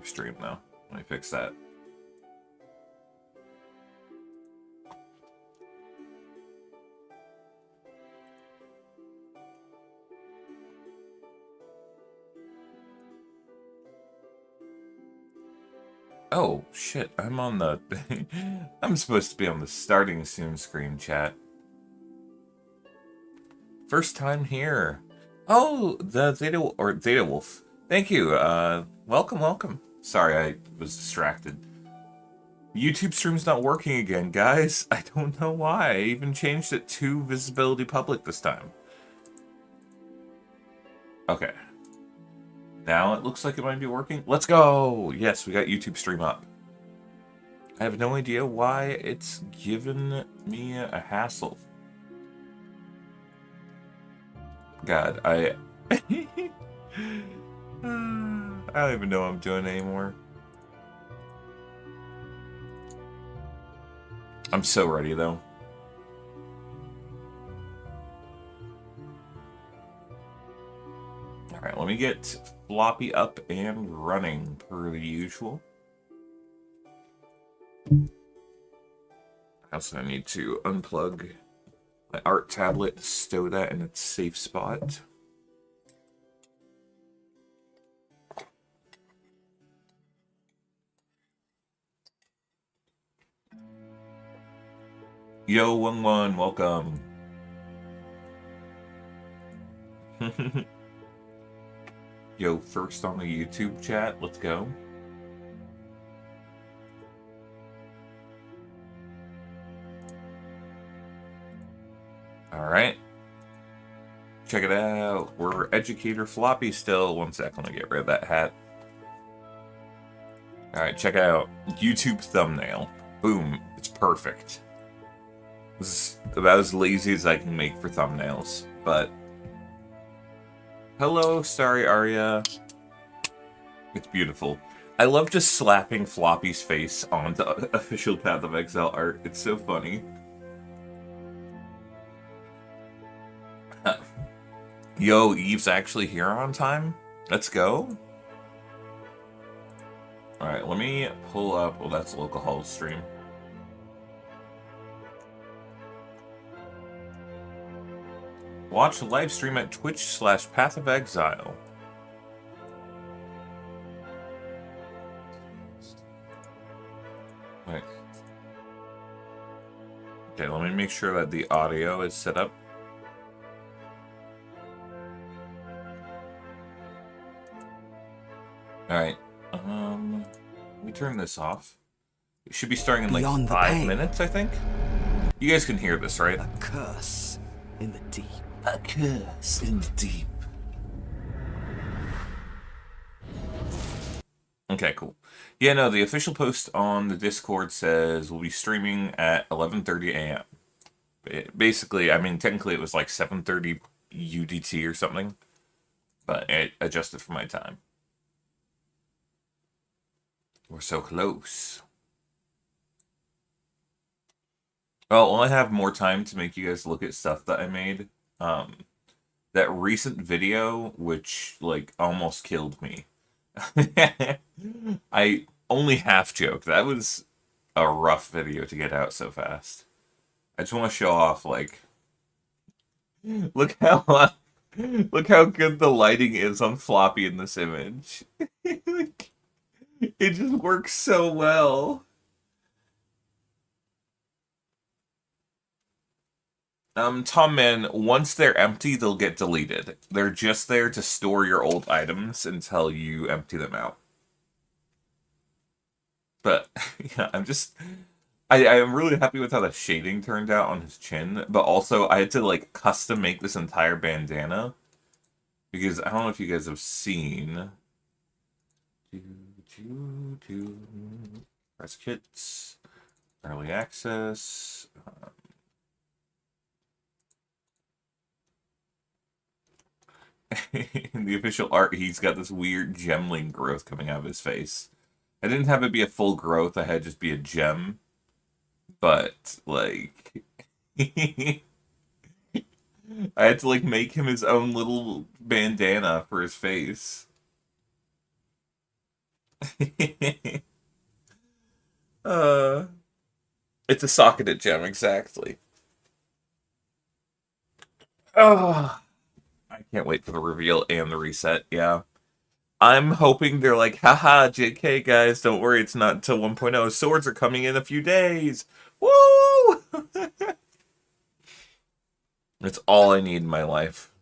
YouTube stream now. Let me fix that. Oh, shit, I'm on the... I'm supposed to be on the starting soon screen, chat. First time here. Oh, the Zeta Wolf. Thank you, welcome, welcome. Sorry, I was distracted. YouTube stream's not working again, guys. I don't know why. I even changed it to visibility public this time. Okay. Now it looks like it might be working. Let's go! Yes, we got YouTube stream up. I have no idea why it's given me a hassle. God, I don't even know what I'm doing anymore. I'm so ready, though. Alright, let me get Floppy up and running, per the usual. I also need to unplug my art tablet, stow that in its safe spot. Yo, 11, welcome. Yo, first on the YouTube chat, let's go. Alright. Check it out. We're Educator Floppy still. One sec, let me get rid of that hat. Alright, check it out. YouTube thumbnail. Boom. It's perfect. This is about as lazy as I can make for thumbnails, but... Hello, sorry, Arya. It's beautiful. I love just slapping Floppy's face onto official Path of Exile art. It's so funny. Yo, Eve's actually here on time? Let's go. Alright, let me pull up... Oh, that's local hall stream. Watch the live stream at Twitch/Path of Exile. Right. Okay, let me make sure that the audio is set up. Alright, let me turn this off. It should be starting in like 5 minutes, I think. You guys can hear this, right? A curse in the deep. A curse in the deep. Okay, cool. Yeah, no, the official post on the Discord says we'll be streaming at 11:30 a.m. Basically, I mean, technically it was like 7:30 UDT or something, but it adjusted for my time. We're so close. Well, I have more time to make you guys look at stuff that I made. That recent video, which, like, almost killed me. I only half joked. That was a rough video to get out so fast. I just want to show off, like... Look how good the lighting is on Floppy in this image. It just works so well. Tom Man, once they're empty, they'll get deleted. They're just there to store your old items until you empty them out. But, yeah, I'm really happy with how the shading turned out on his chin, but also I had to, like, custom make this entire bandana, because I don't know if you guys have seen... Press kits, early access... In the official art, he's got this weird gemling growth coming out of his face. I didn't have it be a full growth, I had it just be a gem. But, like... I had to, like, make him his own little bandana for his face. uh, it's a socketed gem, exactly. Oh, I can't wait for the reveal and the reset, yeah. I'm hoping they're like, haha, JK guys, don't worry, it's not until 1.0. Swords are coming in a few days. Woo! It's all I need in my life.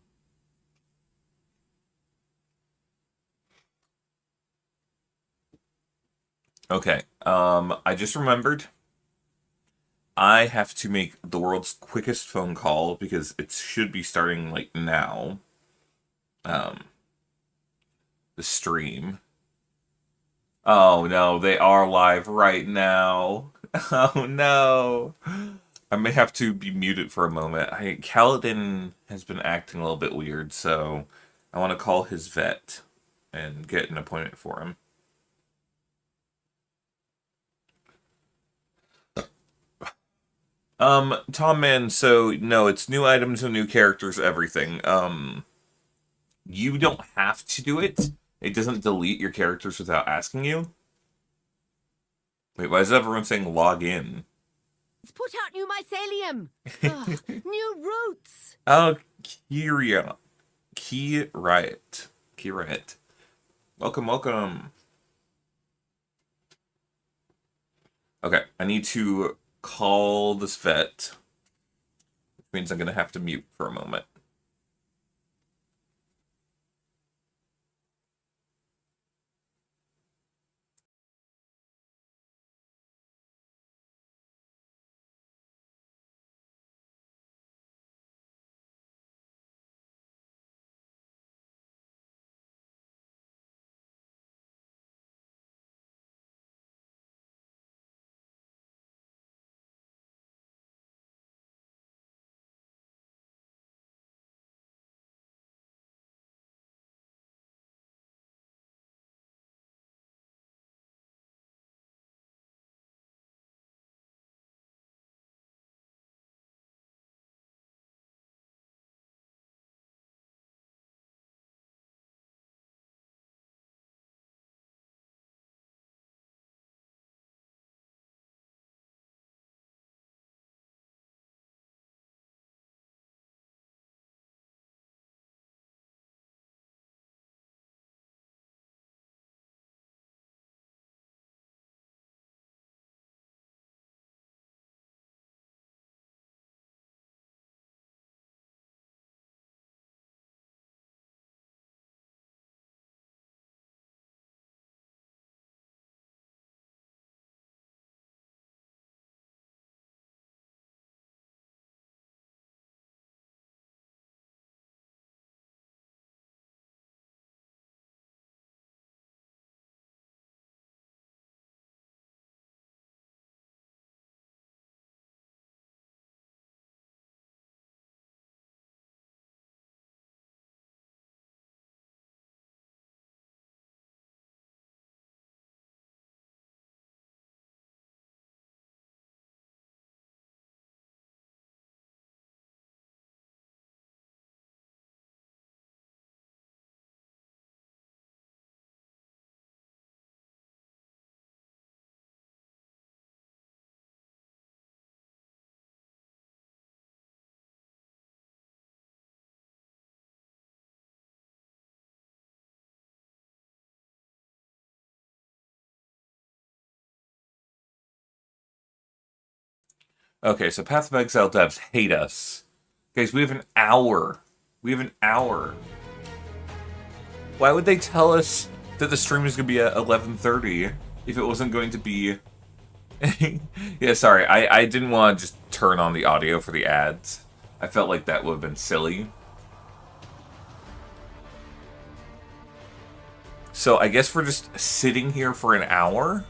Okay, I just remembered I have to make the world's quickest phone call because it should be starting like now. Um, the stream. Oh no, they are live right now. Oh no. I may have to be muted for a moment. Kaladin has been acting a little bit weird, so I want to call his vet and get an appointment for him. Tom Man, so no, it's new items and new characters, everything. You don't have to do it. It doesn't delete your characters without asking you. Wait, why is everyone saying log in? Let's put out new mycelium. Ugh, new roots. Oh, Key Riot. Key Riot. Welcome, welcome. Okay, I need to call this vet, which means I'm going to have to mute for a moment. Okay, so Path of Exile devs hate us. Guys, we have an hour. We have an hour. Why would they tell us that the stream is going to be at 11:30 if it wasn't going to be... Yeah, sorry. I didn't want to just turn on the audio for the ads. I felt like that would have been silly. So I guess we're just sitting here for an hour?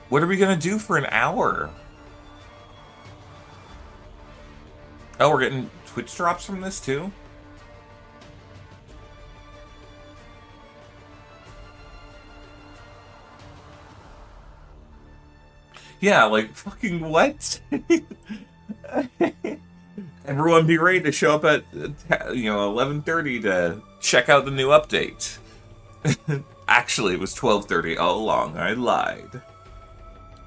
What are we going to do for an hour? Oh, we're getting Twitch drops from this too? Yeah, like, fucking what? Everyone be ready to show up at, 11:30 to check out the new update. Actually, it was 12:30 all along. I lied.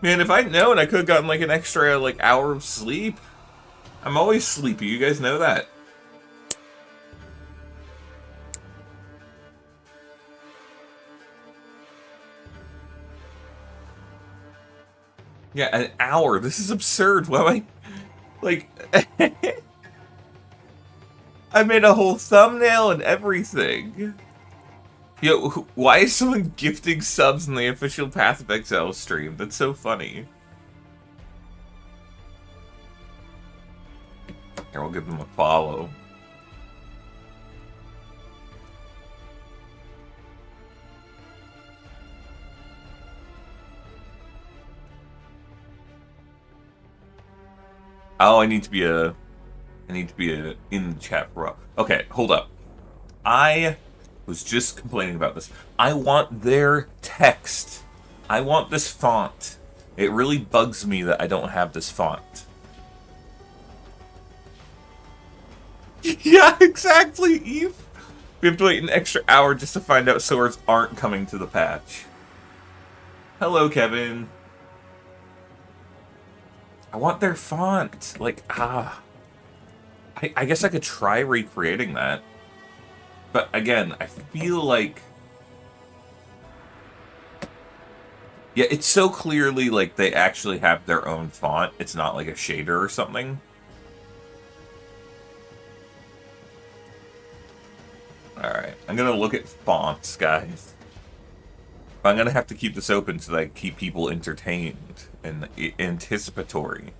Man, if I'd known, I could have gotten like an extra like hour of sleep. I'm always sleepy. You guys know that. Yeah, an hour. This is absurd. Why am I like? I made a whole thumbnail and everything. Yo, why is someone gifting subs in the official Path of Exile stream? That's so funny. Here, we'll give them a follow. Oh, I need to be in the chat for a while. Okay, hold up. I was just complaining about this. I want their text. I want this font. It really bugs me that I don't have this font. Yeah, exactly, Eve. We have to wait an extra hour just to find out swords aren't coming to the patch. Hello, Kevin. I want their font. Like, I guess I could try recreating that. But again, I feel like... Yeah, it's so clearly like they actually have their own font. It's not like a shader or something. Alright, I'm gonna look at fonts, guys. I'm gonna have to keep this open so that I keep people entertained and anticipatory.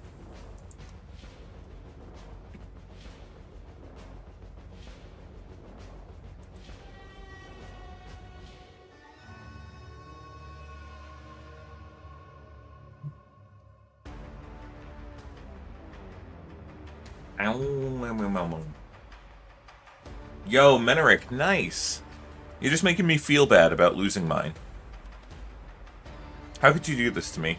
Yo, Menerick, nice. You're just making me feel bad about losing mine. How could you do this to me?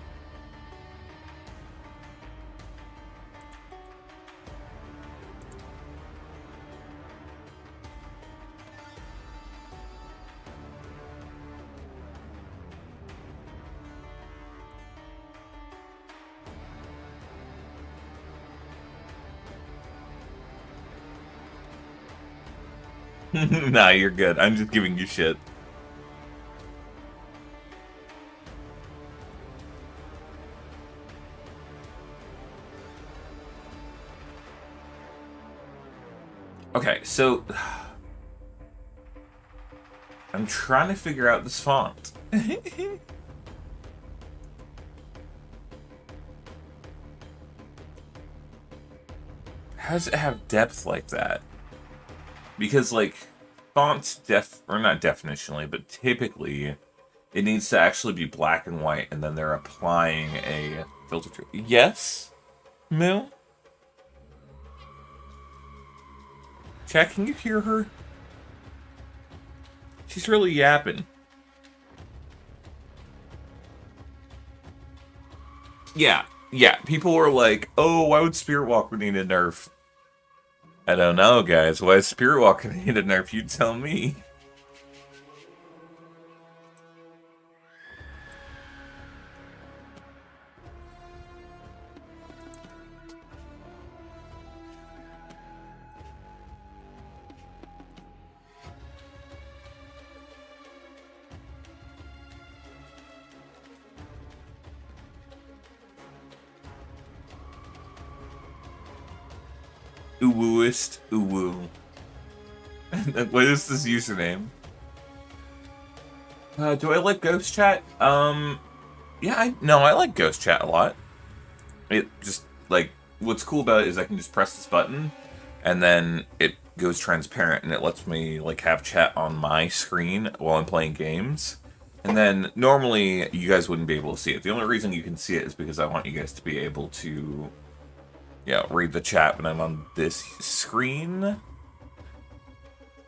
Nah, you're good. I'm just giving you shit. Okay, so... I'm trying to figure out this font. How does it have depth like that? Because, like, fonts or not definitionally, but typically, it needs to actually be black and white, and then they're applying a filter to it. Yes? Moo? Chat, can you hear her? She's really yapping. Yeah, people were like, oh, why would Spirit Walk need a nerf? I don't know, guys. Why is Spirit Walk need a nerf? You tell me. Uwooist, uwoo. What is this username? Do I like Ghost Chat? Yeah, I like Ghost Chat a lot. It just, like, what's cool about it is I can just press this button, and then it goes transparent, and it lets me, like, have chat on my screen while I'm playing games. And then, normally, you guys wouldn't be able to see it. The only reason you can see it is because I want you guys to be able to... yeah, read the chat when I'm on this screen.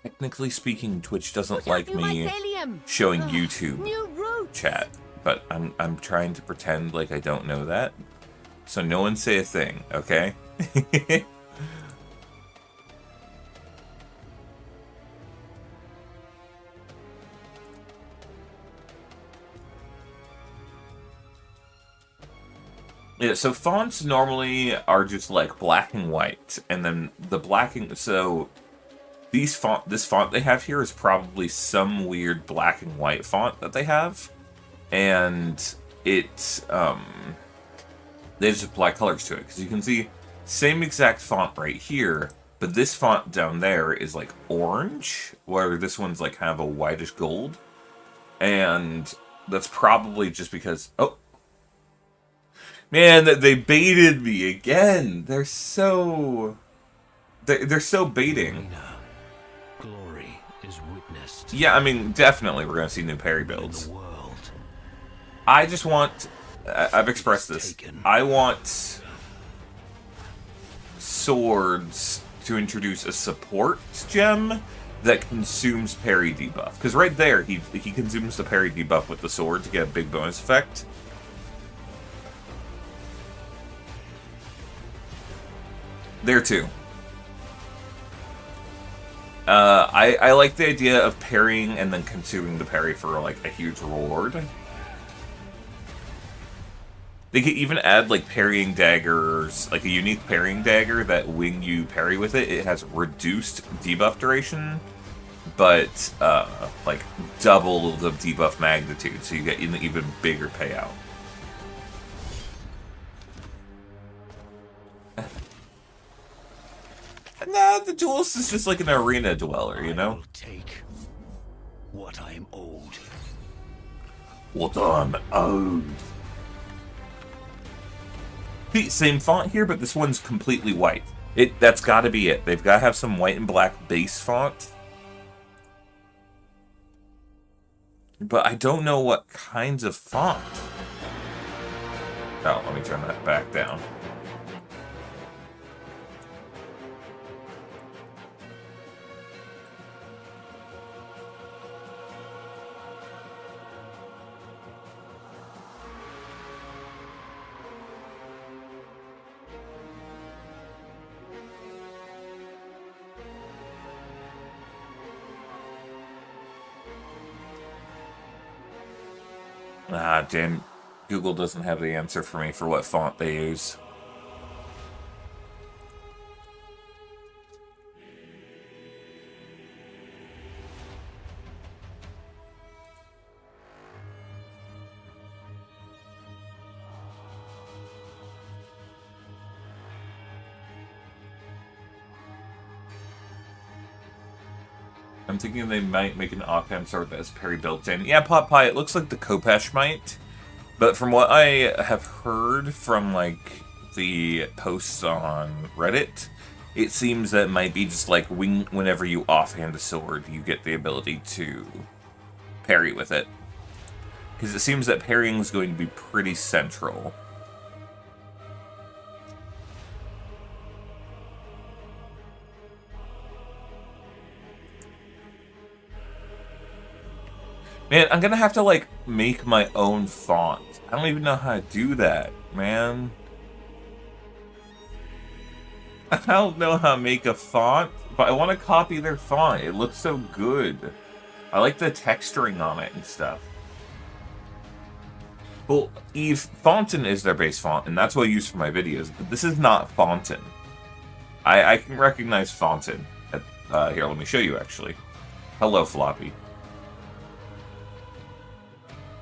Technically speaking, Twitch doesn't like me showing YouTube chat, but I'm trying to pretend like I don't know that. So no one say a thing, okay? Yeah, so fonts normally are just like black and white, and then the black and so this font they have here is probably some weird black and white font that they have, and it they just apply colors to it because you can see same exact font right here, but this font down there is like orange, where this one's like kind of a whitish gold, and that's probably just because man, they baited me again. They're so so baiting. Arena, glory is witnessed. Yeah, I mean, definitely we're gonna see new parry In builds. the world. I just want. I've expressed this. I want swords to introduce a support gem that consumes parry debuff. Because right there, he consumes the parry debuff with the sword to get a big bonus effect. There too. I like the idea of parrying and then consuming the parry for like a huge reward. They could even add like parrying daggers, like a unique parrying dagger that when you parry with it, it has reduced debuff duration, but like double the debuff magnitude, so you get an even bigger payout. Nah, the duelist is just like an arena dweller, you know? I will take what I am owed. What I'm owed. See, same font here, but this one's completely white. That's got to be it. They've got to have some white and black base font. But I don't know what kinds of font. Oh, let me turn that back down. Ah, damn. Google doesn't have the answer for me for what font they use. I'm thinking they might make an Occam sword that has parry built in. Yeah, Pot Pie, it looks like the Kopesh might. But from what I have heard from, like, the posts on Reddit, it seems that it might be just like whenever you offhand a sword, you get the ability to parry with it. Because it seems that parrying is going to be pretty central. Man, I'm gonna have to, like, make my own font. I don't even know how to do that, man. I don't know how to make a font, but I want to copy their font. It looks so good. I like the texturing on it and stuff. Well, Eve, Fontaine is their base font, and that's what I use for my videos, but this is not Fontaine. I can recognize Fontaine. Here, let me show you, actually. Hello, Floppy.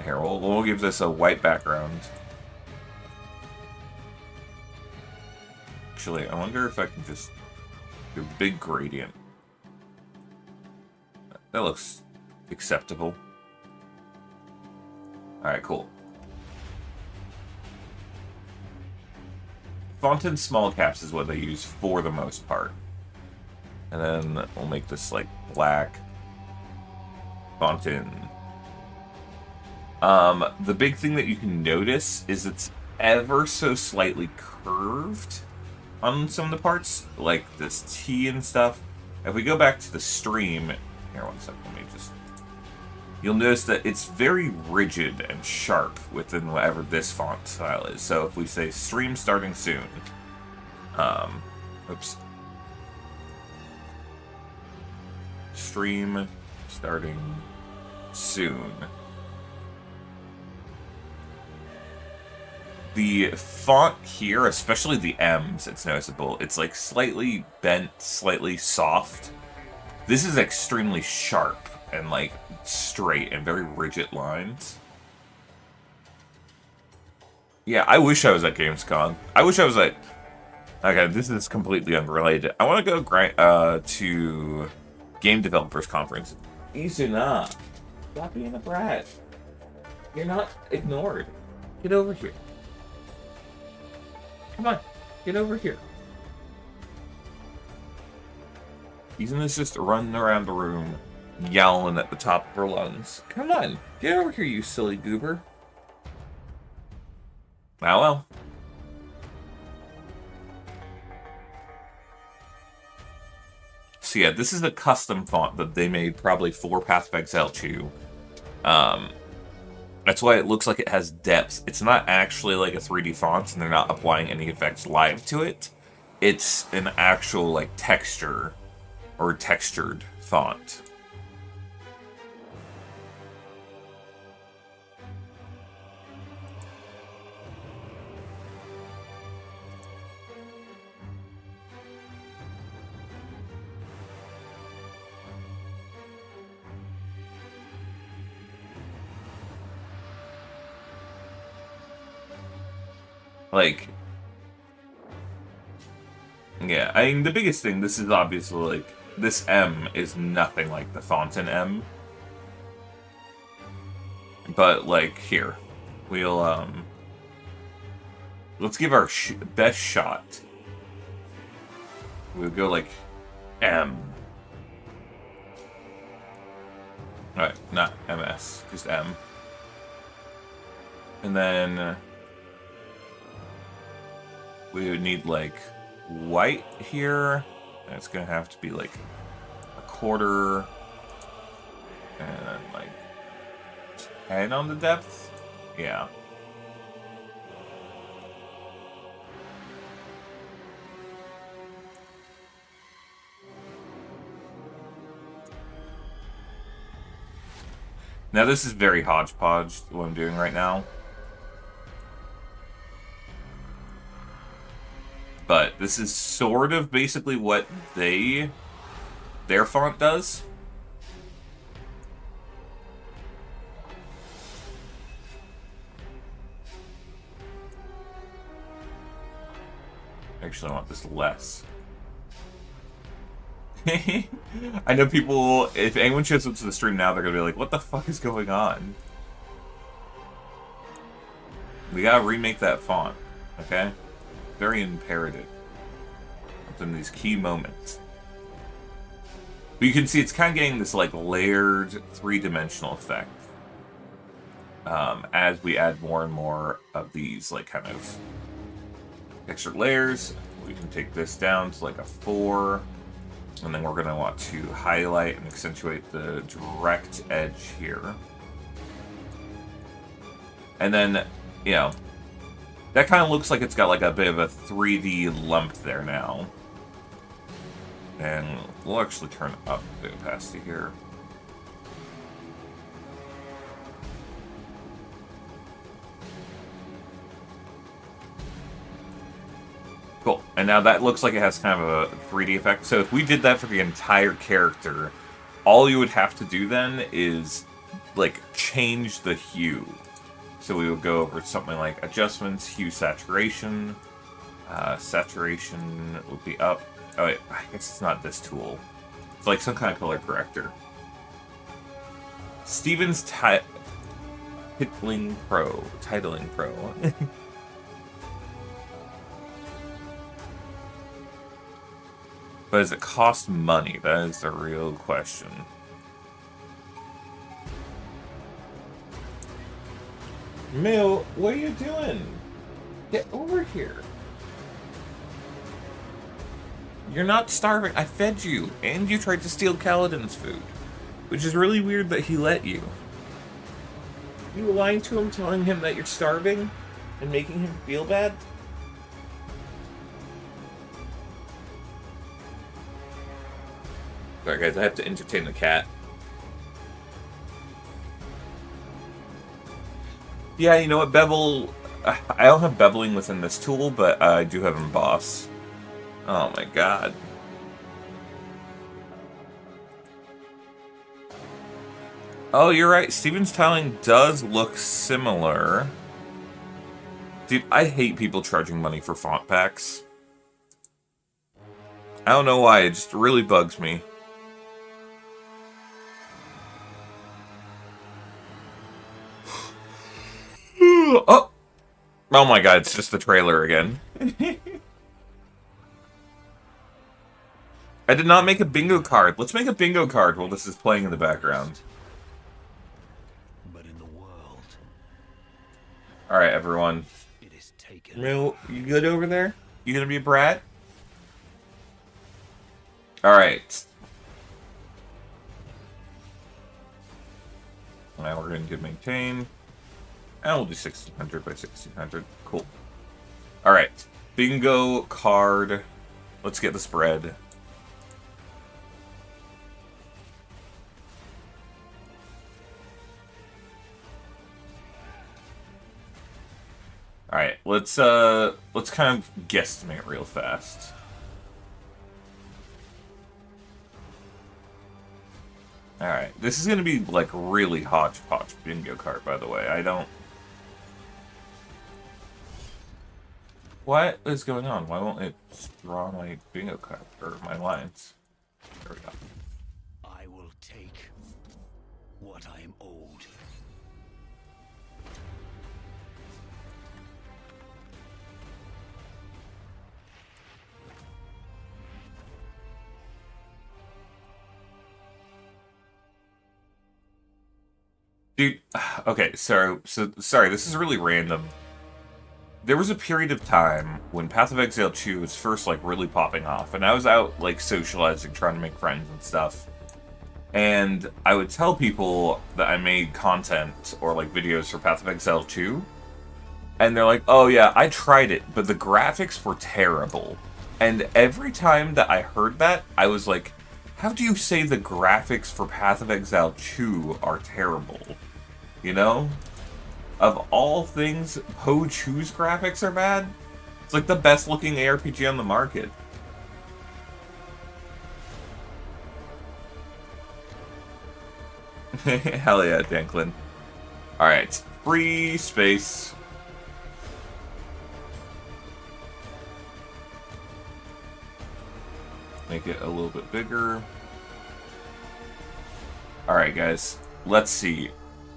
Here, we'll give this a white background. Actually, I wonder if I can just do a big gradient. That looks acceptable. Alright, cool. Fontaine small caps is what they use for the most part. And then we'll make this like black. Fontaine. The big thing that you can notice is it's ever so slightly curved on some of the parts, like this T and stuff. If we go back to the stream, here, one second, let me just... You'll notice that it's very rigid and sharp within whatever this font style is. So if we say stream starting soon, oops. Stream starting soon. The font here, especially the M's, it's noticeable. It's like slightly bent, slightly soft. This is extremely sharp and like straight and very rigid lines. Yeah, I wish I was at Gamescom. I wish I was at... Okay, this is completely unrelated. I want to go to Game Developers Conference. Izuna, stop being a brat. You're not ignored. Get over here. Come on, get over here. Izuna's just running around the room, yowling at the top of her lungs. Come on, get over here, you silly goober. Ah, well. So yeah, this is a custom font that they made probably for Path of Exile 2. That's why it looks like it has depth. It's not actually like a 3D font, and they're not applying any effects live to it. It's an actual like texture or textured font. Like, yeah, I mean, the biggest thing, this is obviously, like, this M is nothing like the font in M. But, like, here, we'll, let's give our best shot. We'll go, like, M. Alright, not MS, just M. And then... we would need, like, white here. And it's going to have to be, like, a quarter. And, like, 10 on the depth. Yeah. Now, this is very hodgepodge, what I'm doing right now. But this is sort of basically what their font does. Actually, I want this less. I know people, if anyone shows up to the stream now, they're going to be like, what the fuck is going on? We gotta remake that font, okay? Very imperative in these key moments. But you can see it's kind of getting this like layered three-dimensional effect as we add more and more of these like kind of textured layers. We can take this down to like a 4, and then we're going to want to highlight and accentuate the direct edge here. And then, you know, that kind of looks like it's got like a bit of a 3D lump there now. And we'll actually turn up the opacity here. Cool. And now that looks like it has kind of a 3D effect. So if we did that for the entire character, all you would have to do then is like change the hue. So we would go over something like adjustments, hue saturation. Saturation would be up. Oh wait, I guess it's not this tool. It's like some kind of color corrector. Steven's Titling Pro. But does it cost money? That is the real question. Mill, what are you doing? Get over here. You're not starving. I fed you, and you tried to steal Kaladin's food. Which is really weird that he let you. You lying to him, telling him that you're starving, and making him feel bad? Sorry guys, I have to entertain the cat. Yeah, you know what, Bevel, I don't have beveling within this tool, but I do have emboss. Oh my god. Oh, you're right. Steven's tiling does look similar. Dude, I hate people charging money for font packs. I don't know why, it just really bugs me. Oh! Oh my god, it's just the trailer again. I did not make a bingo card. Let's make a bingo card while this is playing in the background. But in the world, Alright, everyone. it is taken. Mill, you good over there? You gonna be a brat? Alright. Now we're gonna get maintain. And we'll do 1600 by 1600. Cool. Alright. Bingo card. Let's get the spread. Alright, let's kind of guesstimate real fast. Alright, this is gonna be like really hodgepodge bingo card, by the way. I don't... What is going on? Why won't it draw my bingo card, or my lines? There we go. I will take what I am owed. Dude, okay, so sorry, this is really random. There was a period of time when Path of Exile 2 was first, like, really popping off, and I was out, like, socializing, trying to make friends and stuff. And I would tell people that I made content, or, like, videos for Path of Exile 2, and they're like, oh yeah, I tried it, but the graphics were terrible. And every time that I heard that, I was like, how do you say the graphics for Path of Exile 2 are terrible? You know? Of all things, PoE2's graphics are bad? It's like the best looking ARPG on the market. Hell yeah, Danklin. Alright, free space. Make it a little bit bigger. Alright, guys. Let's see.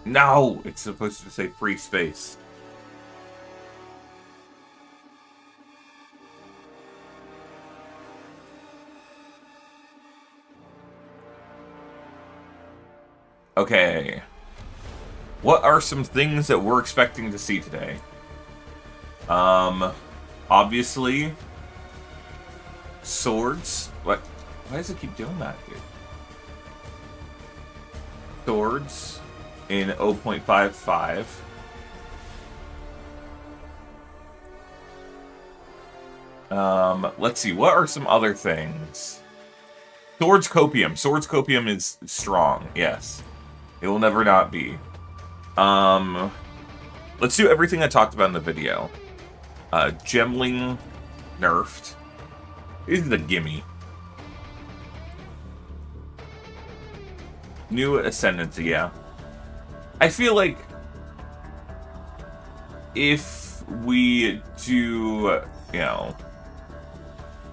No! It's supposed to say free space. Okay. What are some things that we're expecting to see today? Obviously, swords. What? Why does it keep doing that, dude? Swords in 0.55. Let's see. What are some other things? Swords Copium. Swords Copium is strong. Yes. It will never not be. Let's do everything I talked about in the video. Gemling nerfed. This is a gimme. New Ascendancy, yeah. I feel like if we do, you know,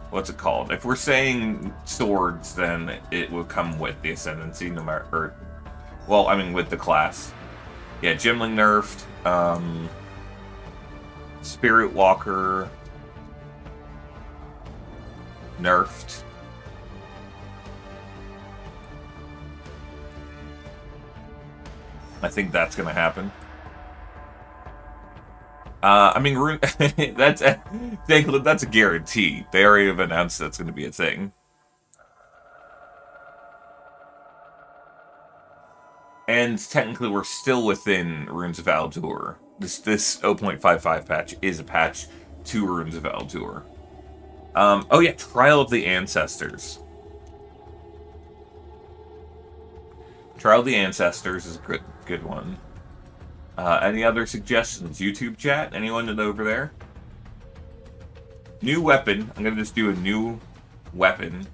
what's it called? If we're saying swords, then it will come with the Ascendancy, no matter, or, well, I mean, with the class. Yeah, Gemling nerfed, Spirit Walker nerfed. I think that's gonna happen. I mean, that's a guarantee. They already have announced that's gonna be a thing. And technically, we're still within Runes of Aldur. This 0.55 patch is a patch to Runes of Aldur. Oh yeah, Trial of the Ancestors. Trial of the Ancestors is a good one. Any other suggestions? YouTube chat? Anyone over there? New weapon. I'm gonna just do a new weapon.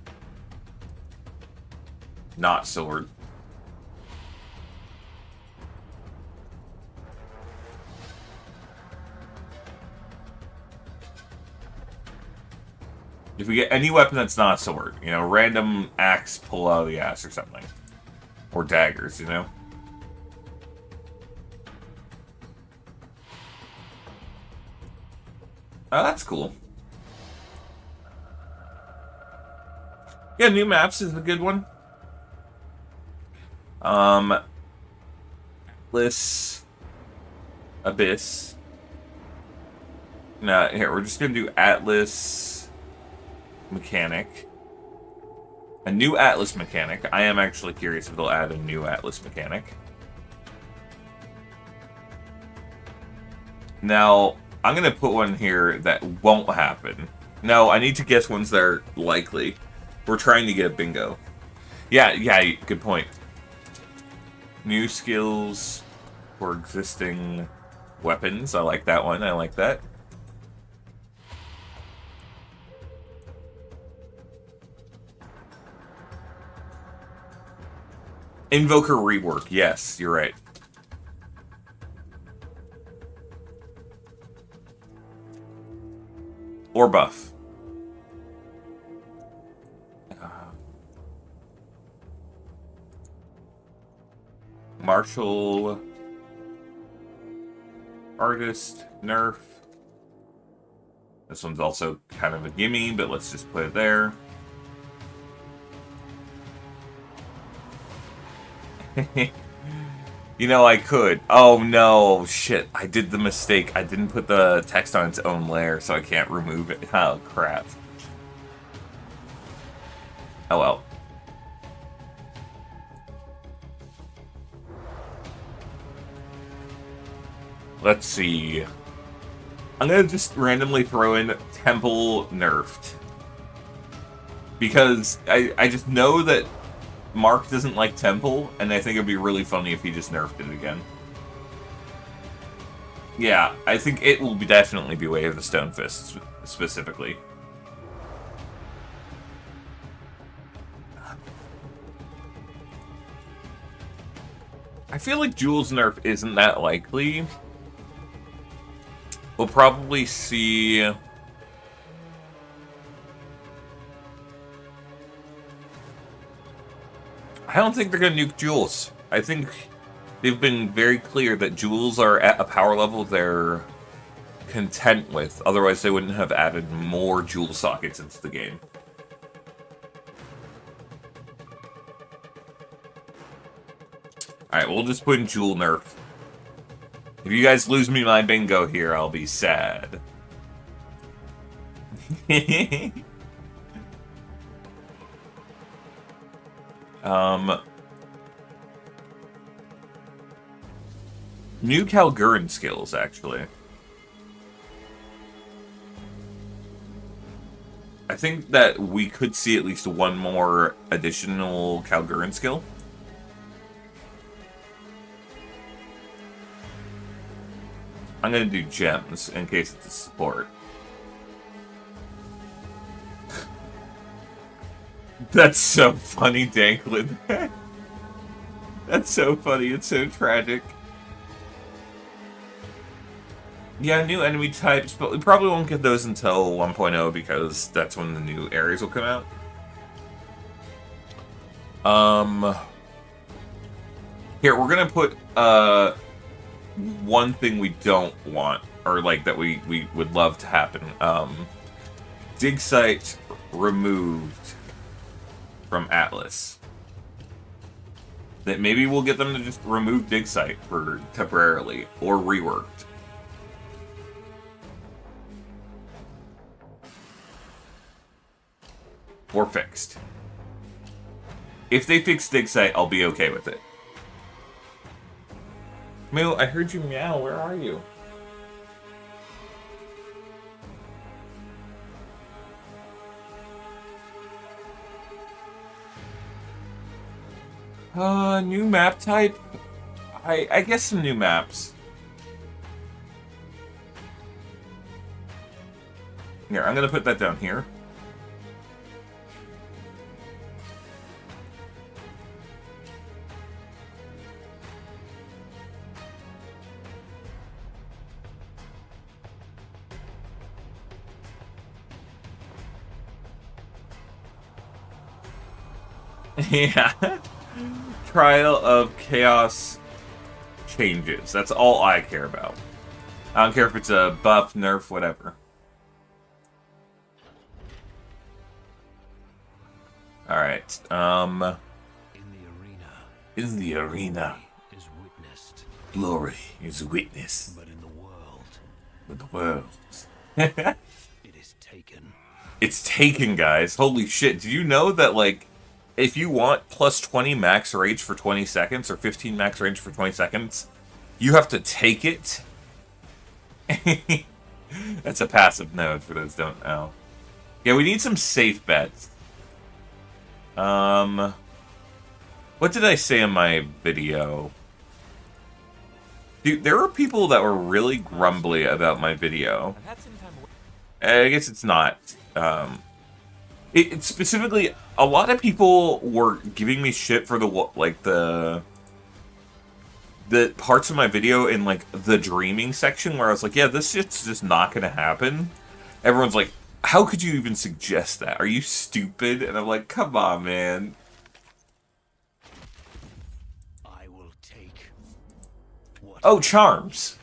Not sword. If we get any weapon that's not a sword, you know, random axe pull out of the ass or something. Or daggers, you know? Oh, that's cool. Yeah, new maps is a good one. Atlas Abyss. Nah, here, we're just gonna do Atlas Mechanic. A new Atlas mechanic. I am actually curious if they'll add a new Atlas mechanic. Now, I'm gonna put one here that won't happen. No, I need to guess ones that are likely. We're trying to get a bingo. Yeah, good point. New skills for existing weapons. I like that one. I like that. Invoker rework. Yes, you're right. Or buff. Martial Artist nerf. This one's also kind of a gimme, but let's just put it there. You know, I could. Oh no, shit. I did the mistake. I didn't put the text on its own layer, so I can't remove it. Oh, crap. Oh well. Let's see. I'm gonna just randomly throw in Temple nerfed. Because I just know that Mark doesn't like Temple, and I think it'd be really funny if he just nerfed it again. Yeah, I think it will definitely be Way of the Stone Fist, specifically. I feel like Jules nerf isn't that likely. We'll probably see... I don't think they're going to nuke Jules. I think they've been very clear that Jules are at a power level they're content with. Otherwise, they wouldn't have added more Jewel sockets into the game. Alright, we'll just put in Jewel nerf. If you guys lose me my bingo here, I'll be sad. New Kalgurin skills, actually. I think that we could see at least one more additional Kalgurin skill. I'm gonna do gems in case it's a support. That's so funny, Danklin. That's so funny, it's so tragic. Yeah, new enemy types, but we probably won't get those until 1.0 because that's when the new areas will come out. Here, we're gonna put, one thing we don't want, or like that we would love to happen. Dig site removed from Atlas. That maybe we'll get them to just remove dig site for temporarily, or reworked. Or fixed. If they fix dig site, I'll be okay with it. Moo, I heard you meow. Where are you? New map type? I guess some new maps. Here, I'm gonna put that down here. Yeah. Trial of Chaos changes. That's all I care about. I don't care if it's a buff, nerf, whatever. Alright, In the arena is witnessed, glory is witness. but in the world, With the world. it is taken. It's taken, guys. Holy shit. Do you know that, like, if you want plus 20 max rage for 20 seconds, or 15 max range for 20 seconds, you have to take it? That's a passive node, for those who don't know. Yeah, we need some safe bets. What did I say in my video? Dude, there were people that were really grumbly about my video. I guess it's not. It specifically, a lot of people were giving me shit for the parts of my video in, like, the dreaming section where I was like, yeah, this shit's just not gonna happen. Everyone's like, how could you even suggest that? Are you stupid? And I'm like, come on, man. I will take what Oh, charms.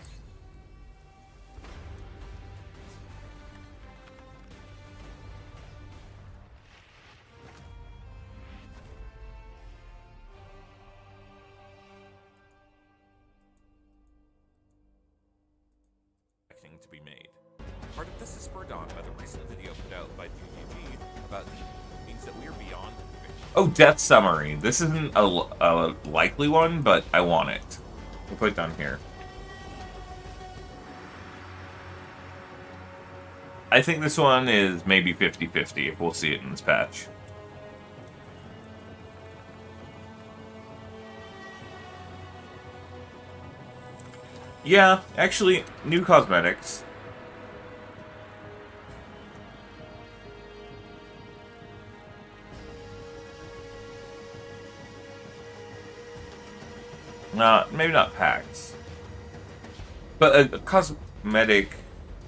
To be made. Part of this is spurred on by the recent video put out by GGG about the means that we are beyond. Oh, death summary. This isn't a likely one, but I want it. We'll put it down here. I think this one is maybe 50-50 if we'll see it in this patch. Yeah, actually, new cosmetics. Maybe not packs. But a cosmetic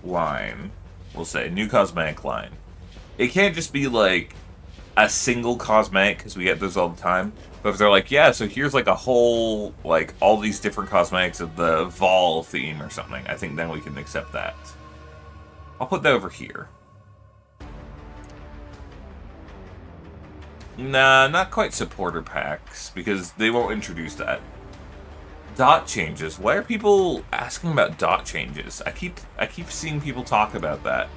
line, we'll say. New cosmetic line. It can't just be, like, a single cosmetic, because we get those all the time. But if they're like, yeah, so here's like a whole, like, all these different cosmetics of the Vol theme or something, I think then we can accept that. I'll put that over here. Nah, not quite supporter packs, because they won't introduce that. Dot changes. Why are people asking about dot changes? I keep seeing people talk about that.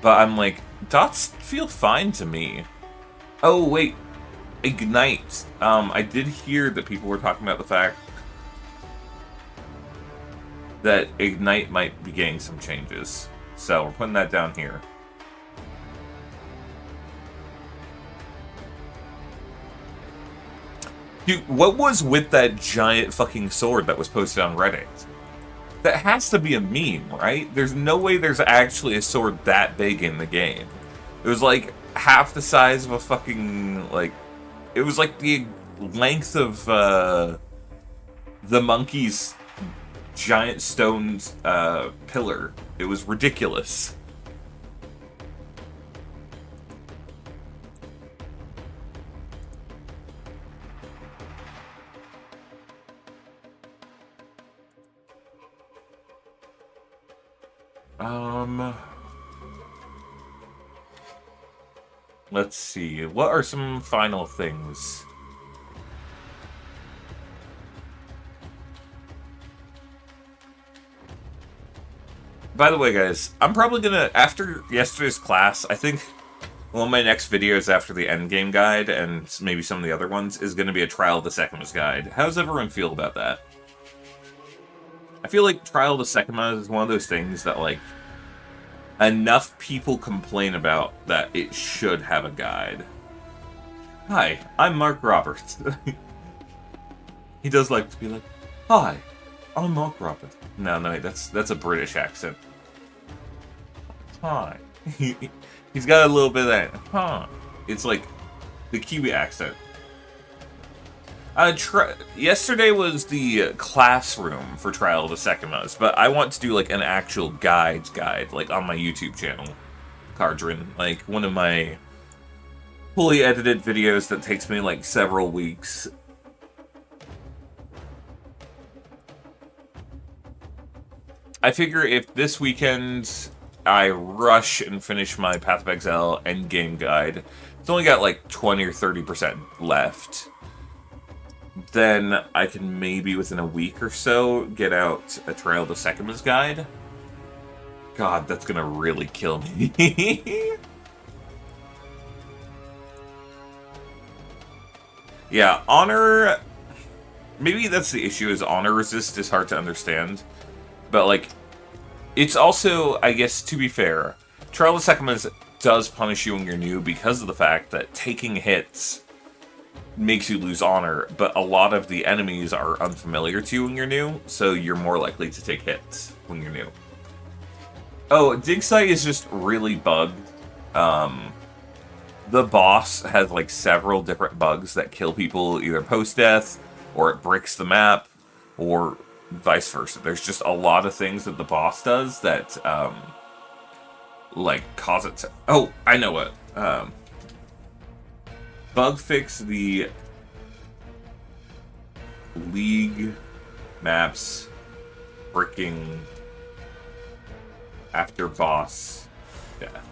But I'm like, dots feel fine to me. Oh, wait. Ignite. I did hear that people were talking about the fact that Ignite might be getting some changes. So we're putting that down here. Dude, what was with that giant fucking sword that was posted on Reddit? That has to be a meme, right? There's no way there's actually a sword that big in the game. It was like half the size of a fucking, like, it was like the length of the monkey's giant stone pillar. It was ridiculous. Let's see. What are some final things? By the way, guys, I'm probably gonna, after yesterday's class, I think one of my next videos after the endgame guide, and maybe some of the other ones, is gonna be a Trial of the Second guide. How does everyone feel about that? I feel like Trial of the Second is one of those things that, like, enough people complain about that it should have a guide. Hi, I'm Mark Roberts. He does like to be like, hi, I'm Mark Roberts. No, that's a British accent. Hi, He's got a little bit of that, huh? It's like the Kiwi accent. Yesterday was the classroom for Trial of the Sekimas, but I want to do like an actual guide, like on my YouTube channel, Cardrin, like one of my fully edited videos that takes me like several weeks. I figure if this weekend I rush and finish my Path of Exile endgame guide, it's only got like 20 or 30% left. Then I can maybe within a week or so get out a Trial of the Sekimas guide. God, that's gonna really kill me. Yeah, honor... Maybe that's the issue, is honor resist is hard to understand. But, like, it's also, I guess, to be fair, Trial of the Sekimas does punish you when you're new because of the fact that taking hits makes you lose honor, but a lot of the enemies are unfamiliar to you when you're new, so you're more likely to take hits when you're new. Oh, Dig Site is just really bugged. The boss has like several different bugs that kill people either post-death, or it bricks the map, or vice versa. There's just a lot of things that the boss does that, like, cause it to... Oh, I know what. Bug fix the League maps bricking after boss death.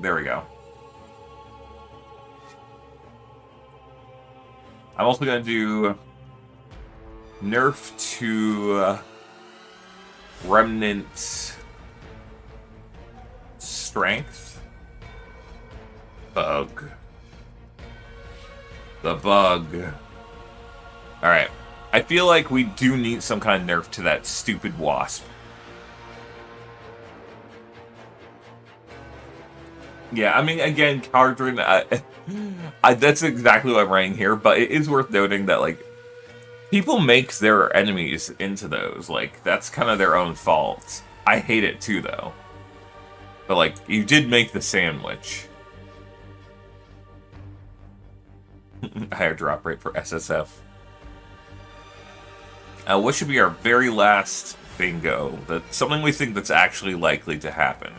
There we go. I'm also going to do nerf to Remnant strength. Bug. The bug. Alright. I feel like we do need some kind of nerf to that stupid wasp. Yeah, I mean, again, Cardrin, that's exactly what I'm writing here, but it is worth noting that, like, people make their enemies into those. Like, that's kind of their own fault. I hate it too, though. But, like, you did make the sandwich. Higher drop rate for SSF. What should be our very last bingo? That's something we think that's actually likely to happen.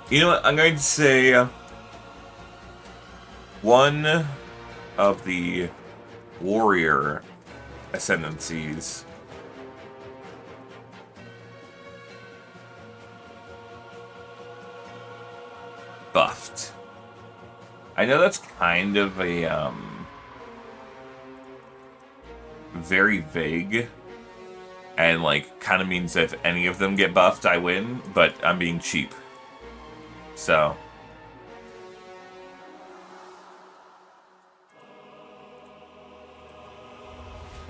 You know what? I'm going to say one of the warrior ascendancies buffed. I know that's kind of a very vague, and like kind of means that if any of them get buffed, I win, but I'm being cheap. So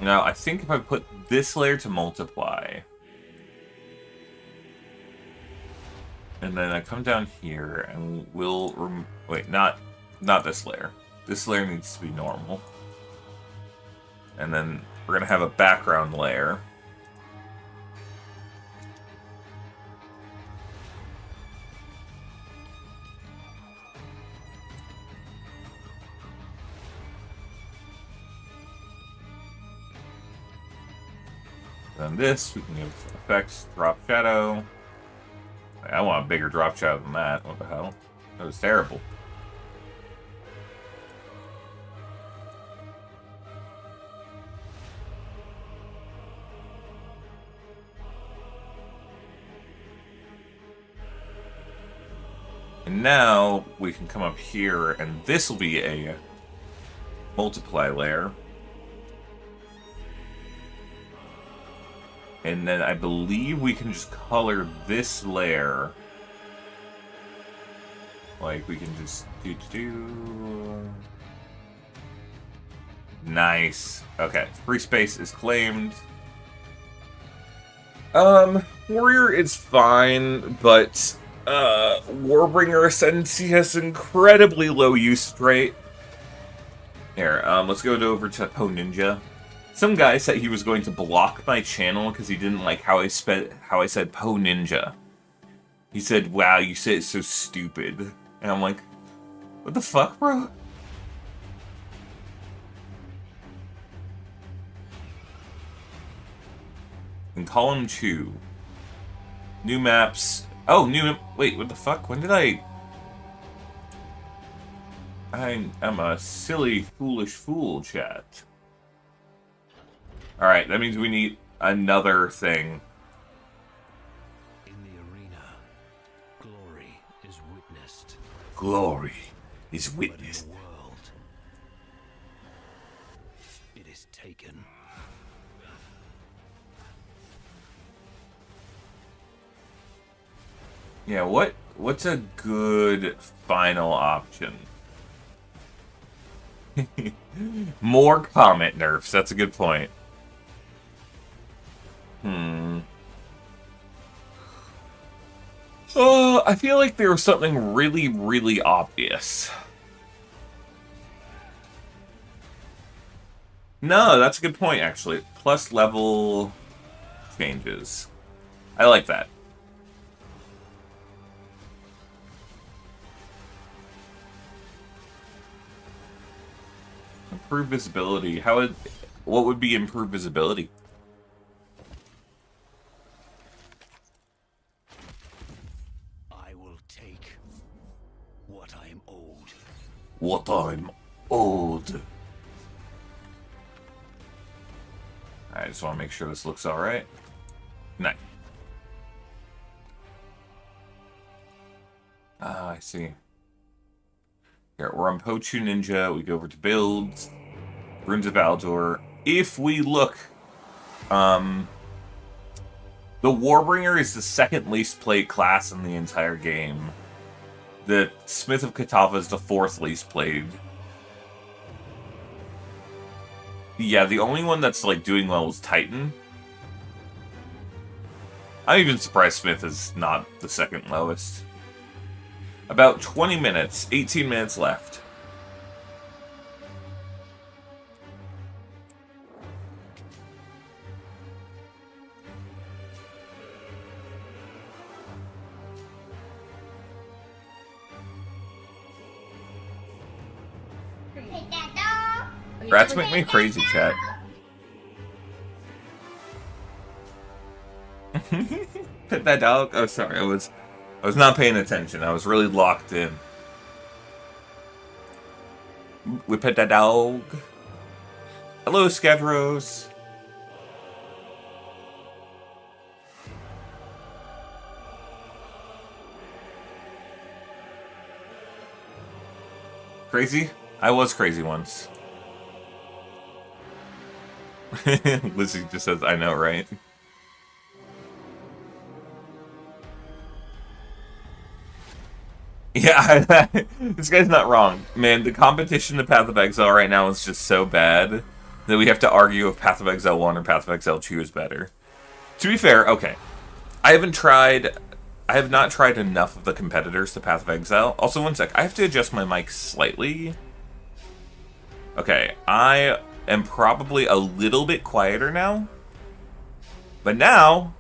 now I think if I put this layer to multiply, and then I come down here and we'll wait, not this layer. This layer needs to be normal. And then we're gonna have a background layer. Then this, we can give effects, drop shadow. I want a bigger drop shadow than that. What the hell? That was terrible. And now we can come up here, and this will be a multiply layer. And then I believe we can just color this layer. Like, we can just do. Nice. Okay, free space is claimed. Warrior is fine, but Warbringer Ascendancy has incredibly low usage rate. Here, let's go over to Po Ninja. Some guy said he was going to block my channel because he didn't like how I said Po Ninja. He said, "Wow, you say it so stupid," and I'm like, "What the fuck, bro?" In column 2, new maps. Oh, wait, what the fuck? When did I'm a silly, foolish fool, chat. Alright, that means we need another thing. In the arena, glory is witnessed. Glory is But in witnessed. the world, it is taken. Yeah, what's a good final option? More comet nerfs, that's a good point. I feel like there was something really, really obvious. No, that's a good point, actually. Plus level changes. I like that. Improved visibility. What would be improved visibility? I will take what I am owed. What I'm owed. I just want to make sure this looks alright. Nice. Ah, I see. Here, we're on PoE2 Ninja. We go over to builds. Runes of Aldor. If we look, the Warbringer is the second least played class in the entire game. The Smith of Katava is the fourth least played. Yeah, the only one that's like doing well is Titan. I'm even surprised Smith is not the second lowest. About 20 minutes, 18 minutes left. Rats make me crazy, chat. Pet that dog? Oh, sorry, I was not paying attention. I was really locked in. We pet that dog. Hello, Skadros. Crazy? I was crazy once. Lizzie just says, I know, right? Yeah, this guy's not wrong. Man, the competition to Path of Exile right now is just so bad that we have to argue if Path of Exile 1 or Path of Exile 2 is better. To be fair, okay. I have not tried enough of the competitors to Path of Exile. Also, one sec. I have to adjust my mic slightly. Okay, I am probably a little bit quieter now. But now,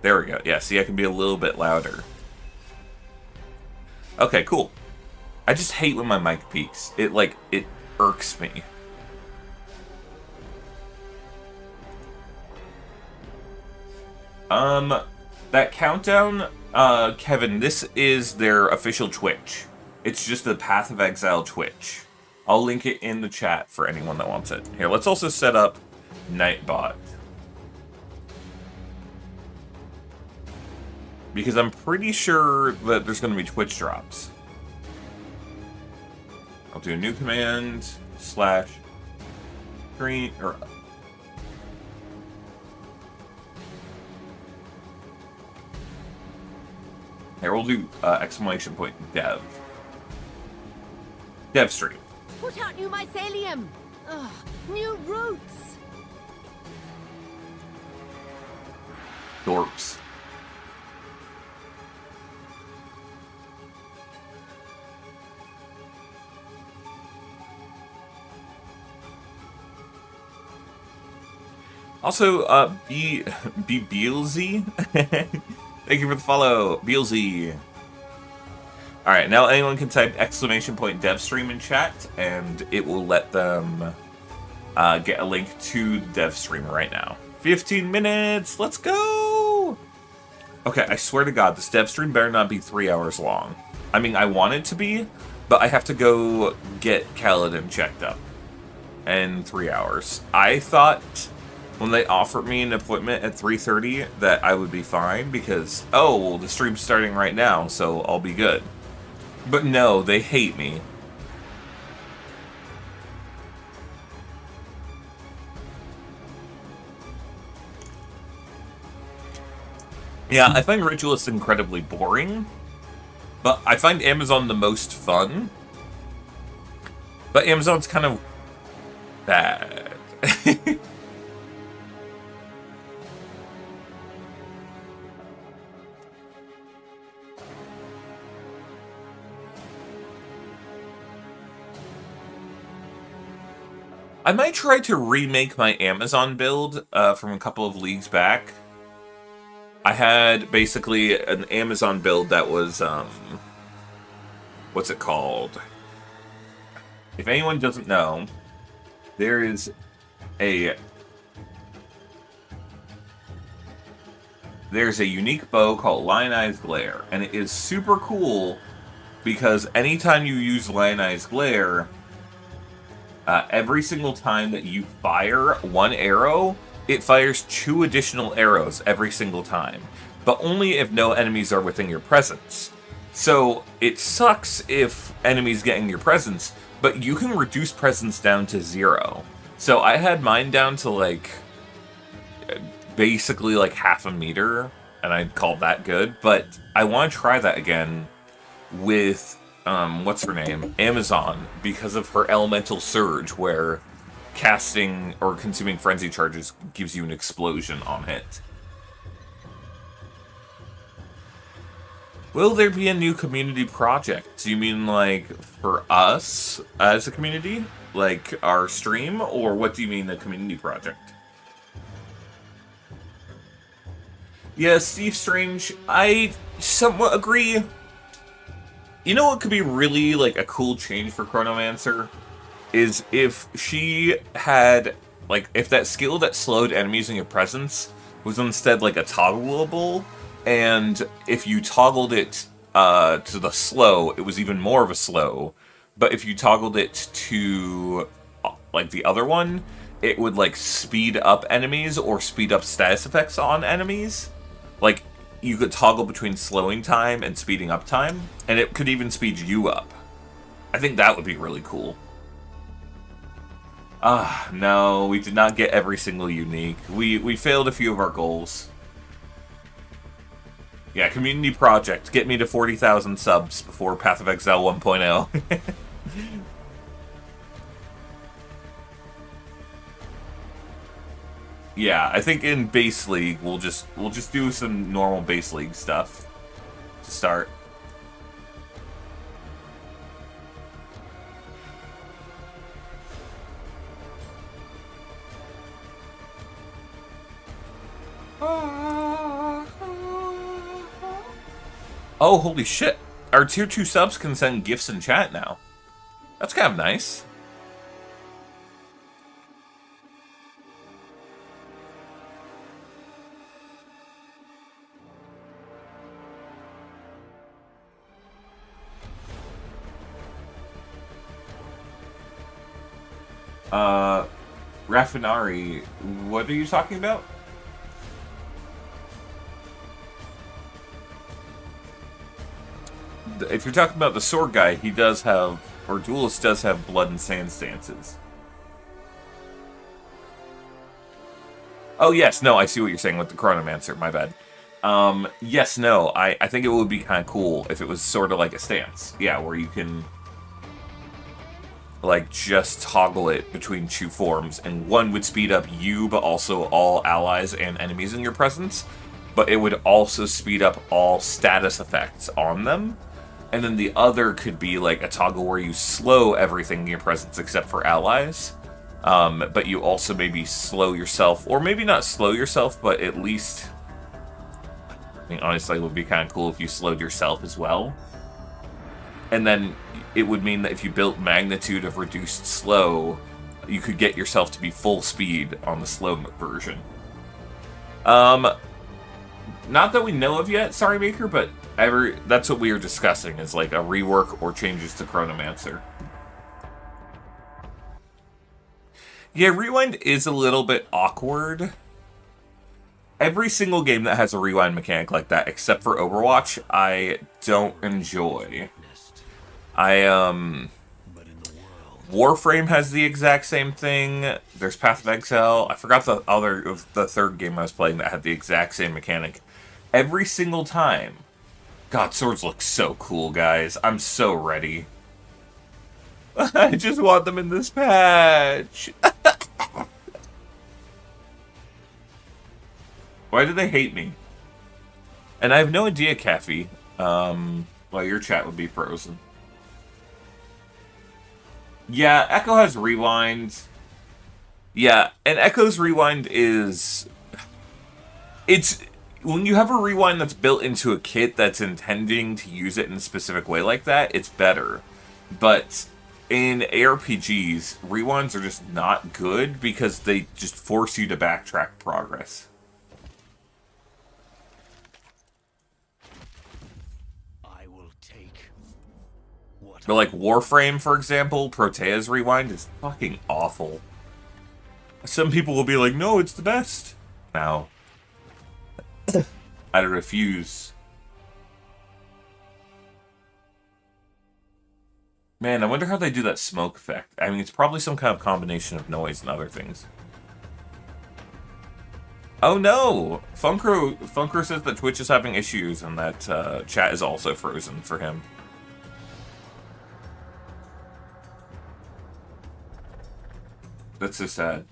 there we go. Yeah, see, I can be a little bit louder. Okay, cool. I just hate when my mic peaks. It irks me. That countdown, Kevin, this is their official Twitch. It's just the Path of Exile Twitch. I'll link it in the chat for anyone that wants it. Here, let's also set up Nightbot. Because I'm pretty sure that there's going to be Twitch drops. I'll do a new command / screen or here we'll do exclamation point dev stream. Put out new mycelium. Ugh, new roots. Dorps. Also, be Beelzy. Thank you for the follow, Beelzy. All right, now anyone can type !devstream in chat, and it will let them get a link to the dev stream right now. 15 minutes, let's go! Okay, I swear to God, this dev stream better not be 3 hours long. I mean, I want it to be, but I have to go get Kaladin checked up in 3 hours. I thought when they offered me an appointment at 3:30 that I would be fine because, oh, well, the stream's starting right now, so I'll be good. But no, they hate me. Yeah, I find Ritualist incredibly boring, but I find Amazon the most fun. But Amazon's kind of bad. I might try to remake my Amazon build from a couple of leagues back. I had basically an Amazon build that was, what's it called? If anyone doesn't know, there's a unique bow called Lionized Glare, and it is super cool because anytime you use Lionized Glare, every single time that you fire one arrow, it fires 2 additional arrows every single time, but only if no enemies are within your presence. So it sucks if enemies get in your presence, but you can reduce presence down to 0. So I had mine down to like basically like half a meter, and I'd call that good. But I want to try that again with what's her name? Amazon, because of her elemental surge, where casting or consuming frenzy charges gives you an explosion on hit. Will there be a new community project? Do you mean like for us as a community? Like our stream? Or what do you mean a community project? Yeah, Steve Strange, I somewhat agree. You know what could be really like a cool change for Chronomancer? Is if she had, like, if that skill that slowed enemies in your presence was instead like a toggleable, and if you toggled it to the slow, it was even more of a slow, but if you toggled it to like the other one, it would like speed up enemies or speed up status effects on enemies. Like, you could toggle between slowing time and speeding up time, and it could even speed you up. I think that would be really cool. No, we did not get every single unique. We failed a few of our goals. Yeah, community project. Get me to 40,000 subs before Path of Exile 1.0. Yeah, I think in base league we'll just do some normal base league stuff to start. Oh, holy shit. Our tier 2 subs can send gifts in chat now. That's kind of nice. Raffinari, what are you talking about? If you're talking about the sword guy, he does have, or Duelist does have blood and sand stances. Oh yes, no, I see what you're saying with the Chronomancer, my bad. Yes, no, I think it would be kind of cool if it was sort of like a stance. Yeah, where you can like just toggle it between 2 forms, and one would speed up you, but also all allies and enemies in your presence, but it would also speed up all status effects on them. And then the other could be like a toggle where you slow everything in your presence except for allies. But you also maybe slow yourself, or maybe not slow yourself, but at least, I mean, honestly, it would be kind of cool if you slowed yourself as well. And then it would mean that if you built magnitude of reduced slow, you could get yourself to be full speed on the slow version. Not that we know of yet, Sorry Maker, but that's what we are discussing, is like a rework or changes to Chronomancer. Yeah, Rewind is a little bit awkward. Every single game that has a rewind mechanic like that, except for Overwatch, I don't enjoy. Warframe has the exact same thing. There's Path of Exile. I forgot the third game I was playing that had the exact same mechanic. Every single time. God, swords look so cool, guys. I'm so ready. I just want them in this patch. Why do they hate me? And I have no idea, Caffey. Well, your chat would be frozen. Yeah, Echo has rewind. Yeah, and Echo's rewind is... It's... When you have a rewind that's built into a kit that's intending to use it in a specific way like that, it's better. But in ARPGs, rewinds are just not good because they just force you to backtrack progress. I will take what But like Warframe, for example, Protea's rewind is fucking awful. Some people will be like, no, it's the best. Now, I refuse. Man, I wonder how they do that smoke effect. I mean, it's probably some kind of combination of noise and other things. Oh no! Funkro says that Twitch is having issues and that chat is also frozen for him. That's so sad.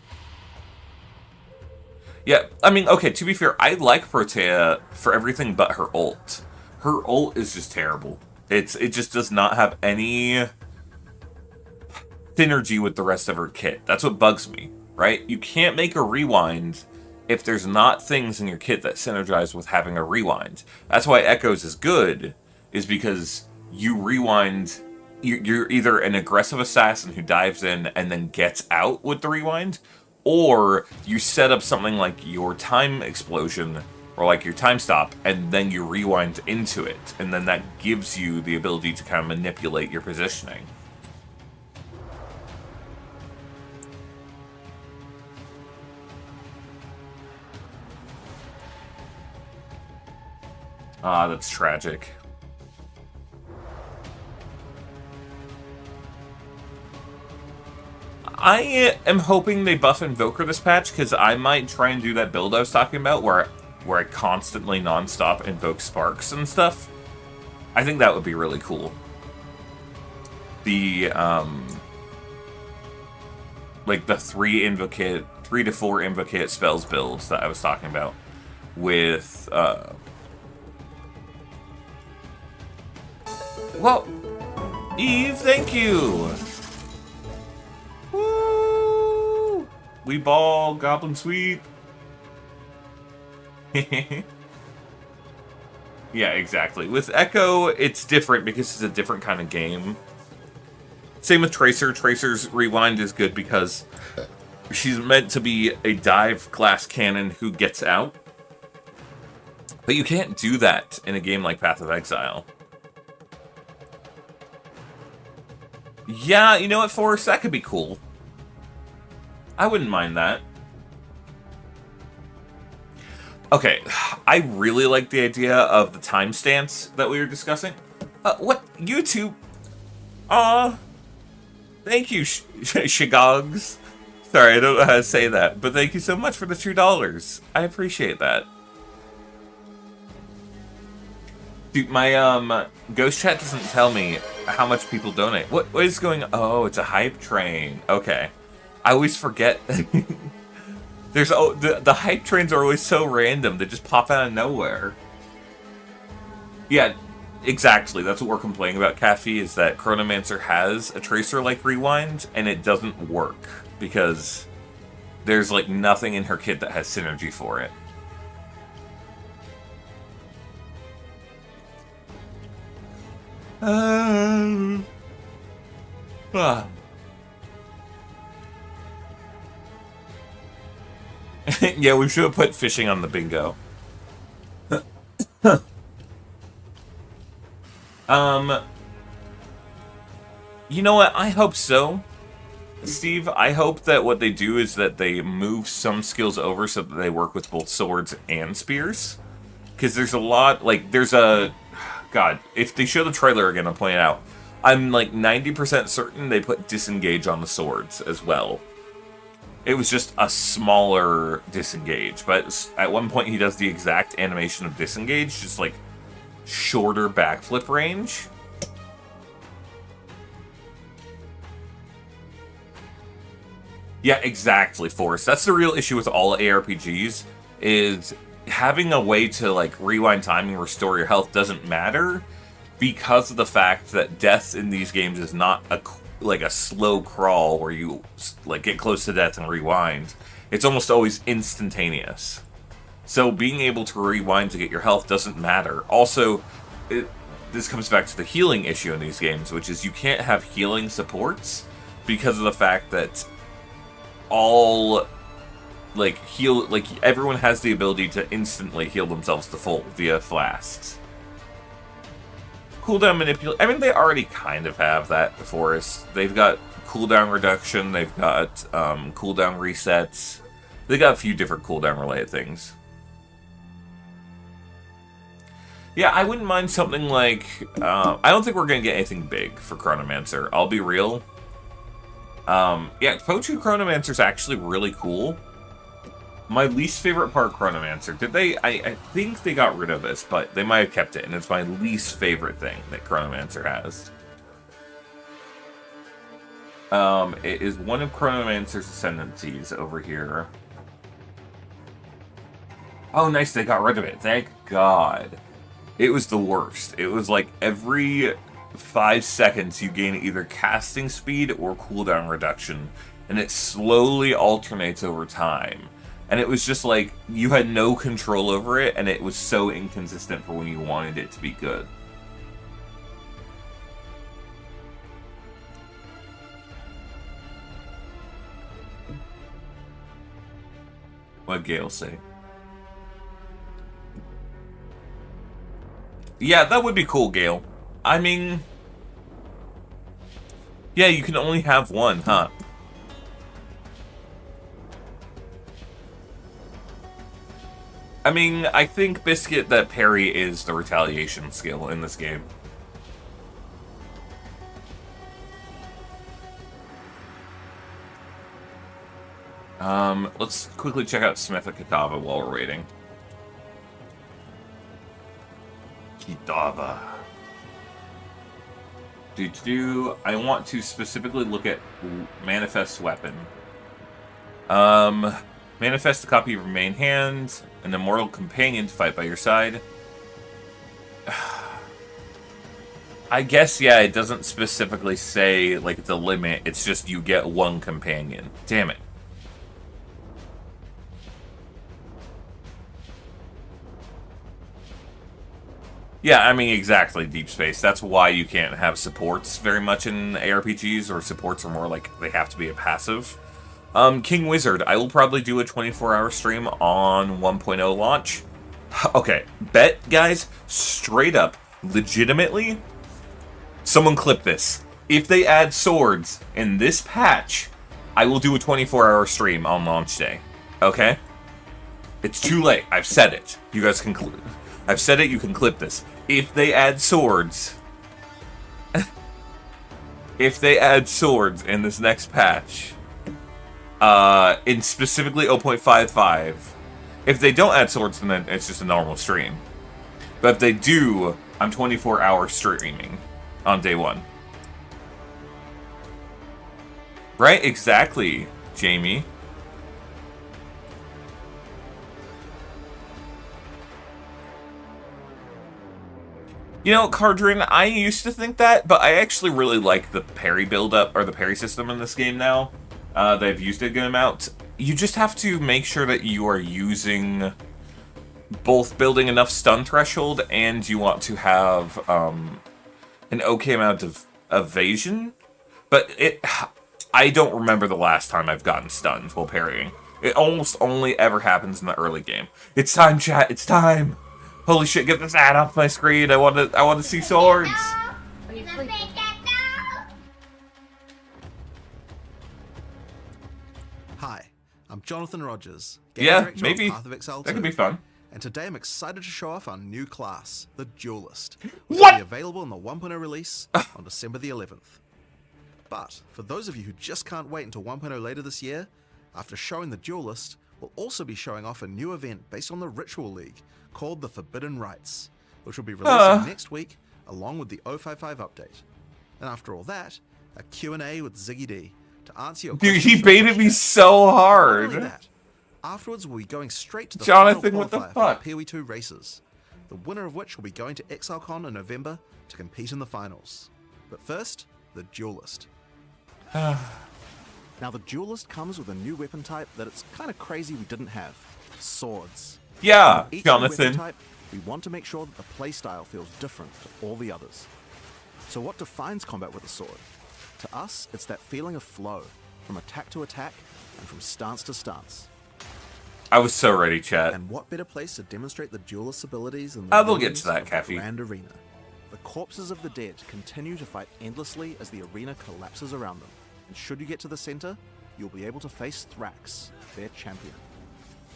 Yeah, I mean, okay, to be fair, I like Protea for everything but her ult. Her ult is just terrible. It just does not have any synergy with the rest of her kit. That's what bugs me, right? You can't make a rewind if there's not things in your kit that synergize with having a rewind. That's why Echoes is good, is because you rewind... You're either an aggressive assassin who dives in and then gets out with the rewind, or you set up something like your time explosion or like your time stop, and then you rewind into it, and then that gives you the ability to kind of manipulate your positioning. Ah, that's tragic. I am hoping they buff Invoker this patch, because I might try and do that build I was talking about, where I constantly non-stop invoke sparks and stuff. I think that would be really cool. The, like the 3 to 4 invocate spells builds that I was talking about with, well, Eve, thank you! Woo! We ball, Goblin Sweep. Yeah, exactly. With Echo, it's different because it's a different kind of game. Same with Tracer. Tracer's rewind is good because she's meant to be a dive glass cannon who gets out. But you can't do that in a game like Path of Exile. Yeah, you know what, Forrest? That could be cool. I wouldn't mind that. Okay, I really like the idea of the time stance that we were discussing. What? YouTube? Thank you, Shigogs. Sorry, I don't know how to say that, but thank you so much for the $2. I appreciate that. Dude, my ghost chat doesn't tell me how much people donate. What is going on? Oh, it's a hype train. Okay. I always forget. There's the hype trains are always so random. They just pop out of nowhere. Yeah, Exactly, that's what we're complaining about, Caffey, is that Chronomancer has a tracer-like rewind, and it doesn't work, because there's, like, nothing in her kit that has synergy for it. Yeah, we should have put fishing on the bingo. You know what? I hope so. Steve, I hope that what they do is that they move some skills over so that they work with both swords and spears. Because there's a lot, like, there's a... God, if they show the trailer again, I'll point it out. I'm, like, 90% certain they put disengage on the swords as well. It was just a smaller disengage, but at one point he does the exact animation of disengage, just, like, shorter backflip range. Yeah, exactly, Forrest. That's the real issue with all ARPGs, is having a way to, like, rewind time and restore your health doesn't matter because of the fact that death in these games is not a slow crawl where you, like, get close to death and rewind. It's almost always instantaneous. So being able to rewind to get your health doesn't matter. Also, this comes back to the healing issue in these games, which is you can't have healing supports because of the fact that all, like, everyone has the ability to instantly heal themselves to full via flasks. Cooldown manipulate. I mean, they already kind of have that before us. They've got cooldown reduction. They've got cooldown resets. They got a few different cooldown related things. Yeah, I wouldn't mind something like... I don't think we're going to get anything big for Chronomancer. I'll be real. Yeah, PoE2 Chronomancer's actually really cool. My least favorite part of Chronomancer, did they... I think they got rid of this, but they might have kept it, and it's my least favorite thing that Chronomancer has. It is one of Chronomancer's ascendancies over here. Oh, nice, they got rid of it. Thank God. It was the worst. It was like every 5 seconds you gain either casting speed or cooldown reduction, and it slowly alternates over time. And it was just like, you had no control over it, and it was so inconsistent for when you wanted it to be good. What'd Gale say? Yeah, that would be cool, Gale. I mean... Yeah, you can only have one, huh? I mean, I think, Biscuit, that parry is the retaliation skill in this game. Let's quickly check out Smith and Kitava while we're waiting. Kitava. I want to specifically look at Manifest Weapon. Manifest a copy of your main hand, an immortal companion to fight by your side. I guess, yeah, it doesn't specifically say, like, the limit. It's just you get one companion. Damn it. Yeah, I mean, exactly, Deep Space. That's why you can't have supports very much in ARPGs, or supports are more like they have to be a passive. King Wizard, I will probably do a 24-hour stream on 1.0 launch. Okay, bet, guys, straight up, legitimately, someone clip this. If they add swords in this patch, I will do a 24-hour stream on launch day. Okay? It's too late. I've said it. You guys can I've said it, you can clip this. If they add swords... if they add swords in this next patch... in specifically 0.55... If they don't add swords, then it's just a normal stream. But if they do, I'm 24-hour streaming on day one. Right? Exactly, Jamie. You know, Cardrin, I used to think that, but I actually really like the parry build-up, or the parry system in this game now. They've used it a good amount. You just have to make sure that you are using both building enough stun threshold, and you want to have an okay amount of evasion. But I don't remember the last time I've gotten stunned while parrying. It almost only ever happens in the early game. It's time, chat. It's time. Holy shit! Get this ad off my screen. I want to see swords. Hi, I'm Jonathan Rogers. Yeah, maybe that could be fun. And today I'm excited to show off our new class, the Duelist. What? Will be available in the 1.0 release on December the 11th. But for those of you who just can't wait until 1.0 later this year, after showing the Duelist, we'll also be showing off a new event based on the Ritual League called the Forbidden Rites, which will be releasing next week along with the 055 update. And after all that, a Q&A with Ziggy D to answer your questions. Dude, he baited me so Not hard. only that, afterwards we'll be going straight to the Jonathan, final what the qualifier fuck? for the PoE2 races, the winner of which will be going to ExileCon in November to compete in the finals. But first, the Duelist. Now the Duelist comes with a new weapon type that it's kind of crazy we didn't have. Swords. Yeah, Each new weapon Jonathan. type, we want to make sure that the playstyle feels different to all the others. So what defines combat with a sword? To us, it's that feeling of flow, from attack to attack, and from stance to stance. I was so ready, chat. And what better place to demonstrate the Duelist's abilities than We'll the get ruins to that, of the Caffey. Grand Arena. The corpses of the dead continue to fight endlessly as the arena collapses around them. And should you get to the center, you'll be able to face Thrax, their champion.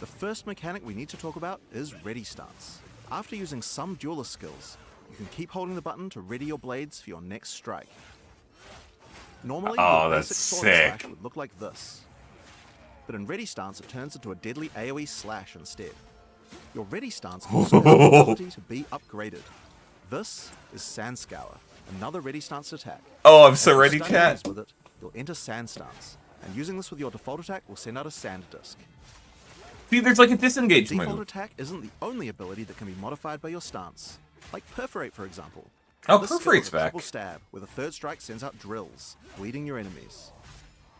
The first mechanic we need to talk about is Ready Stance. After using some Duelist skills, you can keep holding the button to ready your blades for your next strike. Normally, your that's basic sword sick. slash would look like this. But in Ready Stance, it turns into a deadly AoE slash instead. Your Ready Stance also has the ability to be upgraded. This is Sand Scour, another Ready Stance attack. Oh, I'm so As you ready, stun chat. enemies with it, you'll enter Sand Stance, and using this with your default attack will send out a Sand Disc. See, there's like a disengage Default move. attack isn't the only ability that can be modified by your stance, like Perforate, for example. Oh, This skill Perforate's is a back. triple stab, where the third strike sends out drills, bleeding your enemies.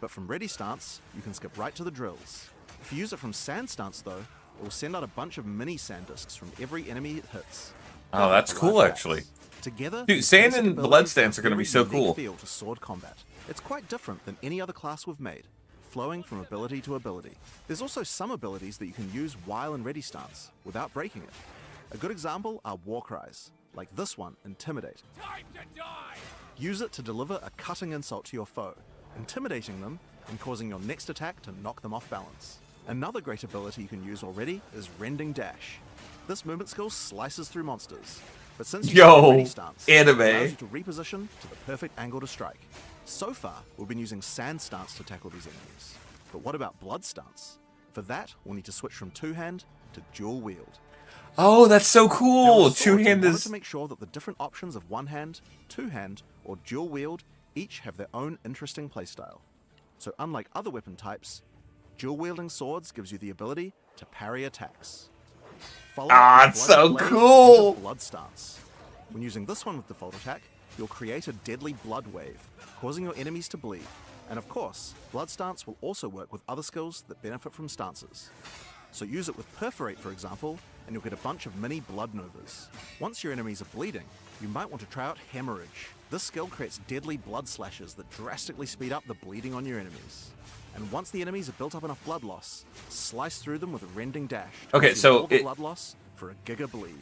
But from Ready Stance, you can skip right to the drills. If you use it from Sand Stance, though, it will send out a bunch of mini Sand Discs from every enemy it hits. Oh, that's Perfect for cool, live actually. bats. Together, Dude, these Sand basic and abilities Blood Stance give are gonna be a so unique cool. feel to sword combat. It's quite different than any other class we've made, flowing from ability to ability. There's also some abilities that you can use while in Ready Stance, without breaking it. A good example are War Cries, like this one, Intimidate. Use it to deliver a cutting insult to your foe, intimidating them and causing your next attack to knock them off balance. Another great ability you can use already is Rending Dash. This movement skill slices through monsters, but since you Yo, stay in Ready Stance, anime. it allows you to reposition to the perfect angle to strike. So far, we've been using Sand Stance to tackle these enemies. But what about Blood Stance? For that, we'll need to switch from two-hand to dual wield. Oh, that's so Now, cool. with swords, Two-hand we wanted is... to make sure that the different options of one-hand, two-hand, or dual wield each have their own interesting playstyle. So unlike other weapon types, dual-wielding swords gives you the ability to parry attacks. Follow Ah, up with it's Bloody so Blade cool. into Blood Stance. When using this one with default attack, you'll create a deadly blood wave, causing your enemies to bleed. And of course, Blood Stance will also work with other skills that benefit from stances. So use it with Perforate, for example, and you'll get a bunch of mini blood novas. Once your enemies are bleeding, you might want to try out Hemorrhage. This skill creates deadly blood slashes that drastically speed up the bleeding on your enemies. And once the enemies have built up enough blood loss, slice through them with a Rending Dash. to Okay, consume so all the it- blood loss for a giga bleed.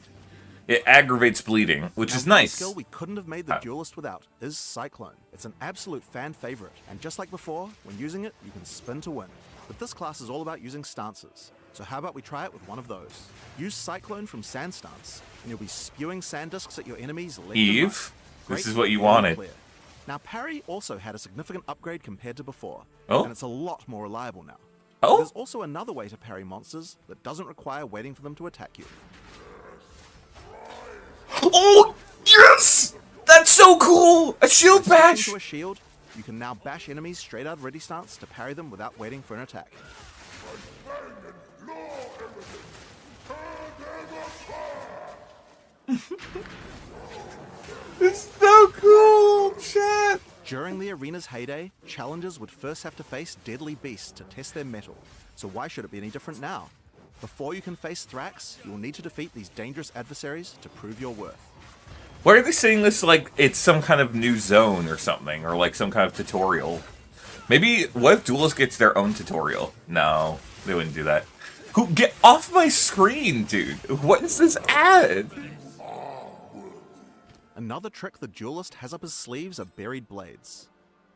It aggravates bleeding, which Now, is one nice. skill we couldn't have made the Duelist without is Cyclone. It's an absolute fan favorite, and just like before, when using it, you can spin to win. But this class is all about using stances, so how about we try it with one of those? Use Cyclone from Sand Stance, and you'll be spewing sand discs at your enemies left and Eve, right. this Great is what you and wanted. clear. Now, Parry also had a significant upgrade compared to before, Oh? and it's a lot more reliable now. Oh? There's also another way to parry monsters that doesn't require waiting for them to attack you. Oh, yes! That's so cool! A shield By switching bash! to a shield, you can now bash enemies straight out of Ready Stance to parry them without waiting for an attack. It's so cool, chat. During the arena's heyday, challengers would first have to face deadly beasts to test their mettle, so why should it be any different now? Before you can face Thrax, you will need to defeat these dangerous adversaries to prove your worth. Why are they saying this like it's some kind of new zone or something, or like some kind of tutorial? Maybe, what if Duelist gets their own tutorial? No, they wouldn't do that. Who, get off my screen, dude! What is this ad? Another trick the Duelist has up his sleeves are buried blades.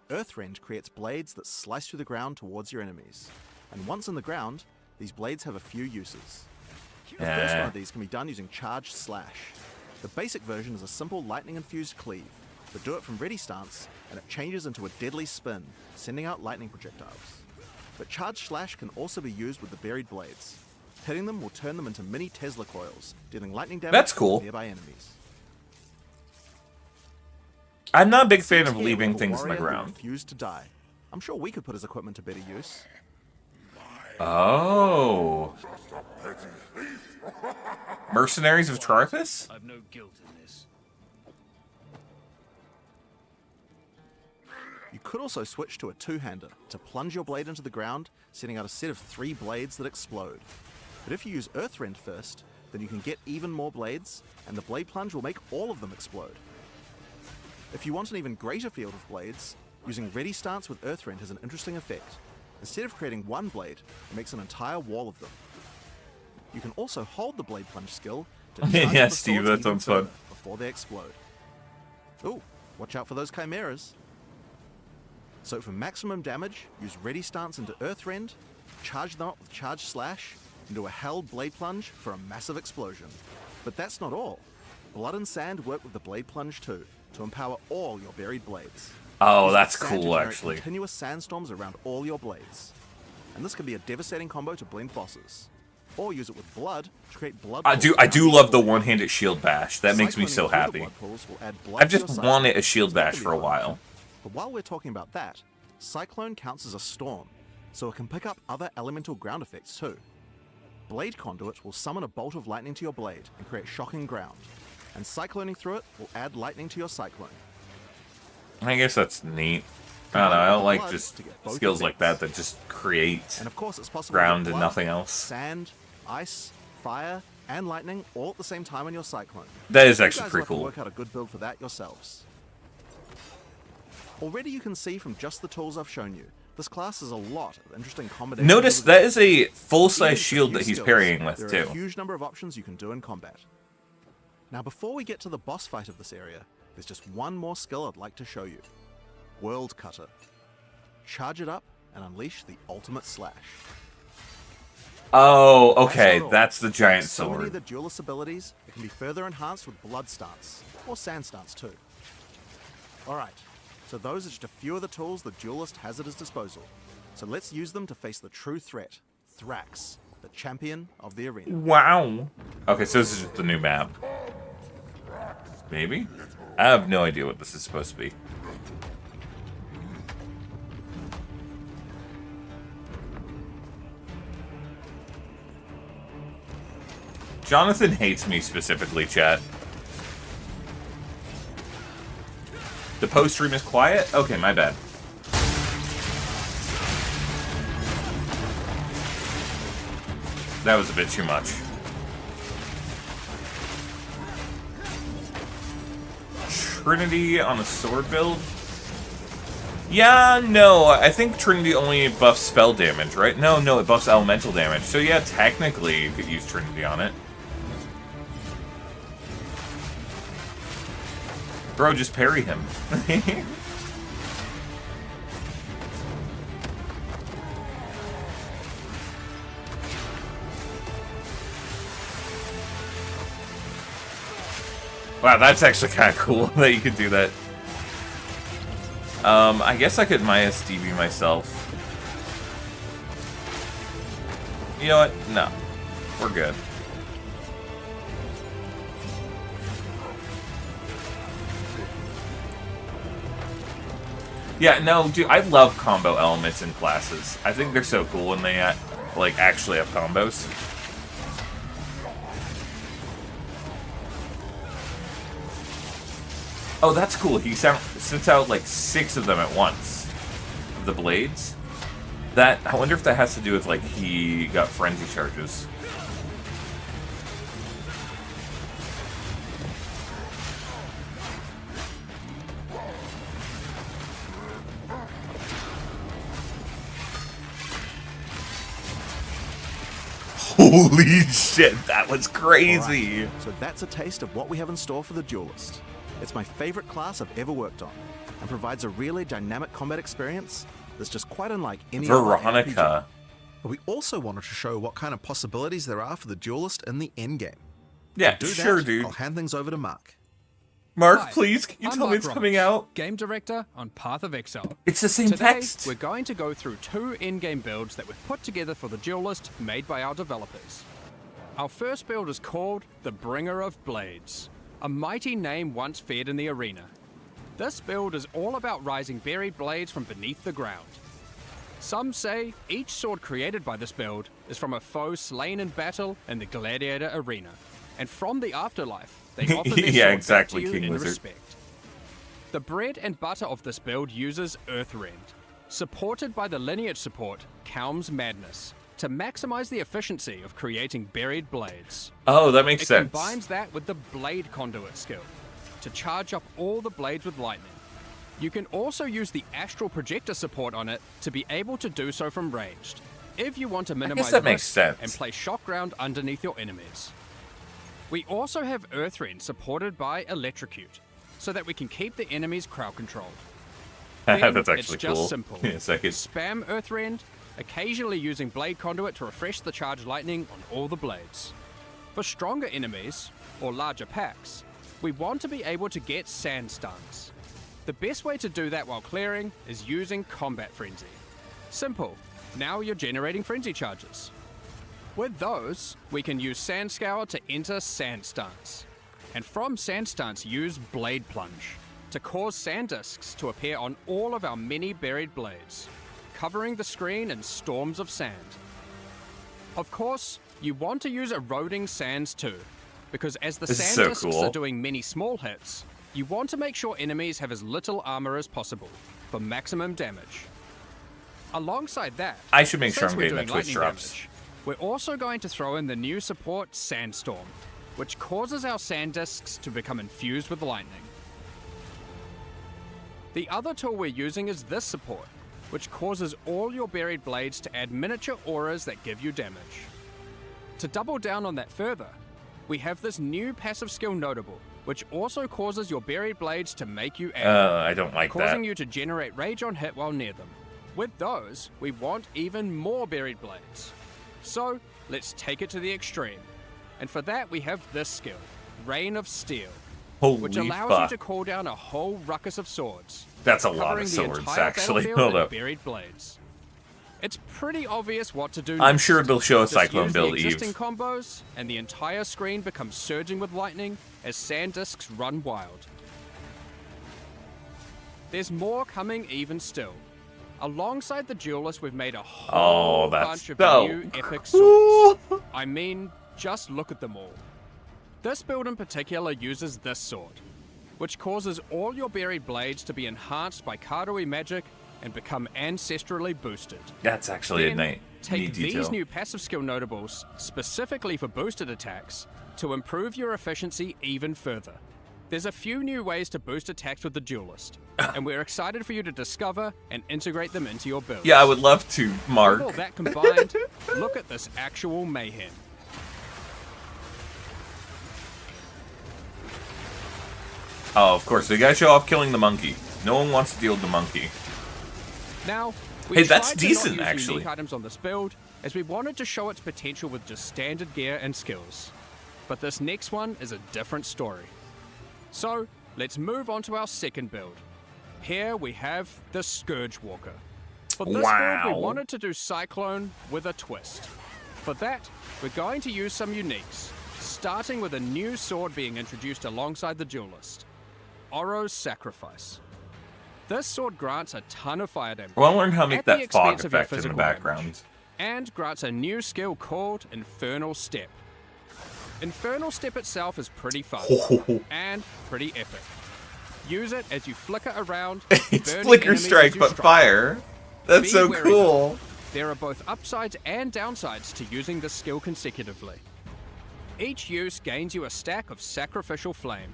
Earthrend creates blades that slice through the ground towards your enemies. And once in the ground, these blades have a few uses. The first one of these can be done using Charged Slash. The basic version is a simple lightning-infused cleave, but do it from ready stance, and it changes into a deadly spin, sending out lightning projectiles. But Charged Slash can also be used with the buried blades. Hitting them will turn them into mini Tesla coils, dealing lightning damage That's cool. to nearby enemies. I'm not a big fan of Here, leaving we have a things in the warrior who ground. refused to die. I'm sure we could put his equipment to better use. Oh. Mercenaries of Charthus? I've no guilt in this. You could also switch to a two-hander to plunge your blade into the ground, sending out a set of 3 blades that explode. But if you use Earthrend first, then you can get even more blades, and the blade plunge will make all of them explode. If you want an even greater field of blades, using Ready Stance with Earthrend has an interesting effect. Instead of creating one blade, it makes an entire wall of them. You can also hold the blade plunge skill to charge Yeah, the Steve, swords that even sounds fun. further before they explode. Ooh, watch out for those chimeras. So for maximum damage, use Ready Stance into Earthrend, charge them up with Charge Slash, and do a held blade plunge for a massive explosion. But that's not all. Blood and Sand work with the blade plunge too, to empower all your buried blades. Oh, Use that's the sand to cool, generate actually. Continuous sandstorms around all your blades. And this can be a devastating combo to blend bosses. Or use it with blood to create blood I pools do around love the your blade. one-handed shield bash. That makes me Cycloning so through the happy. blood pools will add blood I've to your just cycle. wanted a shield So that bash can be for a fun. while. But while we're talking about that, Cyclone counts as a storm, so it can pick up other elemental ground effects too. Blade Conduit will summon a bolt of lightning to your blade and create shocking ground, and cycloning through it will add lightning to your cyclone. I guess that's neat. I don't know, I don't like Blood just to get both skills like that effects. that just create And of course, it's possible ground to get and blood, nothing else. Sand, ice, fire, and lightning all at the same time on your cyclone. That is You actually guys will pretty have to cool. work out a good build for that yourselves. Already you can see from just the tools I've shown you, this class has a lot of interesting combinations. Notice with that it. is a Even full-size with a shield few that he's skills, parrying with, there are too. a huge number of options you can do in combat. Now before we get to the boss fight of this area, there's just one more skill I'd like to show you. World Cutter. Charge it up and unleash the ultimate slash. Oh, That's okay, not all. that's the giant So many of sword. the duelist abilities, it can be further enhanced with Blood Stance, or Sand Stance too. Alright, so those are just a few of the tools the duelist has at his disposal. So let's use them to face the true threat, Thrax, the champion of the arena. Wow. Okay, so this is just the new map. Maybe? I have no idea what this is supposed to be. Jonathan hates me specifically, chat. The post stream is quiet? Okay, my bad. That was a bit too much. Trinity on a sword build? Yeah, no, I think Trinity only buffs spell damage, right? No, it buffs elemental damage. So yeah, technically you could use Trinity on it. Bro, just parry him. Wow, that's actually kind of cool that you could do that. I guess I could minus DB myself. You know what? No. We're good. Yeah, no, dude, I love combo elements in classes. I think they're so cool when they, like, actually have combos. Oh, that's cool. He sends out like 6 of them at once. Of the blades. I wonder if that has to do with like he got frenzy charges. Holy shit, that was crazy! Alright, so that's a taste of what we have in store for the Duelist. It's my favorite class I've ever worked on, and provides a really dynamic combat experience that's just quite unlike any other RPG. Veronica. But we also wanted to show what kind of possibilities there are for the Duelist in the endgame. Yeah, To do sure, that, dude. I'll hand things over to Mark. Mark, Hi, please, can you I'm tell me Mark it's Roberts, coming out? Game director on Path of Exile. It's the same Today, text. we're going to go through 2 in-game builds that we've put together for the Duelist made by our developers. Our first build is called the Bringer of Blades, a mighty name once feared in the arena. This build is all about rising buried blades from beneath the ground. Some say each sword created by this build is from a foe slain in battle in the gladiator arena, and from the afterlife, they offer their Yeah, sword exactly, back to you King in Wizard. respect. The bread and butter of this build uses Earthrend, supported by the lineage support Calm's Madness, to maximize the efficiency of creating buried blades. Oh, that makes It sense. combines that with the Blade Conduit skill, to charge up all the blades with lightning. You can also use the Astral Projector support on it to be able to do so from ranged, if you want to minimize that makes risk sense. and place shock ground underneath your enemies. We also have Earthrend supported by Electrocute, so that we can keep the enemies crowd controlled. Then That's actually it's just cool. simple. In a second. Spam Earthrend, occasionally using Blade Conduit to refresh the charged lightning on all the blades. For stronger enemies, or larger packs, we want to be able to get sand stuns. The best way to do that while clearing is using Combat Frenzy. Simple, now you're generating frenzy charges. With those, we can use Sand Scour to enter sand stuns. And from sand stuns, use Blade Plunge to cause sand discs to appear on all of our many buried blades, covering the screen in storms of sand. Of course, you want to use Eroding Sands too, because as the This is sand so discs cool. are doing many small hits, you want to make sure enemies have as little armor as possible for maximum damage. Alongside that, I should make sure since I'm we're getting the doing Twitch lightning drops. damage, we're also going to throw in the new support Sandstorm, which causes our sand discs to become infused with lightning. The other tool we're using is this support, which causes all your buried blades to add miniature auras that give you damage. To double down on that further, we have this new passive skill Notable, which also causes your buried blades to make you angry, I don't like causing that. you to generate rage on hit while near them. With those, we want even more buried blades. So, let's take it to the extreme. And for that, we have this skill, Rain of Steel, Holy which allows fuck. you to call down a whole ruckus of swords. That's a lot covering of the swords, entire actually. battlefield Hold in up. buried blades. It's pretty obvious what to do I'm next. sure they'll show a Just Cyclone use build the Eve. existing combos, and the entire screen becomes surging with lightning as sand discs run wild. There's more coming even still. Alongside the Duelist, we've made a whole Oh, that's bunch of so new epic cool. swords. I mean, just look at them all. This build in particular uses this sword, which causes all your buried blades to be enhanced by Karui magic and become ancestrally boosted. That's actually a Then, neat take detail. these new passive skill notables, specifically for boosted attacks, to improve your efficiency even further. There's a few new ways to boost attacks with the Duelist, and we're excited for you to discover and integrate them into your builds. Yeah, I would love to, Mark. With all that combined, look at this actual mayhem. Oh, of course, they gotta show off killing the monkey. No one wants to deal with the monkey. Now, we Hey, that's tried to decent, not use actually. unique items on this build, as we wanted to show its potential with just standard gear and skills. But this next one is a different story. So, let's move on to our second build. Here we have the Scourge Walker. For this build, Wow. we wanted to do Cyclone with a twist. For that, we're going to use some uniques, starting with a new sword being introduced alongside the Duelist, Oro's Sacrifice. This sword grants a ton of fire damage. I want to learn how to make at the that fog expense of your effect in the physical background. damage, and grants a new skill called Infernal Step. Infernal Step itself is pretty fun and pretty epic. Use it as you flicker around. It's burning flicker enemies strike, as you but strike. fire. That's Be so wary, cool. There are both upsides and downsides to using this skill consecutively. Each use gains you a stack of Sacrificial Flame.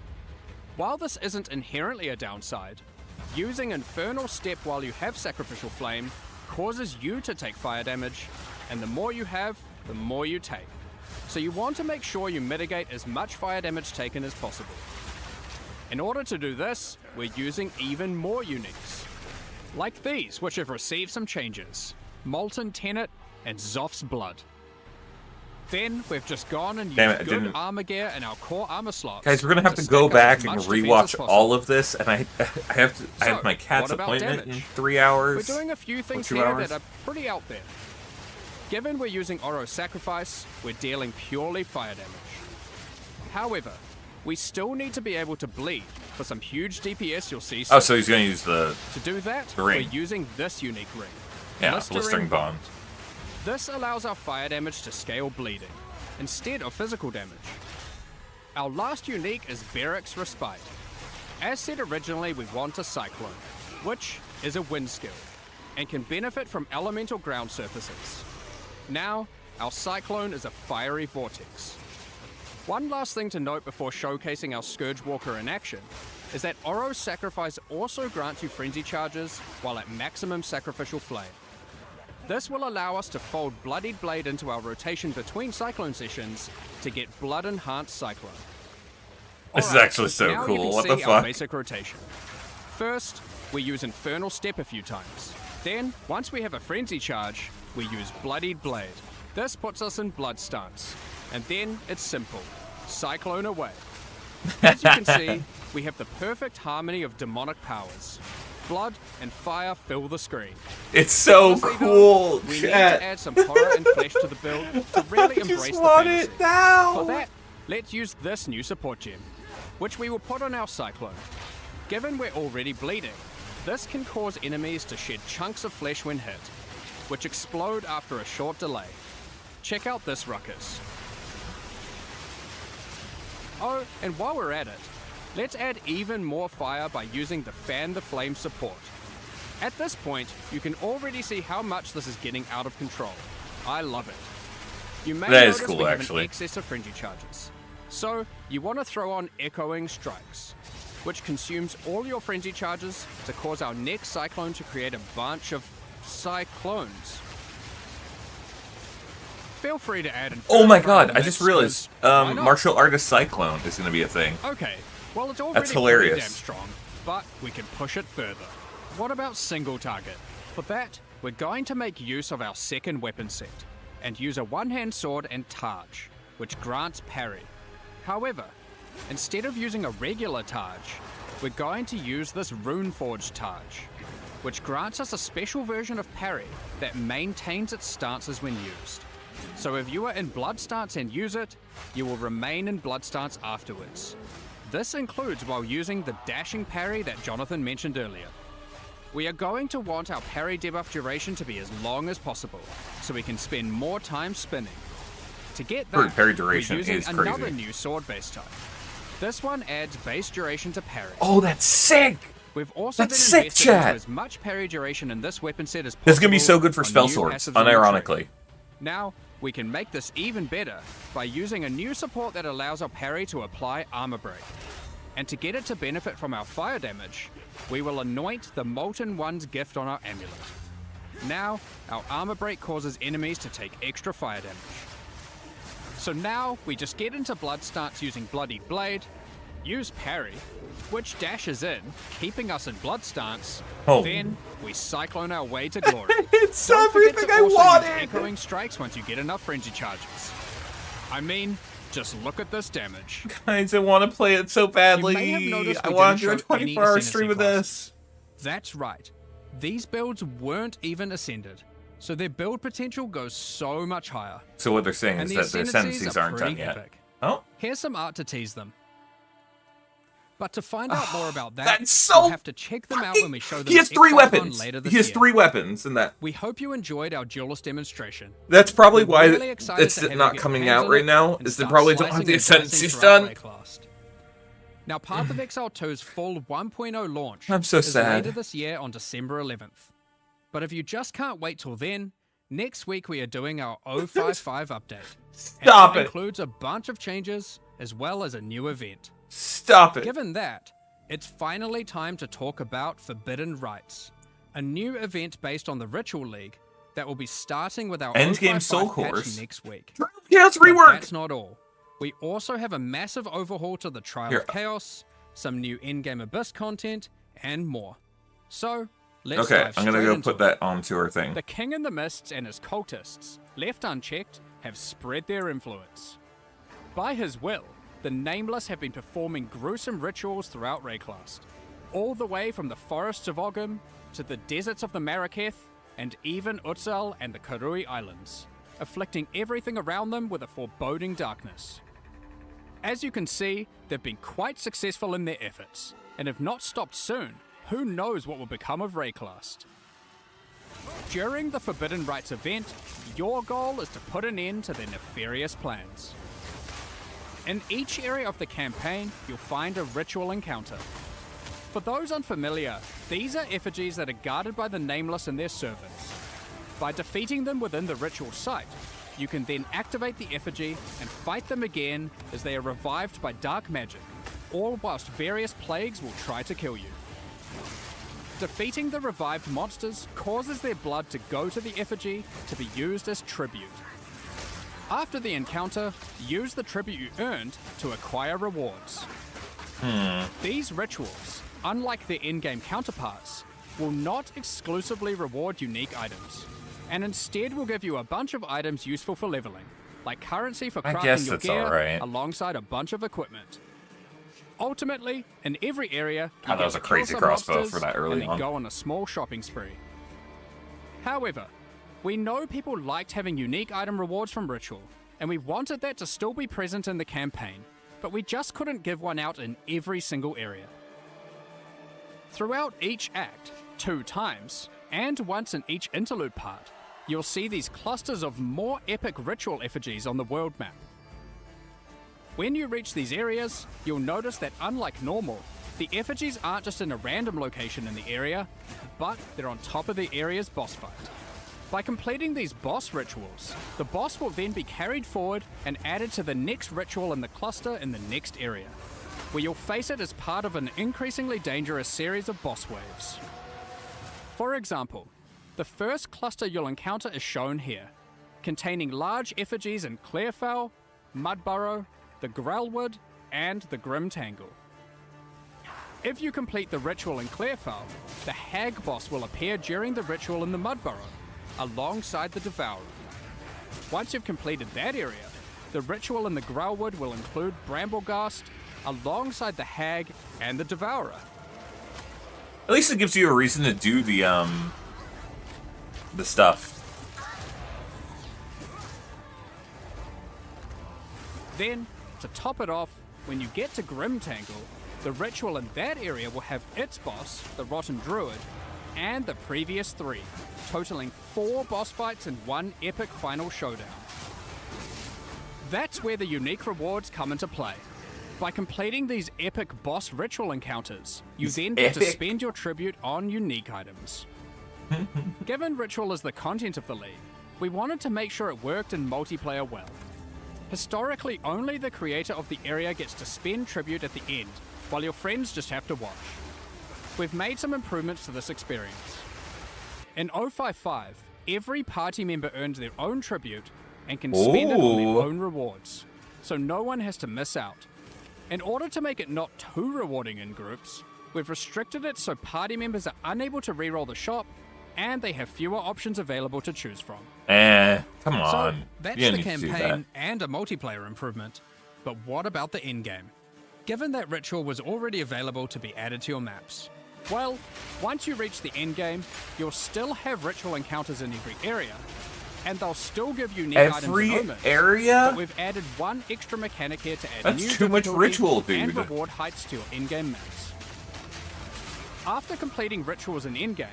While this isn't inherently a downside, using Infernal Step while you have Sacrificial Flame causes you to take fire damage, and the more you have, the more you take. So you want to make sure you mitigate as much fire damage taken as possible. In order to do this, we're using even more uniques. Like these, which have received some changes. Molten Tenet and Zoph's Blood. Then we've just gone and Damn used it, I good didn't- armor gear and our core armor slots. Guys, we're gonna have to stack go up back as and much defense as rewatch possible. all of this, and I have So, my cat's what about appointment in damage? 3 hours. We're doing a few things 2 here hours? that are pretty out there. Given we're using Oro's Sacrifice, we're dealing purely fire damage. However, we still need to be able to bleed for some huge DPS you'll see soon. Oh, so he's gonna use the To do that, the we're ring. using this unique ring. blistering bond. This allows our fire damage to scale bleeding, instead of physical damage. Our last unique is Barrack's Respite. As said originally, we want a Cyclone, which is a wind skill, and can benefit from elemental ground surfaces. Now, our Cyclone is a fiery vortex. One last thing to note before showcasing our Scourge Walker in action is that Oro's Sacrifice also grants you frenzy charges while at maximum Sacrificial Flame. This will allow us to fold Bloodied Blade into our rotation between Cyclone sessions to get Blood Enhanced Cyclone. This is Alright, actually so now you cool. can What see the our fuck? basic rotation. First, we use Infernal Step a few times. Then, once we have a Frenzy charge, we use Bloodied Blade. This puts us in Blood stance. And then it's simple. Cyclone away. As you can see, we have the perfect harmony of demonic powers. Blood and fire fill the screen. It's so Honestly, though, cool. we need to Chat. add some horror and flesh to the build to really I embrace just the want fantasy. it now. For that, let's use this new support gem, which we will put on our Cyclone. Given we're already bleeding, this can cause enemies to shed chunks of flesh when hit, which explode after a short delay. Check out this ruckus. Oh, and while we're at it, let's add even more fire by using the Fan the Flame support. At this point, you can already see how much this is getting out of control. I love it. You may That is notice cool, we have actually. an excess of frenzy charges. So, you want to throw on Echoing Strikes, which consumes all your frenzy charges to cause our next Cyclone to create a bunch of Cyclones. Feel free to add in. Oh my further god, in I the just mix, realized 'cause why not? martial artist cyclone is gonna be a thing. Okay, well it's already That's pretty hilarious. damn strong, but we can push it further. What about single target? For that, we're going to make use of our second weapon set, and use a one-hand sword and Targe, which grants parry. However, instead of using a regular Targe, we're going to use this Runeforged Targe, which grants us a special version of parry that maintains its stances when used. So if you are in Blood stance and use it, you will remain in Blood stance afterwards. This includes while using the dashing parry that Jonathan mentioned earlier. We are going to want our parry debuff duration to be as long as possible, so we can spend more time spinning. To get that, Parry duration we're using is another crazy. new sword base type. This one adds base duration to parry. Oh, that's sick! We've also That's been sick, invested into chat. as much parry duration in this weapon set as possible. This is gonna be so good for on spell new swords, passives and retreat. unironically. Now, we can make this even better by using a new support that allows our parry to apply Armor Break. And to get it to benefit from our fire damage, we will anoint the Molten One's gift on our amulet. Now, our Armor Break causes enemies to take extra fire damage. So now, we just get into Blood stance using Bloodied Blade, use parry, which dashes in, keeping us in Blood stance, Oh. then we cyclone our way to glory. It's Don't forget everything to I also wanted! use Echoing Strikes once you get enough frenzy charges. I mean, just look at this damage. Guys, I want to play it so badly. You may have noticed I we want didn't to do a show any 24-hour ascendancy stream of classes. this. That's right. These builds weren't even ascended, so their build potential goes so much higher. So what they're saying And is the that their ascendancies sentences are aren't done pretty yet. epic. Oh? Here's some art to tease them. But to find out more about that, That's so you'll have to check them out when we show them He has at 3 Xbox weapons. later this He has year. 3 weapons in that. We hope you enjoyed our duelist demonstration. That's probably We're why really excited it's to have you not get coming your hands out on right it now, and is they start probably don't have slicing the and dicing ascendancies throughout done. Wayclast. Now, Path of Exile 2's full 1.0 launch I'm so is sad. later this year on December 11th. But if you just can't wait till then, next week we are doing our 055 update. Stop and it. includes a bunch of changes as well as a new event. Stop it. Given that, it's finally time to talk about Forbidden Rites, a new event based on the Ritual League that will be starting with our Endgame 055 Soul patch Course. next week. Chaos But rework. that's not all. We also have a massive overhaul to the Trial Here. of Chaos, some new in-game Abyss content, and more. So, let's Okay, dive I'm gonna straight go into put it. that onto our thing. The King in the Mists and his cultists, left unchecked, have spread their influence. By his will, the Nameless have been performing gruesome rituals throughout Rayclast, all the way from the forests of Ogum to the deserts of the Maraketh, and even Utsal and the Karui Islands, afflicting everything around them with a foreboding darkness. As you can see, they've been quite successful in their efforts, and if not stopped soon, who knows what will become of Rayclast. During the Forbidden Rites event, your goal is to put an end to their nefarious plans. In each area of the campaign, you'll find a ritual encounter. For those unfamiliar, these are effigies that are guarded by the Nameless and their servants. By defeating them within the ritual site, you can then activate the effigy and fight them again as they are revived by dark magic, all whilst various plagues will try to kill you. Defeating the revived monsters causes their blood to go to the effigy to be used as tribute. After the encounter, use the tribute you earned to acquire rewards. These rituals, unlike their in-game counterparts, will not exclusively reward unique items, and instead will give you a bunch of items useful for leveling, like currency for I crafting guess your that's gear alright. alongside a bunch of equipment. Ultimately, in every area, you that get was a to kill crazy some crossbow monsters for that early and then on. go on a small shopping spree. However, we know people liked having unique item rewards from Ritual, and we wanted that to still be present in the campaign, but we just couldn't give one out in every single area. Throughout each act, 2 times, and once in each interlude part, you'll see these clusters of more epic ritual effigies on the world map. When you reach these areas, you'll notice that unlike normal, the effigies aren't just in a random location in the area, but they're on top of the area's boss fight. By completing these boss rituals, the boss will then be carried forward and added to the next ritual in the cluster in the next area, where you'll face it as part of an increasingly dangerous series of boss waves. For example, the first cluster you'll encounter is shown here, containing large effigies in Clearfell, Mudburrow, the Grelwood, and the Grim Tangle. If you complete the ritual in Clearfell, the Hag boss will appear during the ritual in the Mudburrow, alongside the Devourer. Once you've completed that area, the ritual in the Grelwood will include Brambleghast, alongside the Hag and the Devourer. At least it gives you a reason to do the stuff. Then, to top it off, when you get to Grim Tangle, the ritual in that area will have its boss, the Rotten Druid, and the previous 3, totaling 4 boss fights in one epic final showdown. That's where the unique rewards come into play. By completing these epic boss ritual encounters, you then get to epic. spend your tribute on unique items. Given ritual is the content of the league, we wanted to make sure it worked in multiplayer well. Historically, only the creator of the area gets to spend tribute at the end, while your friends just have to watch. We've made some improvements to this experience. In 055, every party member earns their own tribute and can spend it on Ooh. their own rewards, so no one has to miss out. In order to make it not too rewarding in groups, we've restricted it so party members are unable to reroll the shop and they have fewer options available to choose from. Come on. So that's You don't the need to do that. campaign and a multiplayer improvement. But what about the endgame? Given that ritual was already available to be added to your maps, well, once you reach the endgame, you'll still have ritual encounters in every area, and they'll still give unique items Every and omens. area? But we've added one extra mechanic here to add That's new too much difficulty ritual, and dude. reward heights to your in-game maps. After completing rituals in in-game,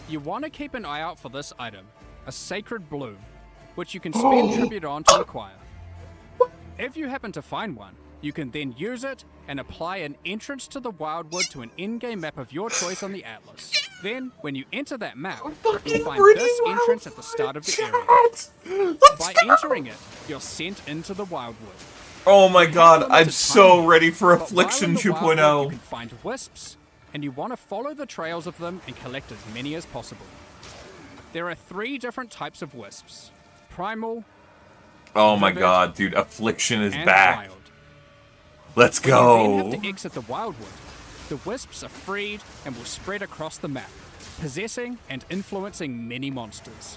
you want to keep an eye out for this item, a Sacred Bloom, which you can spend tribute on to acquire. If you happen to find one, you can then use it and apply an entrance to the Wildwood to an in-game map of your choice on the Atlas. Then, when you enter that map, you'll find this entrance at the start of the area. By entering it, you're sent into the Wildwood. Oh my god, I'm Limited so time, ready for but Affliction while in the Wildwood, 2.0. You can find wisps, and you want to follow the trails of them and collect as many as possible. There are 3 different types of wisps: primal, Oh my Vivid, god, dude, Affliction is and back. wild. Let's When you go. then have to exit the Wildwood, the wisps are freed and will spread across the map, possessing and influencing many monsters.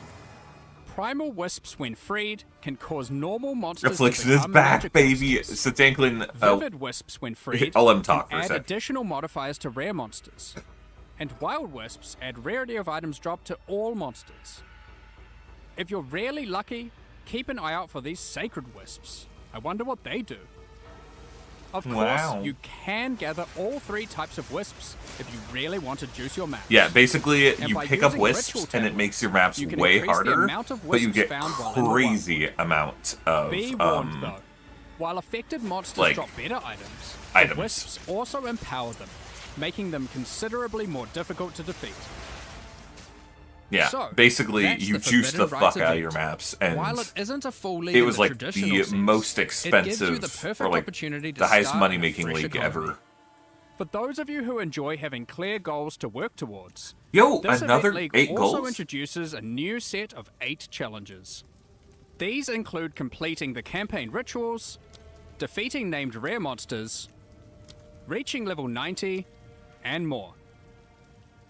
Primal wisps, when freed, can cause normal monsters Affliction to is become back, magic baby. monsters. So Danklin, Vivid wisps, when freed, I'll let him talk can for a add sec. additional modifiers to rare monsters. And wild wisps add rarity of items dropped to all monsters. If you're rarely lucky, keep an eye out for these sacred wisps. I wonder what they do. Of course, Wow. you can gather all 3 types of wisps if you really want to juice your map. Yeah, basically, And you by pick up using wisps ritual and it talent, makes your maps you can way increase the harder, amount of but you wisps get found while in the crazy amount of Be warned though, while affected monsters like, drop better items, items. the wisps also empower them, making them considerably more difficult to defeat. yeah. So, Basically, that's you the juice the Forbidden Rites fuck out of your event. maps, and While it isn't a full league it in was the like traditional the sense, most it gives you expensive the perfect or like opportunity to the highest start money a making fresh league economy. ever. For those of you who enjoy having clear goals to work towards, Yo, this another event league 8 also goals. introduces a new set of 8 challenges. These include completing the campaign rituals, defeating named rare monsters, reaching level 90, and more.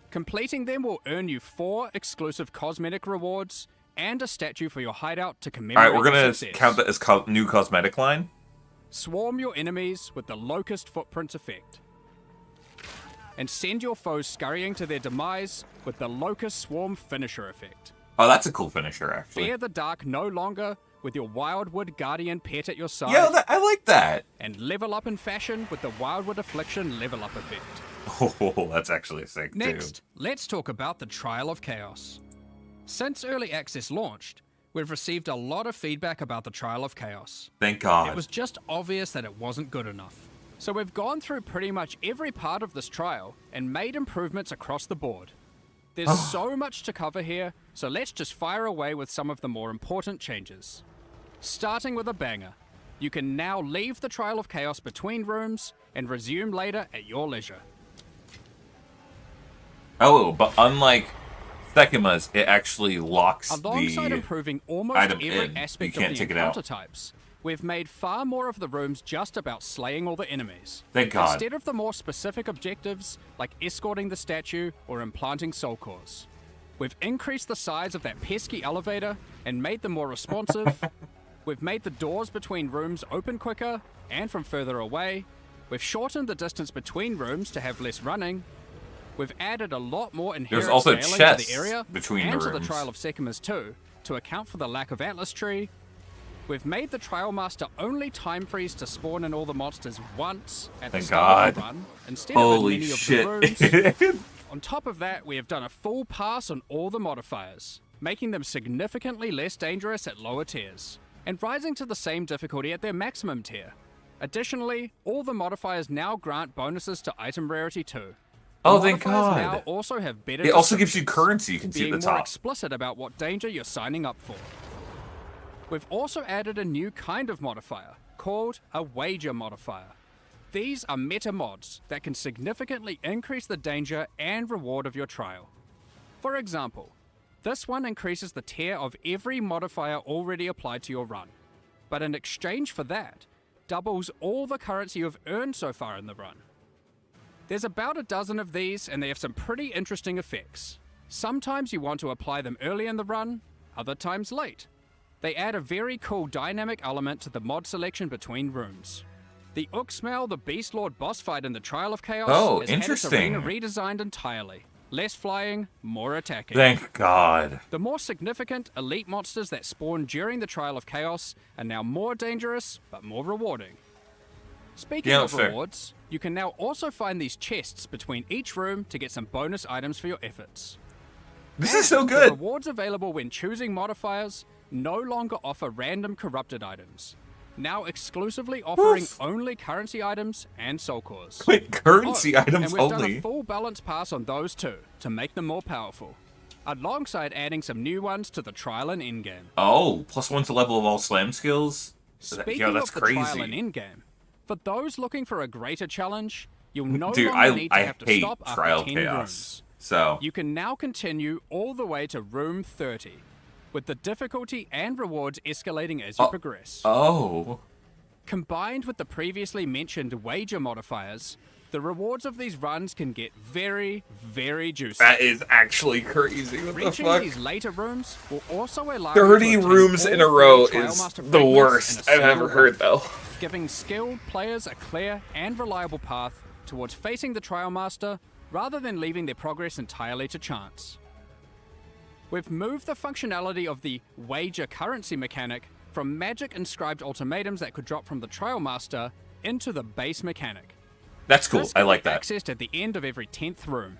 Completing them will earn you 4 exclusive cosmetic rewards and a statue for your hideout to All commemorate right, we're your gonna success. count that as new cosmetic line. Swarm your enemies with the Locust Footprint effect. And send your foes scurrying to their demise with the Locust Swarm Finisher effect. Oh, that's a cool finisher, actually. Fear the dark no longer with your Wildwood Guardian pet at your side. Yo, I like that. And level up in fashion with the Wildwood Affliction level up effect. Oh, that's actually sick, Next, let's talk about the Trial of Chaos. Since Early Access launched, we've received a lot of feedback about the Trial of Chaos. Thank God. It was just obvious that it wasn't good enough. So we've gone through pretty much every part of this trial and made improvements across the board. There's so much to cover here, so let's just fire away with some of the more important changes. Starting with a banger. You can now leave the Trial of Chaos between rooms and resume later at your leisure. Oh, but unlike Thekima's, it actually locks Alongside the improving almost item every in. aspect You can't of the take it out. encounter types, we've made far more of the rooms just about slaying all the enemies. Thank God. Instead of the more specific objectives, like escorting the statue or implanting soul cores. We've increased the size of that pesky elevator and made them more responsive. We've made the doors between rooms open quicker and from further away. We've shortened the distance between rooms to have less running. We've added a lot more inherent also scaling to chests the area between the and to the rooms. Trial of Sekimas too, to account for the lack of Atlas Tree. We've made the Trial Master only time freeze to spawn in all the monsters once at the Thank start of the God. run, instead Holy of in many shit. of the rooms. On top of that, we have done a full pass on all the modifiers, making them significantly less dangerous at lower tiers, and rising to the same difficulty at their maximum tier. Additionally, all the modifiers now grant bonuses to item rarity too. The Oh, thank modifiers God. now also have better It also gives you descriptions, currency you can see being at the more top. explicit about what danger you're signing up for. We've also added a new kind of modifier, called a wager modifier. These are meta mods that can significantly increase the danger and reward of your trial. For example, this one increases the tier of every modifier already applied to your run, but in exchange for that, doubles all the currency you've earned so far in the run. There's about a dozen of these, and they have some pretty interesting effects. Sometimes you want to apply them early in the run, other times late. They add a very cool dynamic element to the mod selection between rooms. The Uxmal the Beast Lord boss fight in the Trial of Chaos Oh, has interesting. had its arena redesigned entirely. Less flying, more attacking. Thank God. The more significant elite monsters that spawn during the Trial of Chaos are now more dangerous, but more rewarding. Speaking Yeah, of fair. rewards, you can now also find these chests between each room to get some bonus items for your efforts. This is so And good. The rewards available when choosing modifiers no longer offer random corrupted items. now exclusively offering Oof. only currency items and soul cores. Wait, currency Oh, items and we've done only? a full balance pass on those too, to make them more powerful, alongside adding some new ones to the trial and endgame. Oh, +1 to level of all slam skills? Speaking Yo, that's of the crazy. trial and endgame, for those looking for a greater challenge, you'll no Dude, longer need to I have to hate stop trial after 10 chaos. rooms. So, You can now continue all the way to room 30, with the difficulty and rewards escalating as you progress. oh. Combined with the previously mentioned wager modifiers, the rewards of these runs can get very, very juicy. That is actually crazy. What the Reaching fuck? these later rooms will also allow 30 you to rooms obtain in a all row 30 is Trialmaster the fragments worst in a I've ever single heard, run, though. giving skilled players a clear and reliable path towards facing the Trial Master rather than leaving their progress entirely to chance. We've moved the functionality of the wager currency mechanic from magic inscribed ultimatums that could drop from the Trial Master into the base mechanic. That's cool. This I can like be that. accessed at the end of every 10th room.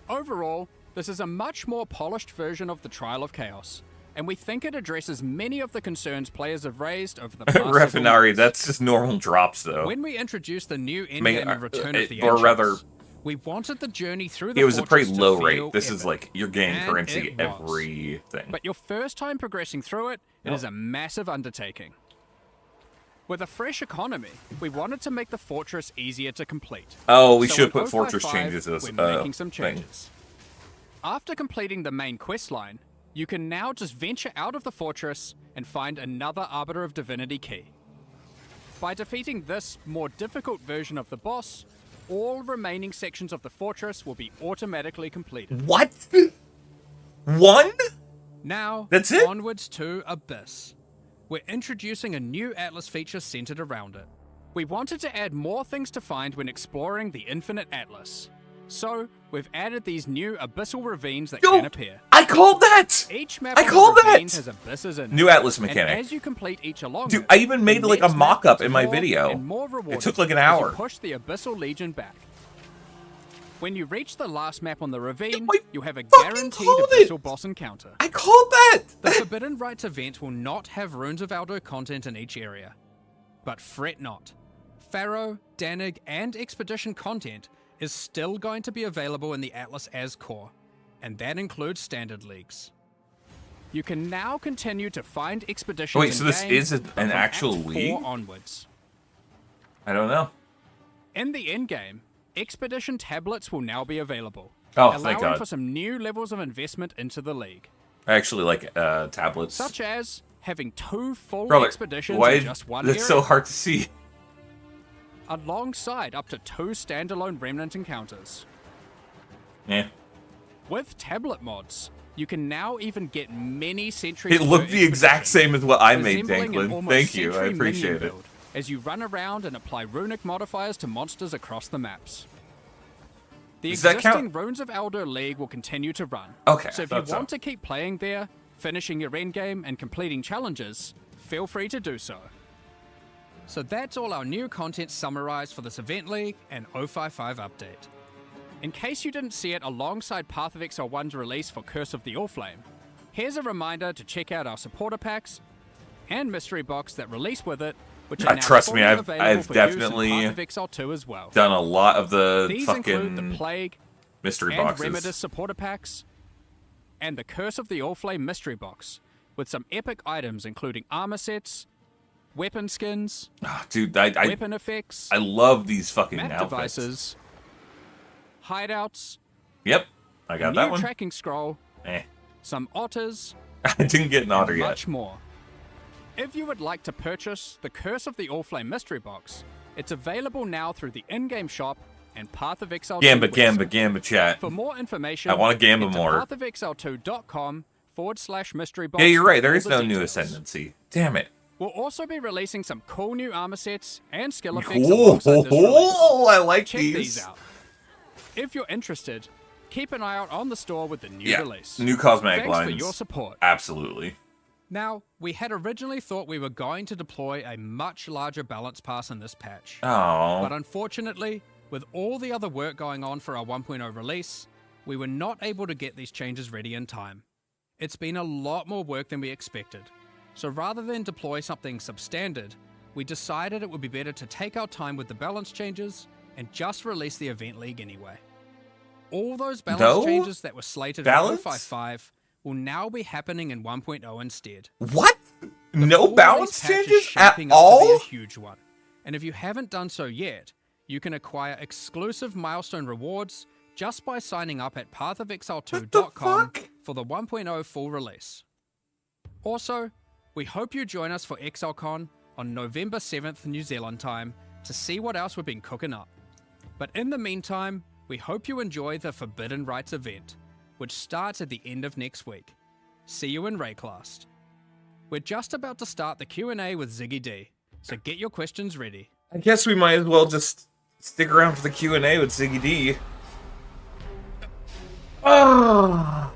Overall, this is a much more polished version of the Trial of Chaos, and we think it addresses many of the concerns players have raised over the past several Refinari, months. that's just normal drops, though. When we introduced the new May- endgame and Return of the or Ancients, rather- we wanted the journey through the It was a pretty fortress to low feel rate. This is epic. like, you're gaining And currency it was. everything. But your first time progressing through it, it Oh. is a massive undertaking. With a fresh economy, we wanted to make the fortress easier to complete. Oh, we So should in put fortress 055, changes as we're a making some thing. changes. After completing the main quest line, you can now just venture out of the fortress and find another Arbiter of Divinity key. By defeating this more difficult version of the boss, all remaining sections of the fortress will be automatically completed. What? One? Now, That's it? onwards to Abyss. We're introducing a new Atlas feature centered around it. We wanted to add more things to find when exploring the Infinite Atlas. So, we've added these new abyssal ravines that Yo, can appear. I called that! Each map I of the called ravine that! has abysses in New it. Atlas And mechanic. as you complete each along Dude, it, I even made the like a next map mock-up gets in my more video. and more rewarding took like an as hour. you push the Abyssal Legion back. When you reach the last map on the ravine, I you have a fucking guaranteed called it! Abyssal boss encounter. I called that! The Forbidden Rites event will not have Runes of Aldo content in each area. But fret not. Pharaoh, Danig, and Expedition content is still going to be available in the Atlas as core, and that includes standard leagues. You can now continue to find expeditions Wait, so this in-game, is an but from actual Act 4 league? onwards. I don't know. In the endgame, Expedition tablets will now be available, Oh, thank allowing God. for some new levels of investment into the league, I actually like tablets. such as having 2 full Brother, expeditions why? in just one That's area, so hard to see. alongside up to 2 standalone remnant encounters. Yeah. With tablet mods, you can now even get many sentries. It per looked the exact expedition, same as what I made, resembling an Danklin. almost Thank you, I century minion appreciate it. build as you run around and apply runic modifiers to monsters across the maps. The Does that existing count? Runes of Aldo League will continue to run. Okay, So I if you thought so. want to keep playing there, finishing your endgame and completing challenges, feel free to do so. So that's all our new content summarized for this Event League and 055 update. In case you didn't see it alongside Path of Exile 1's release for Curse of the Allflame, here's a reminder to check out our supporter packs and mystery box that release with it, which are now Trust me, fully I've available for use in definitely Path of Exile 2 as well. Done a lot of the These include the fucking Plague mystery and boxes. Remedis supporter packs, and the Curse of the Allflame mystery box, with some epic items including armor sets, weapon skins, Ah, dude, I weapon effects, love these fucking map outfits. devices, hideouts, Yep, I a got new that one. tracking scroll, Eh. some otters, I didn't get an otter and yet. much more. If you would like to purchase the Curse of the Allflame mystery box, it's available now through the in-game shop and Path of Exile 2 Gamba, website. Gamba, chat. For more information, I wanna gamba head to more. pathofexile2.com/mystery box. Yeah, you're right. for There all is the no new details. ascendancy. Damn it. We'll also be releasing some cool new armor sets and skill effects alongside this release. Oh, I like Check these. these out. If you're interested, keep an eye out on the store with the new Yeah, release. new cosmetic Thanks lines. for your support. Absolutely. Now, we had originally thought we were going to deploy a much larger balance pass in this patch. Oh. But unfortunately, with all the other work going on for our 1.0 release, we were not able to get these changes ready in time. It's been a lot more work than we expected. So rather than deploy something substandard, we decided it would be better to take our time with the balance changes and just release the Event League anyway. All those balance changes that were slated for 0.55 will now be happening in 1.0 instead. What? The No full balance release patch is changes at shaping up to be all? a huge one. And if you haven't done so yet, you can acquire exclusive milestone rewards just by signing up at pathofexile2.com for the 1.0 full release. Also, we hope you join us for ExileCon on November 7th New Zealand time to see what else we've been cooking up. But in the meantime, we hope you enjoy the Forbidden Rites event, which starts at the end of next week. See you in Rayclast. We're just about to start the Q&A with Ziggy D, so get your questions ready. I guess we might as well just stick around for the Q&A with Ziggy D. Oh,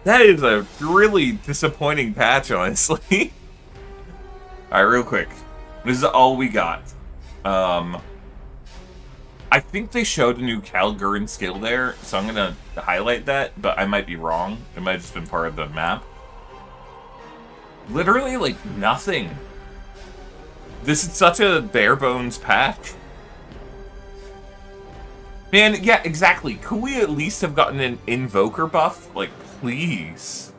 that is a really disappointing patch, honestly. Alright, real quick. This is all we got. I think they showed a new Calgurn skill there, so I'm gonna highlight that, but I might be wrong. It might have just been part of the map. Literally, like, nothing. This is such a bare-bones patch. Man, yeah, exactly. Could we at least have gotten an Invoker buff? Like, please.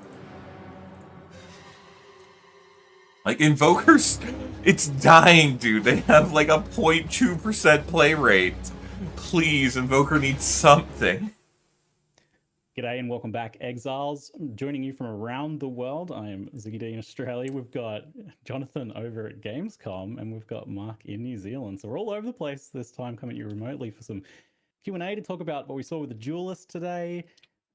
Like, Invokers, it's dying, dude. They have, like, a 0.2% play rate. Please, Invoker needs something. G'day and welcome back, Exiles. I'm joining you from around the world. I am Ziggy D in Australia. We've got Jonathan over at Gamescom, and we've got Mark in New Zealand. So we're all over the place this time, coming at you remotely for some Q&A to talk about what we saw with the Duelist today,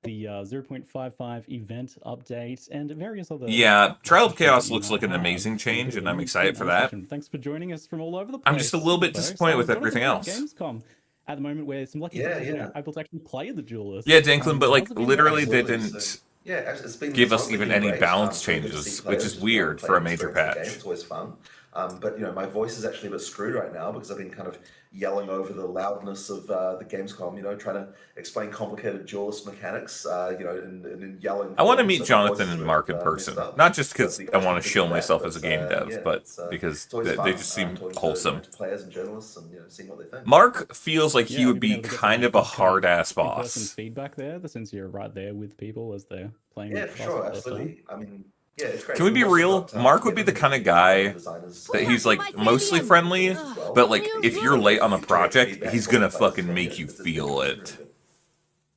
the 0.55 event update, and various other... Yeah, Trial of Chaos looks like an amazing change, and I'm excited for that. Thanks for joining us from all over the place. I'm just a little bit disappointed with everything else. Gamescom at the moment, where some lucky people are able to actually play the Duelist. Yeah, Danklin, but like literally they Absolutely. didn't It's been give us honestly even been any great. balance Really good to changes, see which players is just weird play for a the major experience of the patch. game. It's always fun. But you know, my voice is actually a bit screwed right now because I've been kind of yelling over the loudness of the Gamescom. You know, trying to explain complicated duelist mechanics. You know, and yelling. I want to forms, meet so my Jonathan voice is and a Mark bit, in person, messed up. not just But because the I want to opportunity shill for that, myself as a game dev, yeah, but it's because always they fun, just seem talking wholesome. to players and journalists and seeing what they think. Mark feels like he Yeah, would have you been be able to get kind some of a good kind of hard-ass in-person boss. feedback there, since you're right there with people as they're playing. Yeah, with for us sure, at the first time? absolutely. I mean, yeah, it's great. Can we be We've also real? got, Mark would be the Kevin, kind of who's guy designers, that he's Point like out my mostly mycelium. friendly, as well. but like New if you're late on a roots. project, Feedback he's from gonna players, fucking yeah, make you it's feel really it. good.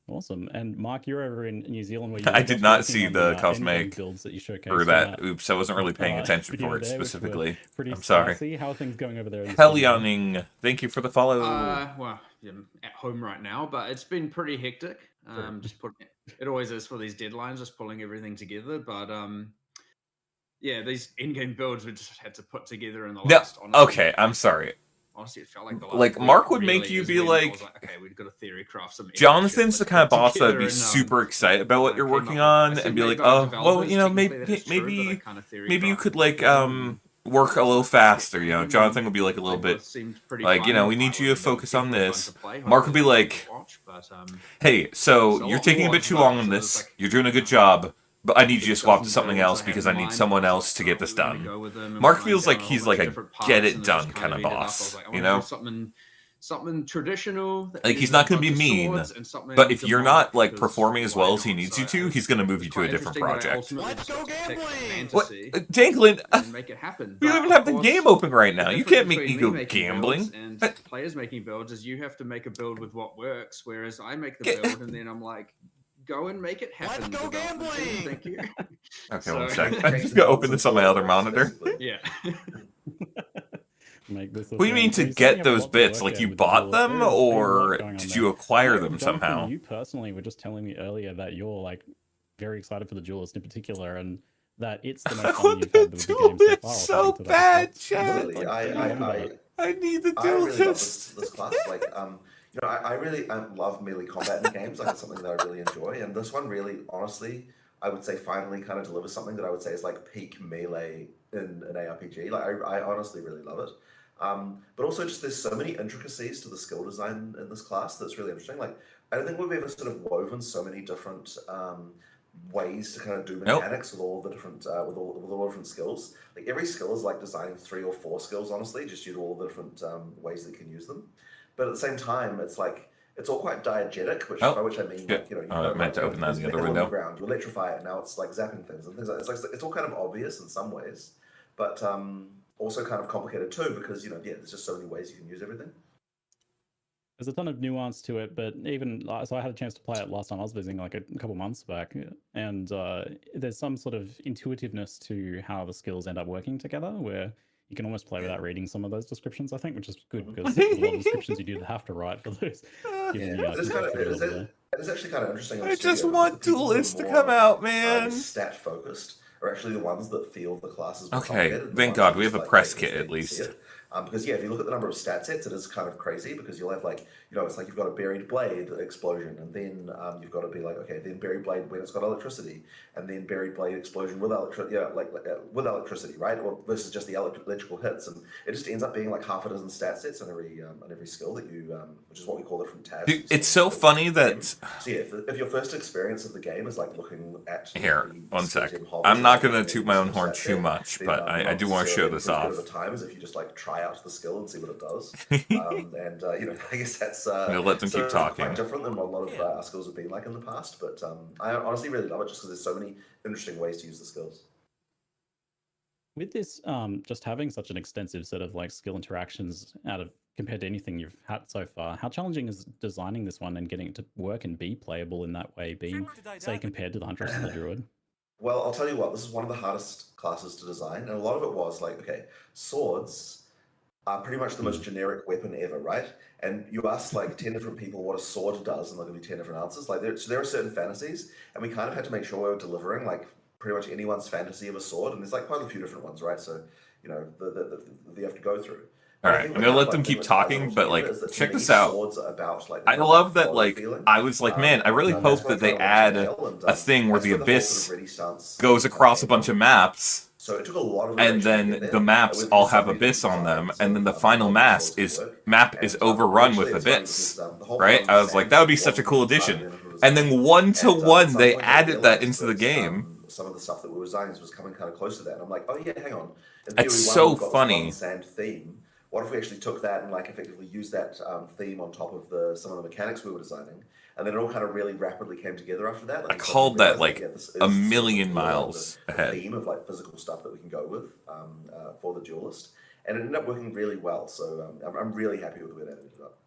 Awesome. And Mark, you're over in New Zealand where you're I did just not working see on the endgame cosmetic builds that you showcased or on that. Oops, I wasn't really paying attention video for it there, which were specifically. pretty I'm sorry. spicy. How are things going over there? In the studio? Helioning, thank you for the follow. Well, I'm at home right now, but it's been pretty hectic. Just putting it always is for these deadlines, just pulling everything together. But yeah, these in-game builds we just had to put together in the No, last. Honestly, okay, I'm sorry. honestly, it felt like the last. Like, week Mark would really make you is be when I like- was okay, we've got to theory craft some. epic Jonathan's shit, the let's kind of put it boss that would together be and, super excited about what you're came up working with- on I said and be like, maybe our oh, well, developers, you know, technically that is true, but maybe they kind of theory maybe you craft could like them. work a little Just get faster, you know. going, Jonathan and would be like a little they both bit seemed pretty like, you fun. know, we The need you to pilot was focus on definitely fun this. to play. Mark would be Hopefully fun like, to watch, but, hey, so There's a you're lot taking a more bit as too well, long on so this. there's, like, You're doing a good job, but I need you to swap to dozen something builds else I had because in I need mind, someone but I was else like, to get oh, this we wanna done. go with them, and Mark we went feels down like a whole he's bunch like of a different get paths, it and done just kind of ended up, I boss, was like, I you wanna know? do something traditional. that Like, he's uses not a gonna be bunch of mean, swords and something but if you're demonic, not like because performing as why well as he not? needs So you to, it's he's gonna move you it's to a quite different interesting that I project. ultimately Let's just go got to pick gambling! What, fantasy Danklin? and make it happen. We But, don't even of have the course, game open right now. the You difference can't make me between go making gambling. builds and players making builds is you have to make a build with what works, whereas I make the build and then I'm like, go and make it happen. Let's go development team. gambling! Thank you. Okay, So- one sec. I'm just gonna open this on my other monitor. Yeah. Make this What do you mean to get those bits? Like you bought them, or did you acquire them somehow? You personally were just telling me earlier that you're like very excited for the Duelist in particular, and that it's the most fun you've had with the game so far. so according to that. bad, So, Chad. Really, I need the I really love Duelist. this class. Like, you know, I really love melee combat in games. Like, it's something that I really enjoy. And this one really, honestly, I would say finally kind of delivers something that I would say is like peak melee in an ARPG. Like, I honestly really love it. But also just there's so many intricacies to the skill design in this class that's really interesting. Like, I don't think we've ever sort of woven so many different ways to kind of do Nope. mechanics with all the different with all the different skills. Like every skill is like designing 3 or 4 skills, honestly, just due to all the different ways that you can use them. But at the same time, it's like it's all quite diegetic, by which I mean, like, you know, you I meant to open that in the other window. Ground, you electrify it, and now it's like zapping things and things like it's like it's all kind of obvious in some ways, but also kind of complicated too because you know, yeah, there's just so many ways you can use everything. There's a ton of nuance to it, but even so, I had a chance to play it last time I was visiting, like a couple months back, and there's some sort of intuitiveness to how the skills end up working together, where you can almost play without reading some of those descriptions. I think, which is good because a lot of descriptions you do have to write for those. It's actually kind of interesting. I just want Duelist to come out, man. Stat focused are actually the ones that feel the classes. Okay, thank God we have a press kit at least. Because yeah, if you look at the number of stat sets, it is kind of crazy because you'll have like, you know, it's like you've got a buried blade explosion, and then you've got to be like, okay, then buried blade when it's got electricity, and then buried blade explosion with electricity, with electricity, right? Or versus just the electrical hits, and it just ends up being like half a dozen stat sets on every skill that you, which is what we call different tabs. Dude, it's so funny that. So yeah, if your first experience of the game is like looking at here, one sec. I'm not gonna toot my own horn too much, then, but I do want to show this off. At the time, is if you just like try out the skill and see what it does, and you know, I guess that's I'm gonna let them keep talking. Quite different than what a lot of our skills have been like in the past. But I honestly really love it just because there's so many interesting ways to use the skills. With this, just having such an extensive set of like skill interactions compared to anything you've had so far, how challenging is designing this one and getting it to work and be playable in that way, being say compared to the Huntress and the Druid? Well, I'll tell you what, this is one of the hardest classes to design, and a lot of it was like, okay, swords are pretty much the most generic weapon ever, right? And you ask like 10 different people what a sword does, and they'll give you 10 different answers. Like there are certain fantasies, and we kind of had to make sure we were delivering like pretty much anyone's fantasy of a sword, and there's like quite a few different ones, right? So, you know, you have to go through. All right, I'm gonna let them keep talking, but like, check this out. I love that, like, I was like, man, I really hope that they add a thing where the Abyss goes across a bunch of maps, so it took a lot of and then the maps all have Abyss on them, and then the final map is overrun with Abyss, right? I was like, that would be such a cool addition. And then 1-to-1, they added that into the game. Some of the stuff that we were designing was coming kind of close to that, and I'm like, oh yeah, hang on. It's so funny. Sand theme. What if we actually took that and like effectively used that theme on top of some of the mechanics we were designing, and then it all kind of really rapidly came together after that. Like, I called that like a million miles ahead. Theme of like physical stuff that we can go with for the Duelist, and it ended up working really well. So I'm really happy with the way that ended up.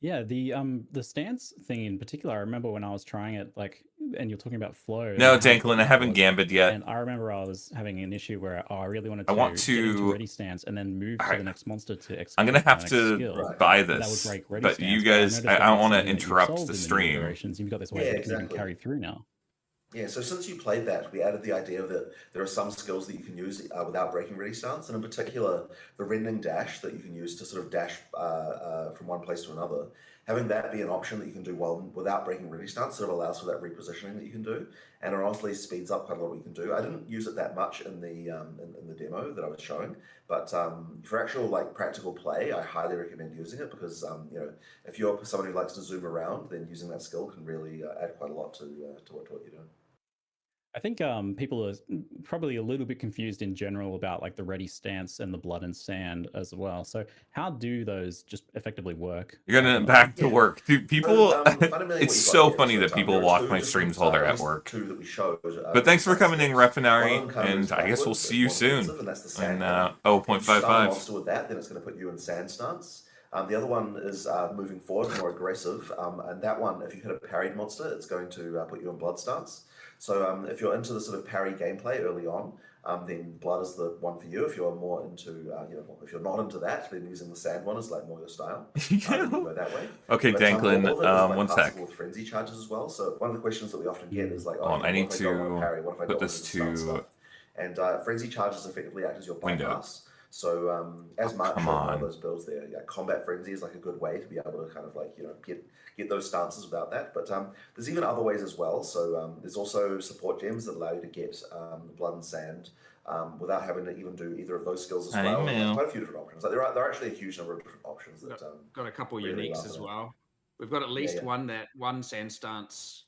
Yeah, the stance thing in particular, I remember when I was trying it, like, and you're talking about flow. No, Danklin, I haven't gambit yet. And I remember I was having an issue where I really wanted to get into ready stance and then move to the next monster to execute. I'm gonna have to buy this, but you guys, I don't want to interrupt the stream. You've got this way that you can carry through now. Yeah, so since you played that, we added the idea that there are some skills that you can use without breaking ready stance, and in particular, the rending dash that you can use to sort of dash from one place to another. Having that be an option that you can do without breaking ready stance sort of allows for that repositioning that you can do, and it honestly speeds up quite a lot what you can do. I didn't use it that much in the demo that I was showing, but for actual like practical play, I highly recommend using it because you know, if you're someone who likes to zoom around, then using that skill can really add quite a lot to what you're doing. I think people are probably a little bit confused in general about like the ready stance and the blood and sand as well. So how do those just effectively work? You're gonna back to work. Dude, people, it's so funny that people watch my streams while they're at work. But thanks for coming in, Refinari, and I guess we'll see you soon in 0.55. Monster with that, then it's going to put you in sand stance. The other one is moving forward, more aggressive, and that one, if you hit a parried monster, it's going to put you in blood stance. So if you're into the sort of parry gameplay early on, then blood is the one for you. If you're more into, you know, if you're not into that, then using the sand one is like more your style. You can go that way. Okay, but, Danklin, like, one sec. With frenzy charges as well. So one of the questions that we often get is like, I need to put this to. And frenzy charges effectively act as your bypass. So as Mark showed one of those builds there, yeah, combat frenzy is like a good way to be able to kind of like, you know, get those stances without that. But there's even other ways as well. So there's also support gems that allow you to get blood and sand without having to even do either of those skills as well. Quite a few different options. Like there are actually a huge number of different options that got a couple really uniques as well. We've got at least one sand stance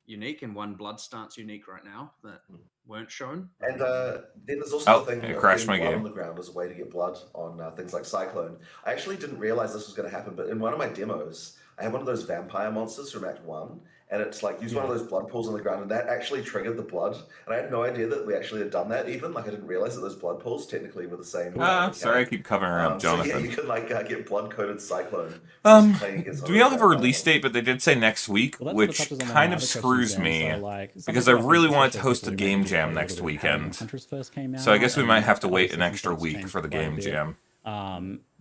unique and one blood stance unique right now that weren't shown. And then there's also the thing it of crashed getting my blood game. on the ground as a way to get blood on things like Cyclone. I actually didn't realize this was going to happen, but in one of my demos, I had one of those vampire monsters from Act 1, and it's like use one of those blood pools on the ground, and that actually triggered the blood. And I had no idea that we actually had done that even. Like, I didn't realize that those blood pools technically were the same. Sorry, I keep covering around Jonathan. So yeah, you can like get blood-coated Cyclone. Do we all have a release date? But they did say next week, which kind of screws me, because I really wanted to host a game jam next weekend. So I guess we might have to wait an extra week for the game jam.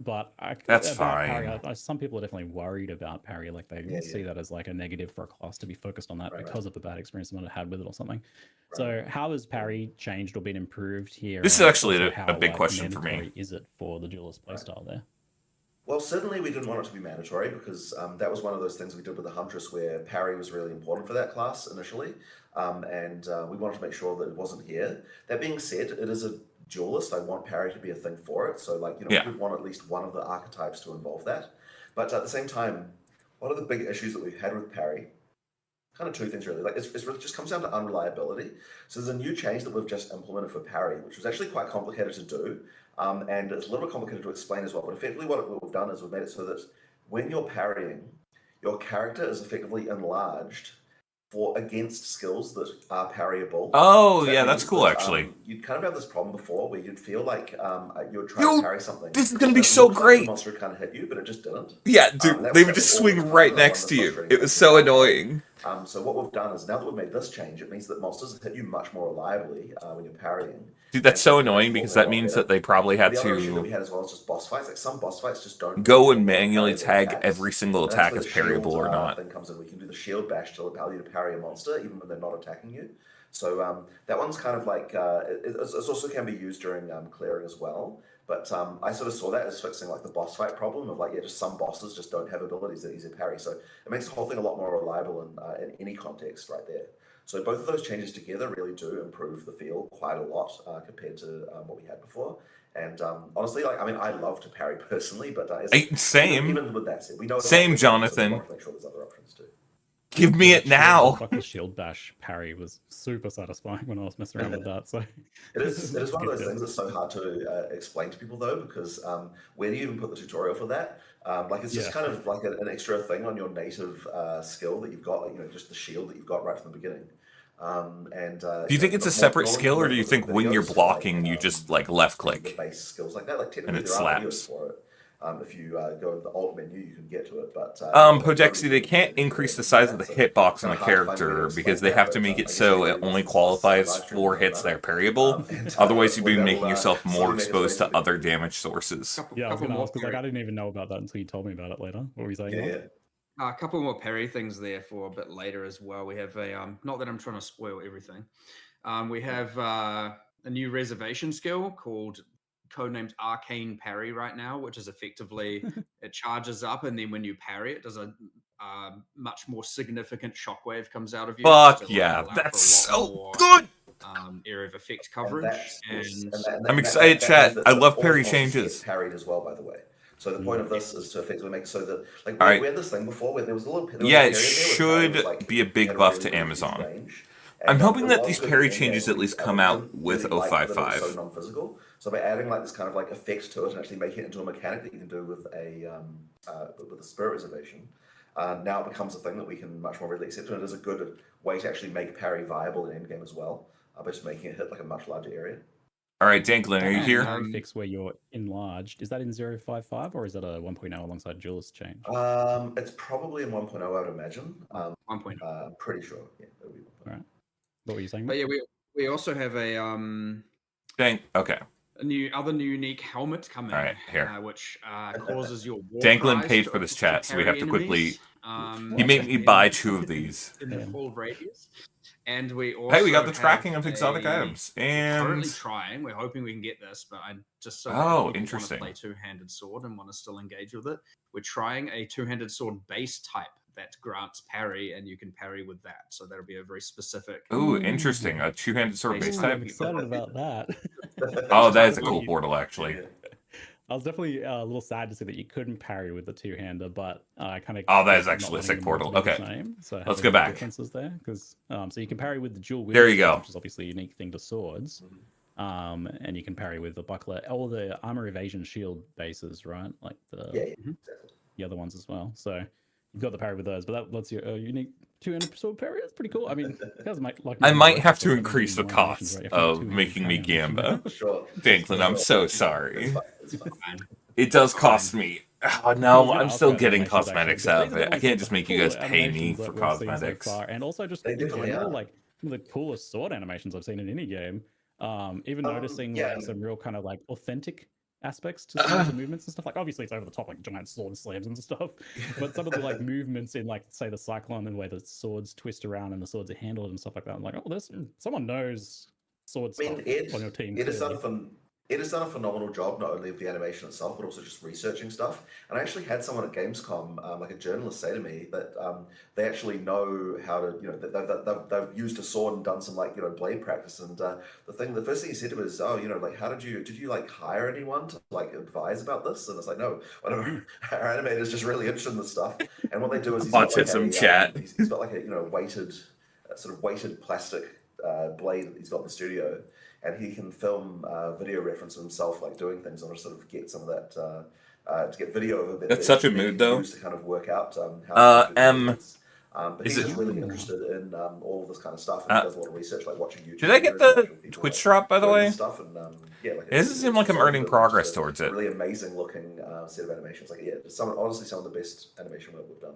But That's about fine. Parry, some people are definitely worried about Parry. Like they see that as like a negative for a class to be focused on that because of the bad experience they might have had with it or something. So how has Parry changed or been improved here? This is actually a big question for me. Is it for the duelist playstyle there? Well, certainly we didn't want it to be mandatory because that was one of those things we did with the Huntress where parry was really important for that class initially, and we wanted to make sure that it wasn't here. That being said, it is a duelist. I want parry to be a thing for it, so like we would want at least one of the archetypes to involve that. But at the same time, one of the big issues that we've had with parry, kind of two things really. Like it just comes down to unreliability. So there's a new change that we've just implemented for parry, which was actually quite complicated to do. And it's a little bit complicated to explain as well, but effectively what we've done is we've made it so that when you're parrying, your character is effectively enlarged for against skills that are parryable. Oh, so yeah, that's cool, actually. You'd kind of have this problem before where you'd feel like you'd try to parry something. This is going to be so great. The monster kind of hit you, but it just didn't. Yeah, dude, they would just swing right next to you. It was so annoying. So what we've done is now that we've made this change, it means that monsters hit you much more reliably when you're parrying. Dude, that's so annoying because that means that they probably had the other issue that to we had as well is just boss fights. Like some boss fights just don't go and manually tag attacks. every single And attack that's as where the parryable shield, or not. Thing comes in. We can do the shield bash to allow you to parry a monster even when they're not attacking you. So that one's kind of like it also can be used during clearing as well. But I sort of saw that as fixing like the boss fight problem of like just some bosses just don't have abilities that easy to parry. So it makes the whole thing a lot more reliable in any context right there. So both of those changes together really do improve the feel quite a lot compared to what we had before. And honestly, like I love to parry personally, but same. Even with that said, we know same, Jonathan. So we want to make sure there's other options too. Give me it now. Fucking shield bash parry was super satisfying when I was messing around with that. So it is one of those things that's so hard to explain to people though, because where do you even put the tutorial for that? Like it's just kind of like an extra thing on your native skill that you've got, like, just the shield that you've got right from the beginning. Do you think it's a separate skill, or do you think when you're blocking, you just like left click? The base skills like that, like technically and it there are videos slaps. for it. If you go to the alt menu, you can get to it. But Podexy, they can't increase the size of the hitbox on the character because they have to make it so it only qualifies for hits that are parryable. Otherwise, you'd be making yourself more exposed to other damage sources. Yeah, I was going to ask because like, I didn't even know about that until you told me about it later. What were you saying? Yeah. A couple more parry things there for a bit later as well. We have a not that I'm trying to spoil everything. We have a new reservation skill called codenamed Arcane Parry right now, which is effectively it charges up, and then when you parry, it does a much more significant shockwave comes out of you. Fuck yeah, that's so good. Area of effect coverage, and I'm excited, chat. I love parry changes. Parried as well, by the way. So the point of this is to effectively make it so that, like, right. we had this thing before where there was a little. Yeah, it should be a big buff to Amazon. I'm hoping that these parry changes at least come out with 055. So non-physical. So by adding like this kind of like effect to it and actually making it into a mechanic that you can do with a spirit reservation, now it becomes a thing that we can much more readily accept, and it is a good way to actually make parry viable in endgame as well, by just making it hit like a much larger area. All right, Danklin, are you here? Parry fix where you're enlarged. Is that in 055 or is that a 1.0 alongside duelist change? It's probably in 1.0, I would imagine. 1.0. I'm pretty sure. Yeah, it'll be 1.0. All right. What were you saying? But yeah, we also have a Okay. a new unique helmet coming. All right, here. Which causes your war Danklin cries paid for this chat, so we have to parry quickly. enemies, He made me buy 2 of these. in the full radius. And we also Hey, we got the have tracking of exotic items, and currently trying. We're hoping we can get this, but I just so interesting. Want to play two-handed sword and want to still engage with it. We're trying a two-handed sword base type that grants parry, and you can parry with that. So that'll be a very specific. Ooh, interesting. A two-handed sword base type. I'm excited about that. Oh, that is a cool portal, actually. I was definitely a little sad to see that you couldn't parry with the two-hander, but I kind of Oh, that is actually a sick portal. Okay, so let's go back. differences there because so you can parry with the dual wield There you swords, go. which is obviously a unique thing to swords. And you can parry with the buckler or the armor evasion shield bases, right? Like the other ones as well. So you've got the parry with those, but that lets you a unique two-handed sword parry. That's pretty cool. I mean, it does make like I might have to so increase the cost of making me Gamba. For sure. Danklin, I'm so sorry. It's fine. It does cost me. Oh no, I'm still getting animations, cosmetics actually, out of because it. these are I can't like just some make you cool guys pay me animations for that we've seen so cosmetics. far. And also just They in definitely general, are. like some of the coolest sword animations I've seen in any game. Even noticing yeah. like some real kind of like authentic aspects to some of the movements and stuff. Like obviously it's over the top, like giant sword slams and stuff. But some of the like movements in like say the Cyclone and the way the swords twist around and the swords are handled and stuff like that. I'm like, oh, there's someone knows sword I mean, stuff on your team. Ed has done a phenomenal job, not only of the animation itself, but also just researching stuff. And I actually had someone at Gamescom, like a journalist, say to me that they actually know how to, they've used a sword and done some like, blade practice. And the first thing he said to me was, oh, like, how did you like hire anyone to like advise about this? And it's like, no, one of our animators just really interested in this stuff. And what they do is he's got like Autism chat. he's got like a weighted, sort of weighted plastic blade that he's got in the studio, and he can film video reference of himself like doing things, and sort of get some of that to get video of it. That's such a mood, though. To kind of work out how to do movements. But is he's it- just really interested in all of this kind of stuff, and he does a lot of research, like watching YouTube. Did I get videos, the watching people, Twitch like, drop, by the doing way? this stuff, and yeah, like It doesn't seem like I'm it's earning just progress towards it. Really amazing looking set of animations. Like honestly, some of the best animation work we've done.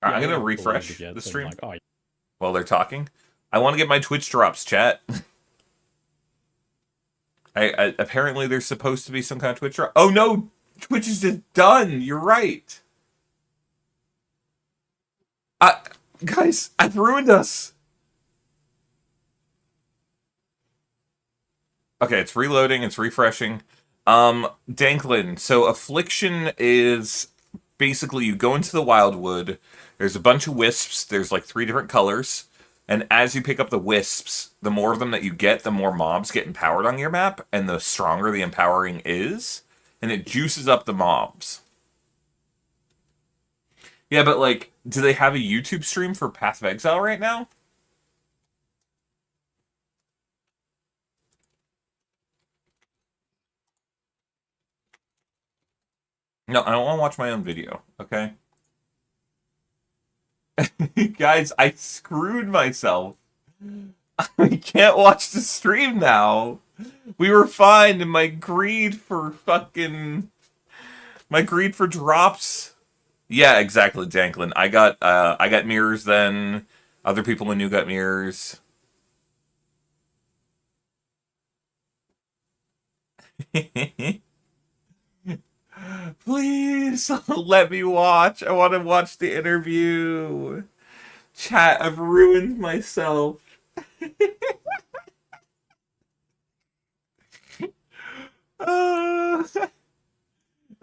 All right, I'm I gonna don't believe refresh it yet, the so I'm stream like, oh, while they're talking. I want to get my Twitch drops, chat. I apparently there's supposed to be some kind of Twitch drop. Oh no, Twitch is just done. You're right. Guys, I've ruined us. Okay, it's reloading, it's refreshing. Danklin, so Affliction is basically you go into the Wildwood, there's a bunch of wisps, there's like 3 different colors, and as you pick up the wisps, the more of them that you get, the more mobs get empowered on your map, and the stronger the empowering is, and it juices up the mobs. Yeah, but like, do they have a YouTube stream for Path of Exile right now? No, I don't want to watch my own video, okay? Guys, I screwed myself. I can't watch the stream now. We were fine, and my greed for drops. Yeah, exactly, Danklin. I got mirrors then. Other people in New got mirrors. Please let me watch. I want to watch the interview. Chat, I've ruined myself.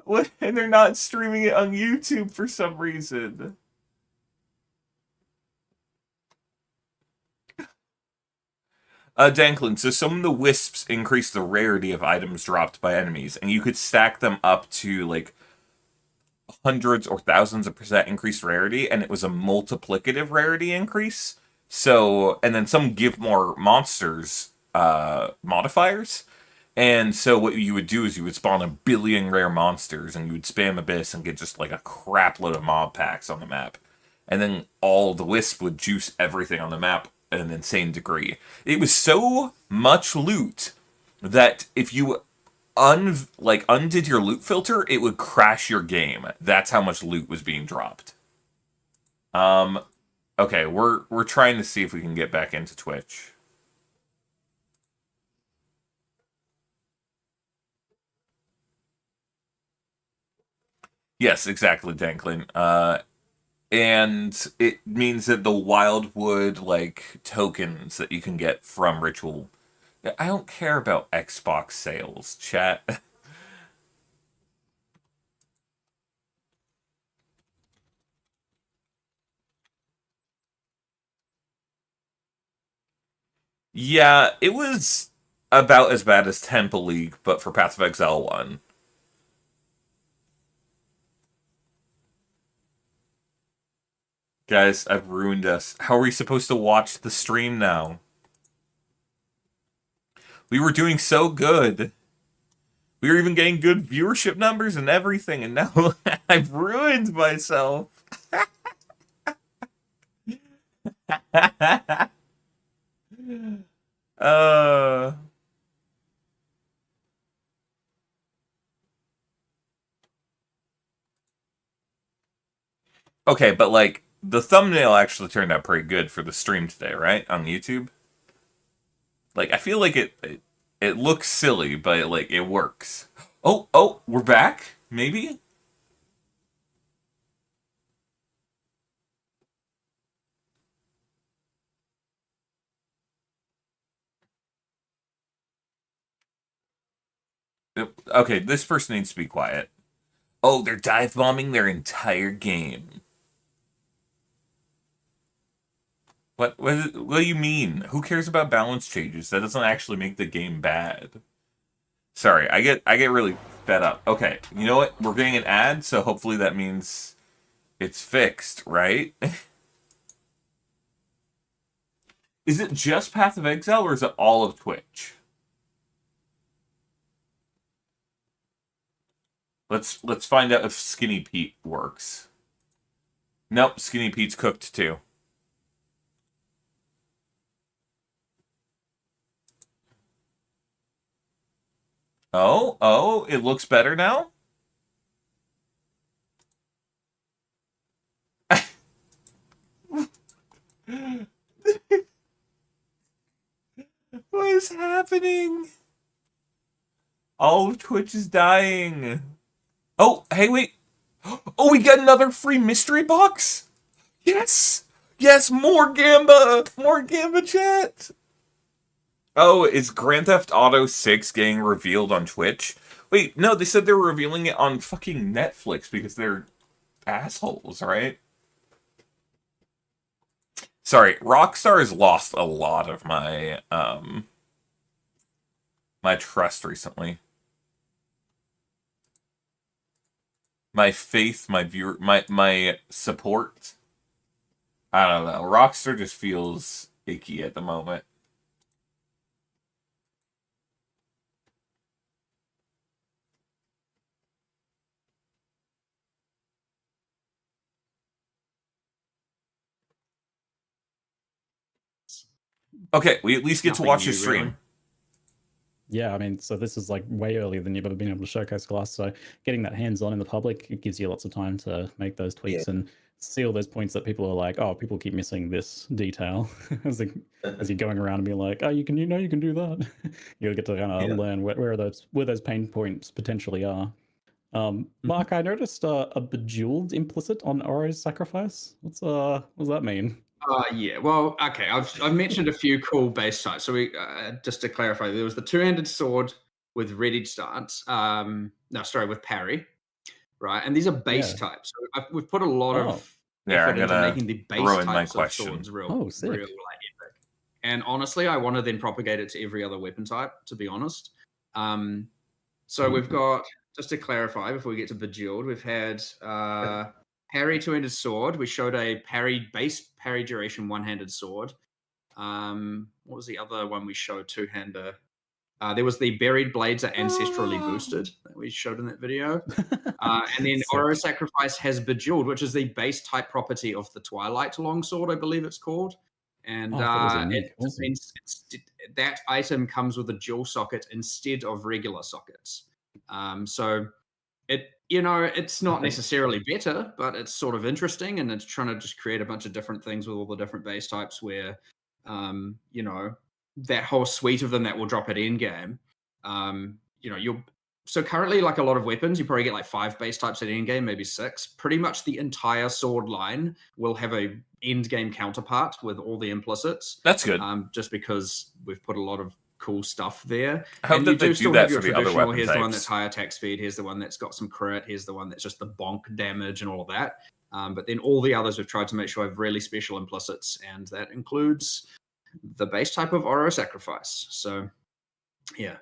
What? And they're not streaming it on YouTube for some reason. Danklin, so some of the wisps increase the rarity of items dropped by enemies, and you could stack them up to like hundreds or thousands of percent increased rarity, and it was a multiplicative rarity increase. So, and then some give more monsters modifiers. And so what you would do is you would spawn 1 billion rare monsters, and you would spam Abyss and get just like a crap load of mob packs on the map. And then all the wisp would juice everything on the map at an insane degree. It was so much loot that if you undid your loot filter, it would crash your game. That's how much loot was being dropped. Okay, we're trying to see if we can get back into Twitch. Yes, exactly, Danklin. And it means that the Wildwood like tokens that you can get from Ritual. I don't care about Xbox sales, chat. Yeah, it was about as bad as Temple League, but for Path of Exile 1. Guys, I've ruined us. How are we supposed to watch the stream now? We were doing so good. We were even getting good viewership numbers and everything, and now I've ruined myself. uh... Okay, but like, the thumbnail actually turned out pretty good for the stream today, right? On YouTube? Like, I feel like it looks silly, but like it works. Oh, we're back? Maybe? Okay, this person needs to be quiet. Oh, they're dive bombing their entire game. What do you mean? Who cares about balance changes? That doesn't actually make the game bad. Sorry, I get really fed up. Okay, you know what? We're getting an ad, so hopefully that means it's fixed, right? Is it just Path of Exile, or is it all of Twitch? Let's find out if Skinny Pete works. Nope, Skinny Pete's cooked too. Oh, it looks better now? What is happening? All of Twitch is dying. Oh, hey, wait. Oh, we got another free mystery box? Yes! Yes, more Gamba! More Gamba chat! Oh, is Grand Theft Auto 6 getting revealed on Twitch? Wait, no, they said they were revealing it on fucking Netflix because they're assholes, right? Sorry, Rockstar has lost a lot of my, my trust recently. My faith, my viewer, my support. I don't know. Rockstar just feels icky at the moment. Okay, we at least get to watch the stream. Really. Yeah, I mean, so this is like way earlier than you've ever been able to showcase glass. So getting that hands-on in the public, it gives you lots of time to make those tweaks and see all those points that people are like, oh, people keep missing this detail as you're going around and being like, oh, you can do that. You'll get to kind of learn where those pain points potentially are. Mark, I noticed a bejeweled implicit on Oro's sacrifice. What does that mean? Yeah. Well, okay. I've mentioned a few cool base types. So we just to clarify, there was the two-handed sword with readied stance. With parry, right? And these are base types. So we've put a lot of effort into making the base types of swords real like epic. And honestly, I want to then propagate it to every other weapon type. To be honest, so we've got, just to clarify before we get to bejeweled, we've had parry two-handed sword. We showed a base parry duration one-handed sword. What was the other one we showed two-hander? There was the buried blades are ancestrally boosted that we showed in that video. And then Oro Sacrifice has bejeweled, which is the base type property of the Twilight longsword, I believe it's called. And it just means that item comes with a dual socket instead of regular sockets. So it's not necessarily better, but it's sort of interesting, and it's trying to just create a bunch of different things with all the different base types where, that whole suite of them that will drop at end game. So currently, like a lot of weapons, you probably get like 5 base types at end game, maybe 6. Pretty much the entire sword line will have a end game counterpart with all the implicits. That's good. Just because we've put a lot of cool stuff there. I hope that they do that for the other weapon Here's types. the one that's high attack speed. Here's the one that's got some crit. Here's the one that's just the bonk damage and all of that. But then all the others we've tried to make sure have really special implicits, and that includes the base type of Oro Sacrifice. So, yeah,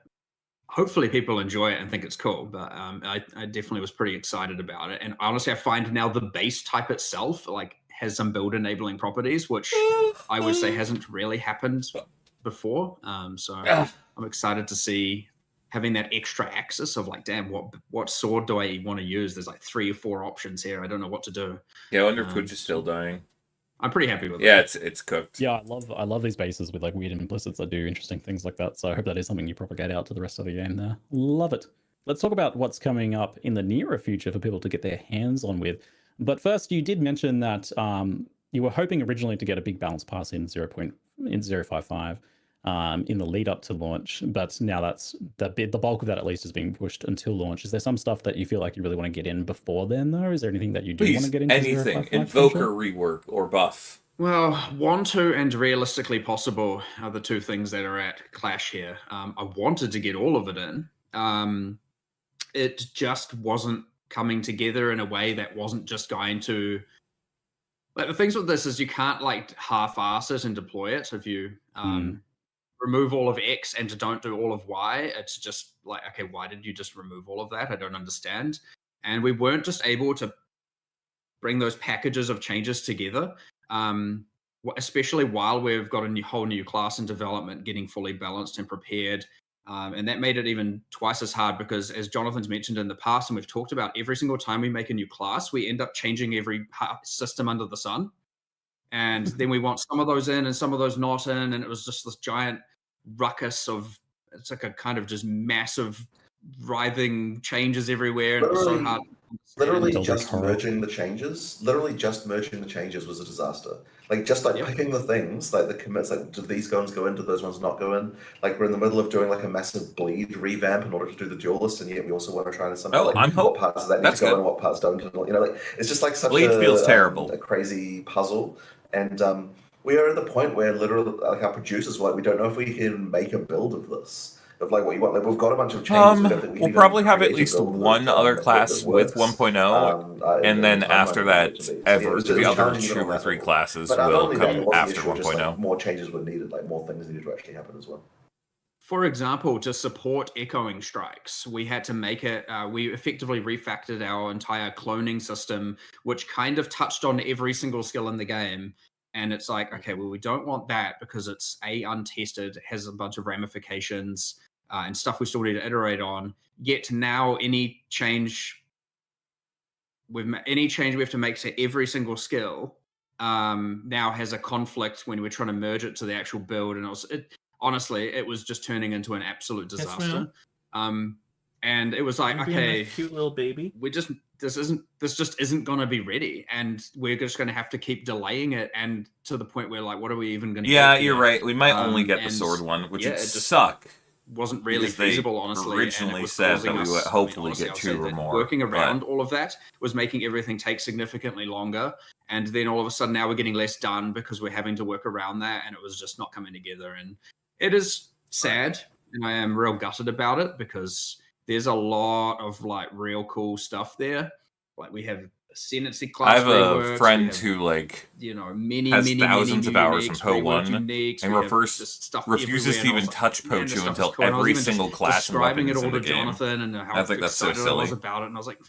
hopefully people enjoy it and think it's cool. But I definitely was pretty excited about it. And honestly, I find now the base type itself like has some build enabling properties, which I would say hasn't really happened before. So I'm excited to see having that extra axis of like, damn, what sword do I want to use? There's like 3 or 4 options here. I don't know what to do. Yeah, I wonder if Twitch is still dying. I'm pretty happy with it. Yeah, it's cooked. Yeah, I love these bases with like weird implicits that do interesting things like that. So I hope that is something you propagate out to the rest of the game there. Love it. Let's talk about what's coming up in the nearer future for people to get their hands on with. But first, you did mention that you were hoping originally to get a big balance pass in 0.055 in the lead up to launch, but now that's the bulk of that at least is being pushed until launch. Is there some stuff that you feel like you really want to get in before then, though? Is there anything that you do want to get into? Anything, Invoker rework or buff. Well, want to and realistically possible are the 2 things that are at clash here. I wanted to get all of it in. It just wasn't coming together in a way that wasn't just going to. Like the things with this is you can't like half-ass it and deploy it. So if you remove all of X and don't do all of Y, it's just like, okay, why did you just remove all of that? I don't understand. And we weren't just able to bring those packages of changes together, especially while we've got a whole new class in development, getting fully balanced and prepared. And that made it even twice as hard because, as Jonathan's mentioned in the past, and we've talked about, every single time we make a new class, we end up changing every system under the sun. And then we want some of those in and some of those not in. And it was just this giant ruckus of, it's like a kind of just massive writhing changes everywhere. And it was so hard. Literally just merging the changes. Literally just merging the changes was a disaster. Like just like picking the things, like the commits, like did these ones go in, did those ones not go in? Like we're in the middle of doing like a massive bleed revamp in order to do the duelist, and yet we also want to try to somehow what parts of that need to go in and what parts don't. And, you know, like it's just like such bleed feels terrible. A crazy puzzle. And we are at the point where literally like our producers were like, we don't know if we can make a build of this. Of like what you want, like we've got a bunch of changes. We'll probably have at least one other class with 1.0, and then after that, the other 2 or 3 classes will come after 1.0. Like, more changes were needed, like more things needed to actually happen as well. For example, to support echoing strikes, we had to make it, we effectively refactored our entire cloning system, which kind of touched on every single skill in the game. And it's like, okay, well, we don't want that because it's untested, has a bunch of ramifications, and stuff we still need to iterate on. Yet now any change we have to make to every single skill now has a conflict when we're trying to merge it to the actual build. And honestly, it was just turning into an absolute disaster. And it was like, okay, cute little baby. This just isn't going to be ready, and we're just going to have to keep delaying it, and to the point where like, what are we even going to? Yeah, you're right. We might only get the sword one, which would suck. Wasn't really feasible, honestly. Originally said that we would hopefully get 2 or more. Working around all of that was making everything take significantly longer, and then all of a sudden now we're getting less done because we're having to work around that, and it was just not coming together. And it is sad, and I am real gutted about it because there's a lot of like real cool stuff there. Like we have ascendancy class. I have a friend who like has thousands of hours in PoE1 and refuses to even touch PoE2 until every single class and weapon is in the game. Jonathan and how I think that's so silly. I was about it, and I was like,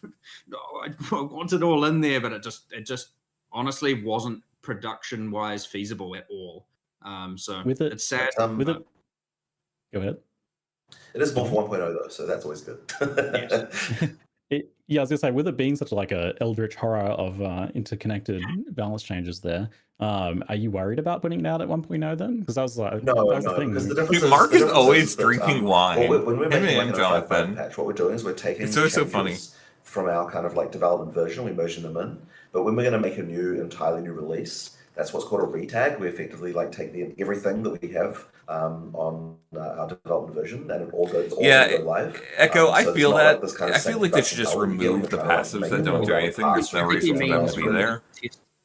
no, I want it all in there, but it just honestly wasn't production wise feasible at all. So it's sad. Go ahead. It is more for 1.0 though, so that's always good. Yeah, I was gonna say, with it being such like a eldritch horror of interconnected balance changes there, are you worried about putting it out at 1.0 then? Because that was like no, the thing. Because the difference Mark is always drinking wine. When we're making like Jonathan. patch, what we're doing is we're taking it's so funny from our kind of like development version, we're merging them in. But when we're going to make a entirely new release, that's what's called a retag. We effectively like take everything that we have on our development version, and it all goes live. Echo, so I feel that. Like kind of I feel like they should just remove the passives that don't do anything. There's no reason for them to be there.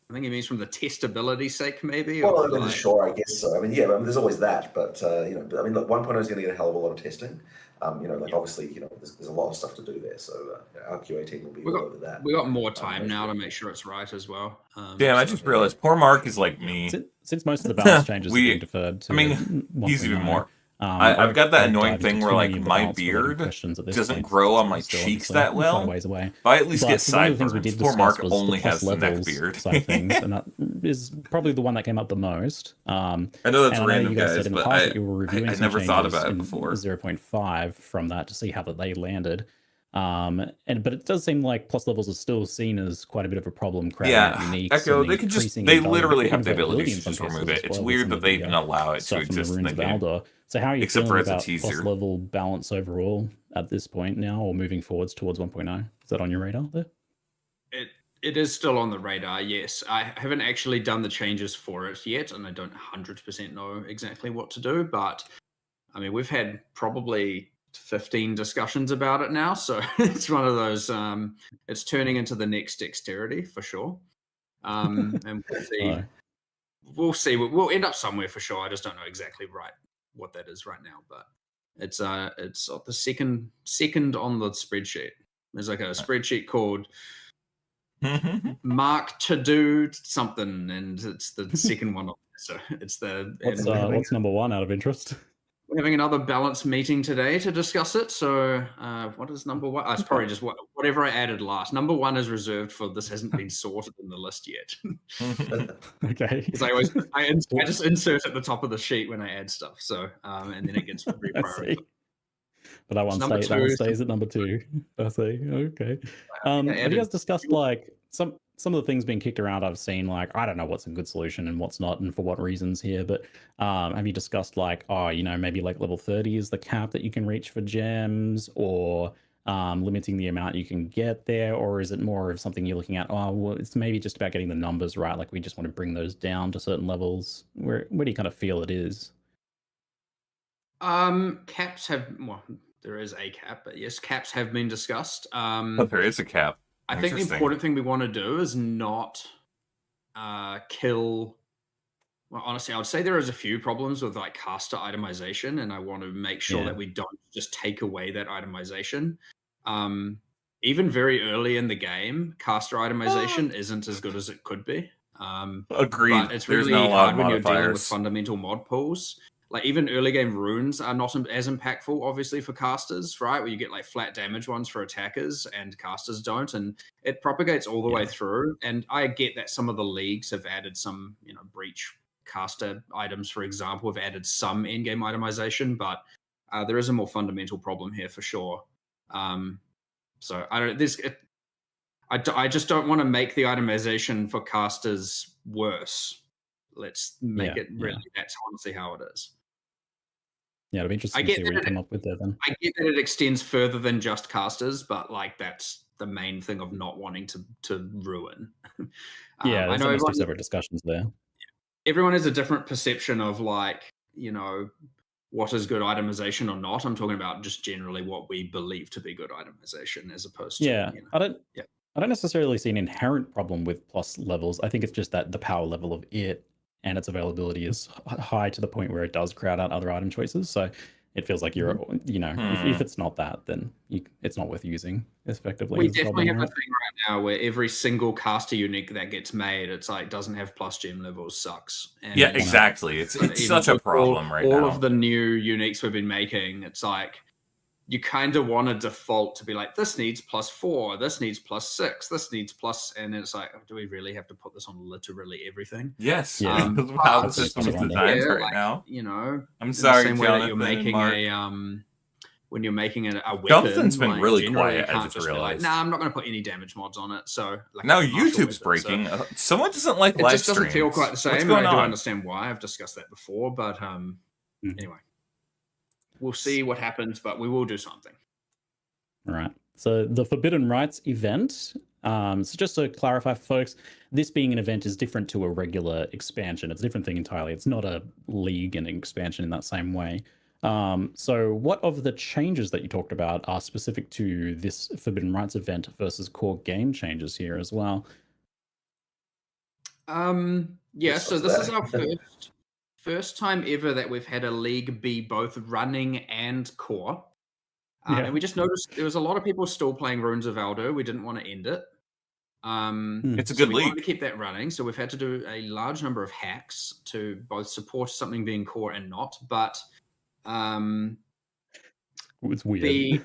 I think he means from the testability sake, maybe. Well, sure, I guess so. I mean, there's always that, but look, 1.0 is going to get a hell of a lot of testing. Obviously, there's a lot of stuff to do there. So our QA team will be all over that. We got more time now to make sure it's right as well. Damn, I just realized poor Mark is like me. Since most of the balance changes are being deferred to he's even more. I've got that annoying dive thing into where too like many of the my balance related beard questions at this doesn't point, grow on we're my still cheeks obviously that quite a well. ways away. But I at least get But one of the things we sideburns. did Poor discuss Mark was only the plus has the neck levels beard. side of things, and that is probably the one that came up the most. I know that's And I know random, you guys said guys, in the but past that you were reviewing I some never thought changes about it in before. 0.5 from that to see how that they landed. But it does seem like plus levels are still seen as quite a bit of a problem crowding out Yeah, uniques Echo, and they could just, increasing they in literally have the availability ability in to some just remove cases it. as It's well with weird some that of they the even allow it to stuff from the exist in Runes the of game. Aldor. So how are you Except for feeling as a about plus teaser. level balance overall at this point now, or moving forwards towards 1.0? Is that on your radar there? It is still on the radar, yes. I haven't actually done the changes for it yet, and I don't 100% know exactly what to do, but I mean, we've had probably 15 discussions about it now, so it's one of those, it's turning into the next dexterity for sure. And we'll see. Oh. We'll end up somewhere for sure. I just don't know exactly what that is right now, but it's the second on the spreadsheet. There's like a spreadsheet called Mark to do something, and it's the second one. So it's What's number one out of interest? we're having another balance meeting today to discuss it. So what is number one? It's probably just whatever I added last. Number one is reserved for this hasn't been sorted in the list yet. Okay. Because I just insert at the top of the sheet when I add stuff. So and then it gets reprioritized. But that one stays at number 2. I see. Okay. Have you guys discussed like some of the things being kicked around? I've seen like I don't know what's a good solution and what's not, and for what reasons here. But have you discussed like maybe like level 30 is the cap that you can reach for gems, or limiting the amount you can get there, or is it more of something you're looking at? Oh, well, it's maybe just about getting the numbers right. Like we just want to bring those down to certain levels. Where do you kind of feel it is? Caps have there is a cap, but yes, caps have been discussed. There is a cap. I think the important thing we want to do is not kill. Well, honestly, I would say there is a few problems with like caster itemization, and I want to make sure that we don't just take away that itemization. Even very early in the game, caster itemization isn't as good as it could be. Agreed. But it's really hard when you're dealing with fundamental mod pools. Like even early game runes are not as impactful, obviously, for casters, right? Where you get like flat damage ones for attackers and casters don't, and it propagates all the way through. And I get that some of the leagues have added some, breach caster items, for example, have added some in-game itemization, but there is a more fundamental problem here for sure. So I don't. I just don't want to make the itemization for casters worse. Let's make it really. That's honestly how it is. Yeah, it'll be interesting to see what you come up with there then. I get that it extends further than just casters, but like that's the main thing of not wanting to ruin. Yeah, there's almost 2 separate discussions there. Everyone has a different perception of like, what is good itemization or not. I'm talking about just generally what we believe to be good itemization as opposed to I don't necessarily see an inherent problem with plus levels. I think it's just that the power level of it and its availability is high to the point where it does crowd out other item choices. So it feels like you're, if it's not that, then it's not worth using effectively. We definitely have a thing right now where every single caster unique that gets made, it's like doesn't have plus gem levels sucks. And yeah, exactly. It's such a problem right now. All of the new uniques we've been making, it's like you kind of want to default to be like, this needs +4, this needs +6, this needs plus, and it's like, do we really have to put this on literally everything? Yes. How the system is designed right now. I'm sorry, the same way that you're making when you're making a weapon. Jonathan's been really quiet. You can't just be like, nah, I'm not going to put any damage mods on it. So like, now YouTube's breaking. Someone doesn't like live streams. It just doesn't feel quite the same. What's going I do on? understand why. I've discussed that before, but anyway. We'll see what happens, but we will do something. All right. So the Forbidden Rites event. So just to clarify for folks, this being an event is different to a regular expansion. It's a different thing entirely. It's not a league and expansion in that same way. So what of the changes that you talked about are specific to this Forbidden Rites event versus core game changes here as well? Yeah, so this is our first time ever that we've had a league be both running and core. And we just noticed there was a lot of people still playing Runes of Aldor. We didn't want to end it. It's a good league. We wanted to keep that running, so we've had to do a large number of hacks to both support something being core and not. But It's weird.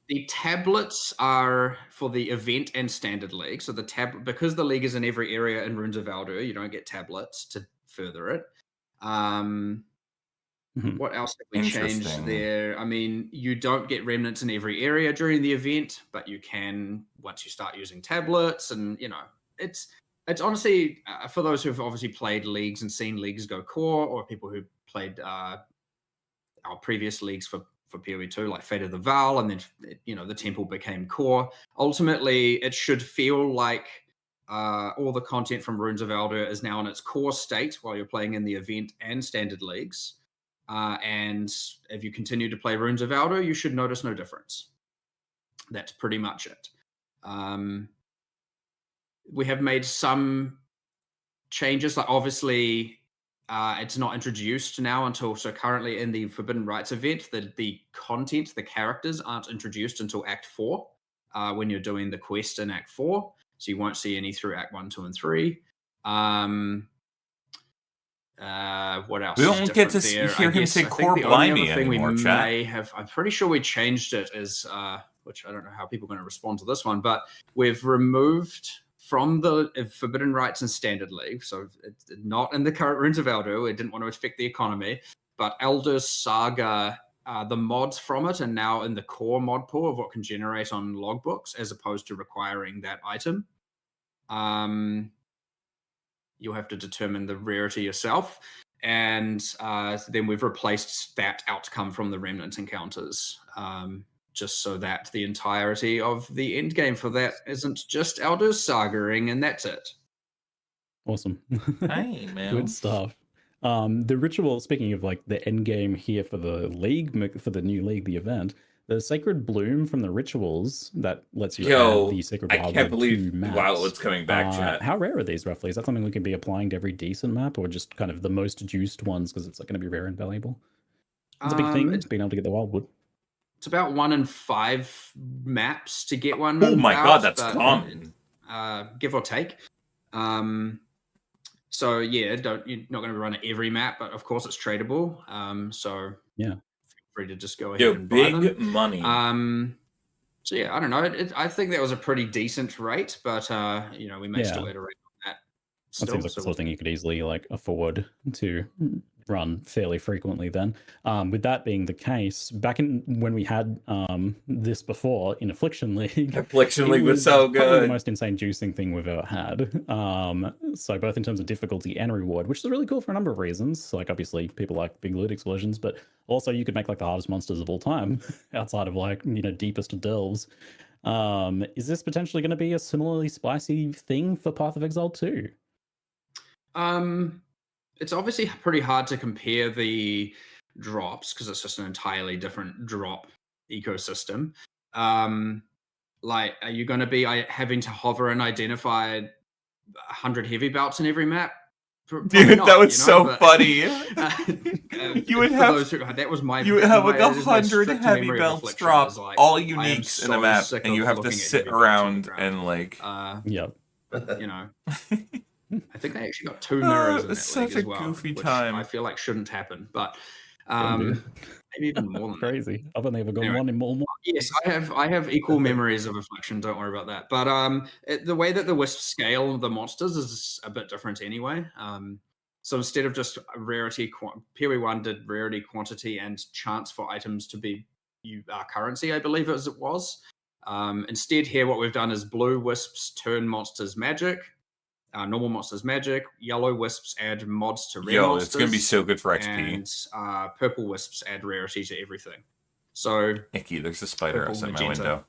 The tablets are for the event and standard league. So because the league is in every area in Runes of Valdur, you don't get tablets to further it. What else have we changed there? I mean, you don't get remnants in every area during the event, but you can once you start using tablets. And it's honestly for those who've obviously played leagues and seen leagues go core, or people who played our previous leagues for PoE2, like Fate of the Val, and then the Temple became core. Ultimately, it should feel like all the content from Runes of Elder is now in its core state while you're playing in the event and standard leagues. And if you continue to play Runes of Elder, you should notice no difference. That's pretty much it. We have made some changes, like obviously it's not introduced now until, so currently in the Forbidden Rites event, the content, the characters aren't introduced until Act 4 when you're doing the quest in Act 4. So you won't see any through Act 1, 2, and 3. What else? We don't get to hear him say core blimey anymore, chat. I'm pretty sure we changed it as, which I don't know how people are going to respond to this one, but we've removed from the Forbidden Rites and Standard League, so it's not in the current Runes of Elder, it didn't want to affect the economy, but Elder Saga, the mods from it are now in the core mod pool of what can generate on logbooks, as opposed to requiring that item. You'll have to determine the rarity yourself, and then we've replaced that outcome from the Remnant encounters, just so that the entirety of the end game for that isn't just Elder Sagaing, and that's it. Awesome. Hey, man. Good stuff. The ritual, speaking of like the end game here for the league, for the new league, the event, the Sacred Bloom from the rituals that lets you add the Sacred Wildwood. I can't believe maps. Wildwood's coming back, chat. How rare are these roughly? Is that something we can be applying to every decent map, or just kind of the most juiced ones because it's like going to be rare and valuable? It's a big thing, being able to get the Wildwood. It's about 1 in 5 maps to get one. Oh my god, that's common. Give or take. So yeah, you're not going to run it every map, but of course it's tradable. So yeah, feel free to just go ahead and buy them. Big money. So yeah, I don't know. I think that was a pretty decent rate, but we may still iterate on that. That seems like the sort of thing you could easily like afford to run fairly frequently then. With that being the case, back in when we had this before in Affliction League, Affliction League was so good. The most insane juicing thing we've ever had. So both in terms of difficulty and reward, which is really cool for a number of reasons. So like obviously people like big loot explosions, but also you could make like the hardest monsters of all time outside of like deepest of delves. Is this potentially going to be a similarly spicy thing for Path of Exile 2? It's obviously pretty hard to compare the drops because it's just an entirely different drop ecosystem. Like, are you going to be having to hover and identify 100 heavy belts in every map? Dude, that was so funny. You would have that was my. You would have like 100 heavy belts drop, all uniques in a map, and you have to sit around and like. Yep. I think they actually got 2 mirrors in that such league a as well, goofy which time. I feel like shouldn't happen, but maybe even more than crazy. I've only ever got Anyway. one in more. Yes, I have equal memories of Affliction. Don't worry about that. But the way that the Wisps scale the monsters is a bit different anyway. So instead of just rarity, PoE1 did rarity, quantity, and chance for items to be currency, I believe as it was. Instead, here what we've done is blue Wisps turn monsters magic. Normal monsters magic, yellow wisps add mods to rare monsters. It's gonna be so good for XP. And purple wisps add rarity to everything. So Icky, there's a spider outside my window.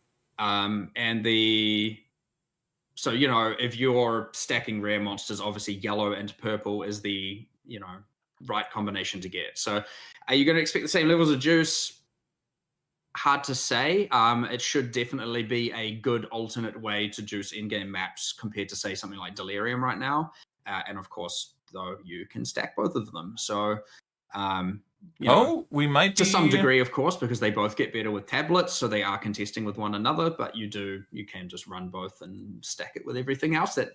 So if you're stacking rare monsters, obviously yellow and purple is the right combination to get. So are you going to expect the same levels of juice? Hard to say. It should definitely be a good alternate way to juice in-game maps compared to, say, something like Delirium right now. And of course, though, you can stack both of them. So, we might to some degree, of course, because they both get better with tablets, so they are contesting with one another. But you can just run both and stack it with everything else that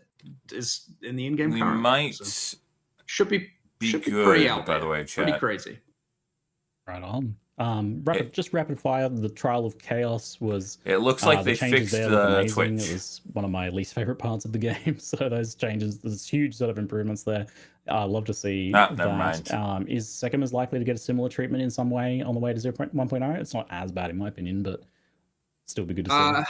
is in the in-game. We currently. might so, should be good, pretty out by there. The way, chat. Pretty crazy. Right on. Just rapid fire. The Trial of Chaos was. It looks like the they changes fixed there look the amazing. Twitch. It was one of my least favorite parts of the game. So those changes, there's huge sort of improvements there. Love to see Never that. mind. Is Sekima's likely to get a similar treatment in some way on the way to 1.0? It's not as bad in my opinion, but still be good to see.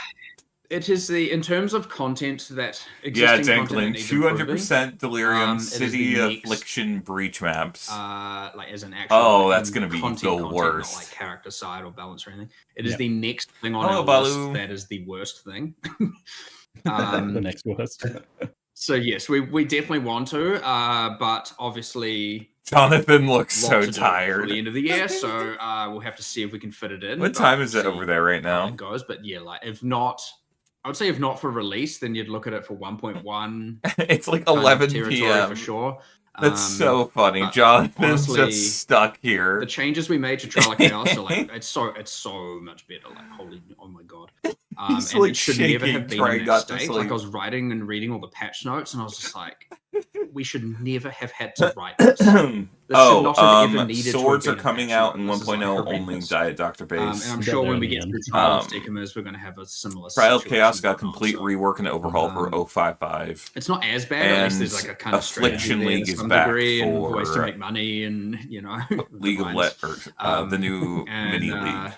It is in terms of content that Yeah, existing content that Danklin, needs 200% Delirium, it is the City next, Affliction breach maps. like as an actual. Oh, that's gonna be content, the not worst. like character side or balance or anything. It is Yep. the next thing on Hello, our list Baloo. that is the worst thing. The next worst. So yes, we definitely want to, but obviously Jonathan looks lot so to do tired. for the end of the year. So we'll have to see if we can fit it in. What but time is it see over there right how now? it goes, but yeah, like if not, I would say if not for release, then you'd look at it for 1.1. It's like kind of 11 territory p.m. for sure. That's so funny. but Jonathan's honestly, just stuck here. The changes we made to Trial of Chaos are like it's so much better. Like holy, oh my god! He's and like it should never shaking, have been trying in not that to state. sleep. Like I was writing and reading all the patch notes, and I was just like, we should never have had to write this. This should not have ever needed swords to are have been a coming patch out note. in This is, 1.0 like, only horrendous. Diet Dr. Base. And I'm Got sure there when in we the get end. through Trial of Um, Sekimas, we're going to have a similar Trial of situation Chaos got a going on, complete so, rework and overhaul for 055. It's not as bad. At least And there's like a kind of Affliction strategy there League to is some back degree and ways to for make money and League of lines. the new and, mini league.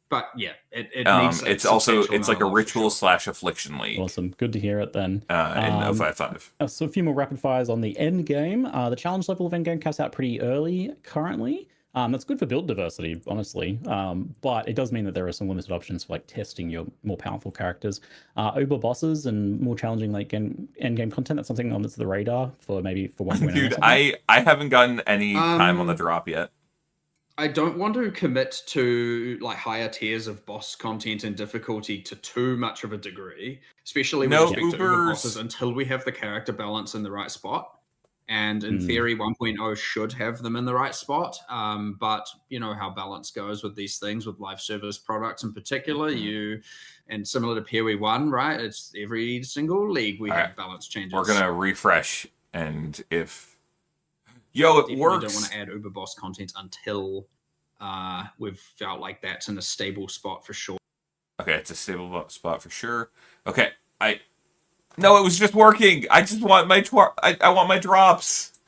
But yeah, it needs. It's a also substantial it's like a amount of love for ritual sure. / affliction league Awesome. Good to hear it then. in 055. So a few more rapid fires on the end game. The challenge level of end game caps out pretty early currently. That's good for build diversity, honestly. But it does mean that there are some limited options for like testing your more powerful characters. Uber bosses and more challenging like end game content. That's something on the radar for maybe for 1.0. Dude, I haven't gotten any time on the drop yet. I don't want to commit to like higher tiers of boss content and difficulty to too much of a degree, especially with respect to Uber bosses, until we have the character balance in the right spot. And in theory, 1.0 should have them in the right spot. But you know how balance goes with these things, with live service products in particular. And similar to PoE1, right? It's every single league we have balance changes. We're gonna refresh, and if it works. Don't want to add Uber boss content until we've felt like that's in a stable spot for sure. Okay, it's a stable spot for sure. Okay, No, it was just working. I just want my I want my drops.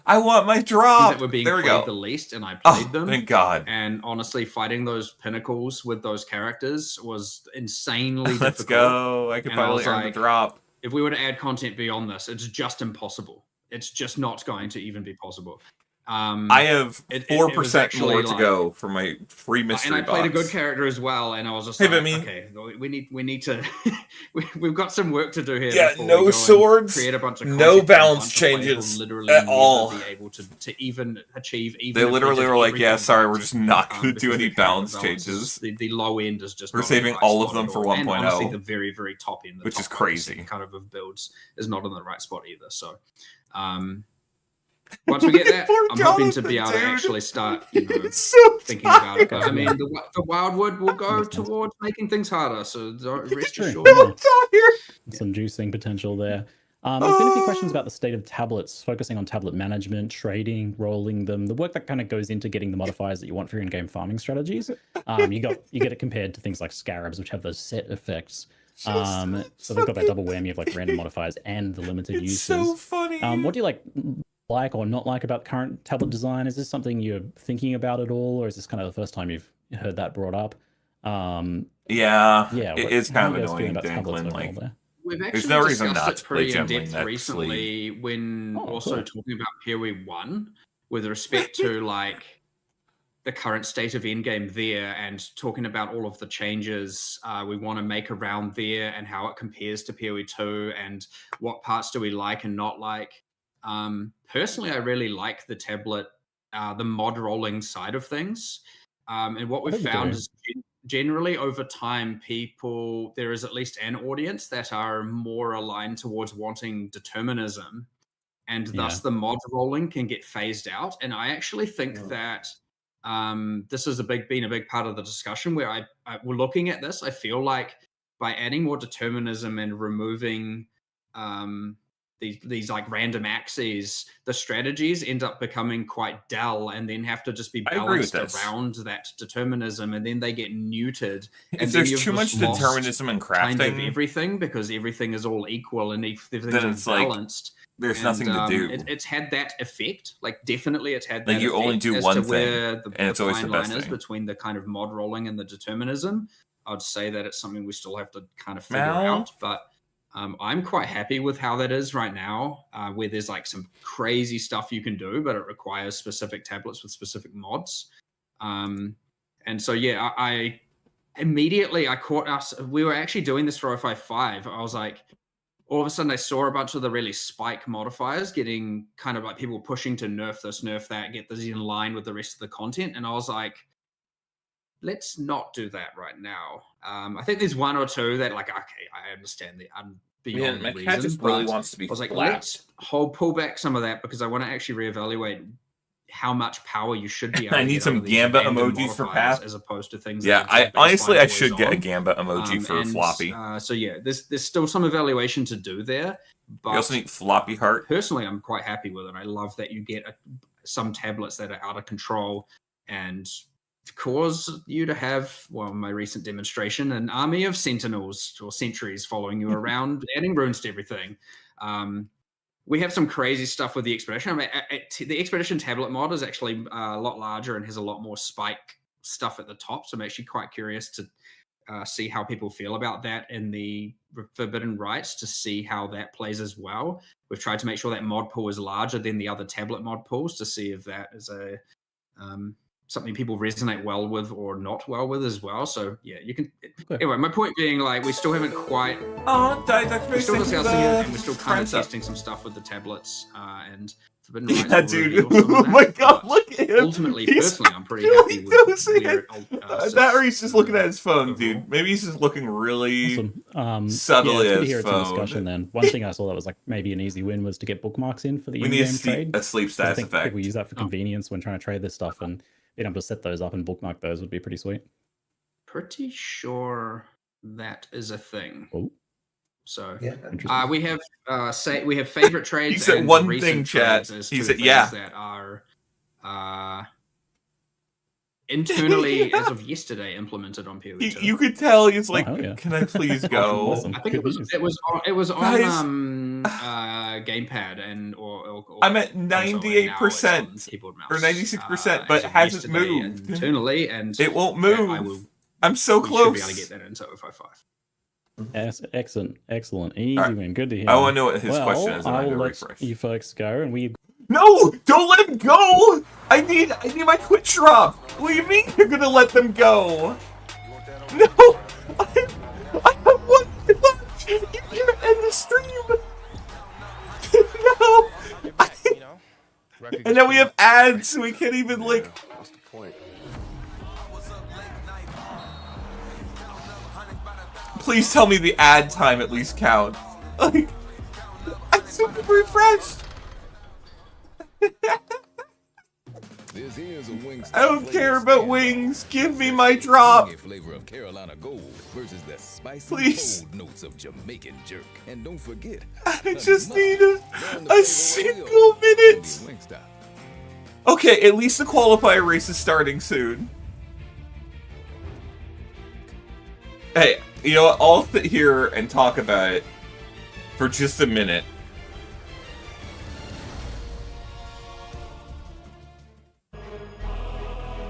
I want my drop. That were being there we played go. the least, and I played them. Thank God. And honestly, fighting those pinnacles with those characters was insanely difficult. Let's go. I could finally earn the drop. If we were to add content beyond this, it's just impossible. It's just not going to even be possible. I have 4% more to go for my free mystery box. And I played a good character as well, and I was just okay, we need to we've got some work to do here. Yeah, no swords, create a bunch of no balance changes at all. Be able to even achieve. They literally were like, "Yeah, sorry, we're just not going to do any balance changes. The low end is just we're saving all of them for 1.0. And honestly, the very very top end, which is crazy, kind of builds is not in the right spot either. So. Once we get there, I'm hoping to be able to actually start thinking about it. But I mean, the Wildwood will go towards making things harder, so don't rest assured. Some juicing potential there. There's been a few questions about the state of tablets, focusing on tablet management, trading, rolling them, the work that kind of goes into getting the modifiers that you want for your in-game farming strategies. You get it compared to things like scarabs, which have those set effects. So they've got that double whammy of like random modifiers and the limited uses. So funny. What do you like or not like about the current tablet design? Is this something you're thinking about at all, or is this kind of the first time you've heard that brought up? It's kind of annoying, Danklin. Like, we've actually there's no reason discussed not it to play pretty in Gemling depth recently when also talking about PoE1 with respect to like the current state of endgame there and talking about all of the changes we want to make around there and how it compares to PoE2 and what parts do we like and not like. Personally, I really like the tablet, the mod rolling side of things. And what we've found is generally over time, there is at least an audience that are more aligned towards wanting determinism. And thus the mod rolling can get phased out. And I actually think that this has been a big part of the discussion where we're looking at this. I feel like by adding more determinism and removing these like random axes, the strategies end up becoming quite dull, and then have to just be I agree with balanced this. around that determinism, and then they get neutered. And If then there's you've too much just lost determinism in kind of crafting, everything, because everything is all equal and everything's then it's like balanced. there's nothing to do. It's had that effect. Like, definitely it's had that Like, you effect only do as one to thing, where and it's always fine the best line is thing. between the kind of mod rolling and the determinism. I'd say that it's something we still have to kind of figure Mal? out, but I'm quite happy with how that is right now, where there's like some crazy stuff you can do, but it requires specific tablets with specific mods. And so, yeah, I immediately I caught us. We were actually doing this for 055. I was like, all of a sudden I saw a bunch of the really spike modifiers getting kind of like people pushing to nerf this, nerf that, get this in line with the rest of the content. And I was like, let's not do that right now. I think there's one or two that, like, okay, I understand the beyond my reason, cat just really but wants to be I was like, flat. let's pull back some of that, because I want to actually reevaluate how much power you should be able I to need get some out of these Gamba abandoned emojis for modifiers, Path. as opposed to things Yeah, that are honestly, I always should get a on. Gamba emoji for And, floppy. so yeah, there's still some evaluation to do there, but You also need floppy heart. personally, I'm quite happy with it. I love that you get some tablets that are out of control and cause you to have, well, my recent demonstration, an army of sentinels or sentries following you around, adding runes to everything. We have some crazy stuff with the Expedition. I mean, the Expedition tablet mod is actually a lot larger and has a lot more spike stuff at the top. So I'm actually quite curious to see how people feel about that in the Forbidden Rites, to see how that plays as well. We've tried to make sure that mod pool is larger than the other tablet mod pools, to see if that is a something people resonate well with or not well with as well. So yeah, you can. Anyway, my point being, like, we still haven't quite. Oh, We're still discussing it, and we're still kind of testing some stuff with the tablets and Forbidden Rites. Yeah, will dude. reveal some of Oh that, my god, but look at him. Ultimately, He's personally, I'm pretty really happy with dosing where it. it sits, That or he's just looking at his phone, overall. dude. Maybe he's just looking really Awesome. subtly yeah, at it's good to hear his it's in phone. discussion then. One thing I saw that was like maybe an easy win was to get bookmarks in for the We need in-game trade. a sleep 'Cause I status think effect. people use that for convenience when trying to trade this stuff, and being able to set those up and bookmark those would be pretty sweet. Pretty sure that is a thing. Oh, So Yeah. interesting. we have we have favorite trades. He said and one recent thing, chat. trades as He two said, things yeah. that are internally as of yesterday implemented on PoE2. You could tell he's like, hell yeah. can I please go? Awesome. I think it Good was news. on Guys. gamepad and or I'm at console, and now it's 98% on keyboard, mouse, or 96%, as but of hasn't yesterday moved. internally, and It won't yeah, move. I will. I'm so We should be able to close. get that into 055. Yes, excellent. Easy Alright. win. Good to hear. I want to know what his well, question is, and I I will will let refresh. you folks go, and we No! Don't let him go! I need my Twitch drop! What do you mean you're gonna let them go? No! I have one left! You can't end the stream! No! And then we have ads, so we can't even, like... What's the point? Please tell me the ad time at least counts. Like, I'm super refreshed! This is a Wingstop I don't flavor care about standoff. wings. Give me my drop. Tangy flavor of Carolina Gold versus the spicy Please. cold notes of Jamaican jerk. And don't forget, I the just mustard. need Learn the a flavor single wheel. minute. Wingstop. Okay, at least the qualifier race is starting soon. Hey, you know what? I'll sit here and talk about it for just a minute.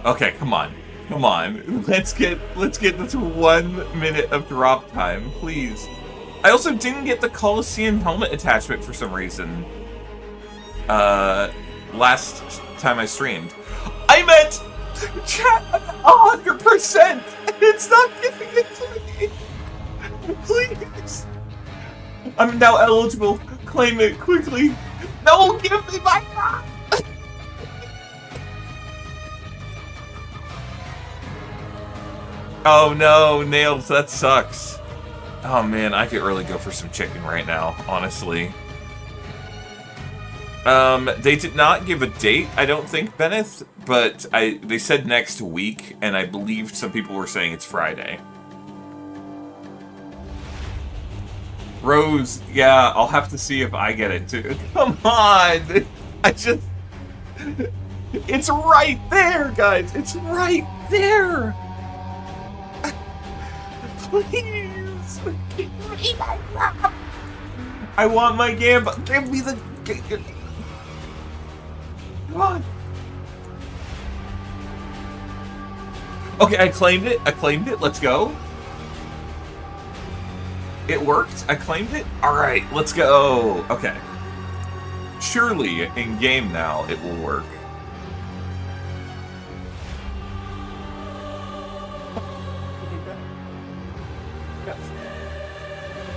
Okay, come on. Come on. Let's get this 1 minute of drop time, please. I also didn't get the Coliseum helmet attachment for some reason. Last time I streamed. I'm at 100%! And it's not giving it to me! Please! I'm now eligible. Claim it quickly. No, give me my drop! Oh no, nails, that sucks. Oh man, I could really go for some chicken right now, honestly. They did not give a date, I don't think, Benneth, but they said next week, and I believe some people were saying it's Friday. Rose, yeah, I'll have to see if I get it too. Come on! I just... It's right there, guys! It's right there! Please! Give me my love! I want my Gamba! Give me the... Come on! Okay, I claimed it. I claimed it. Let's go. It worked. I claimed it. All right, let's go. Okay. Surely in game now it will work.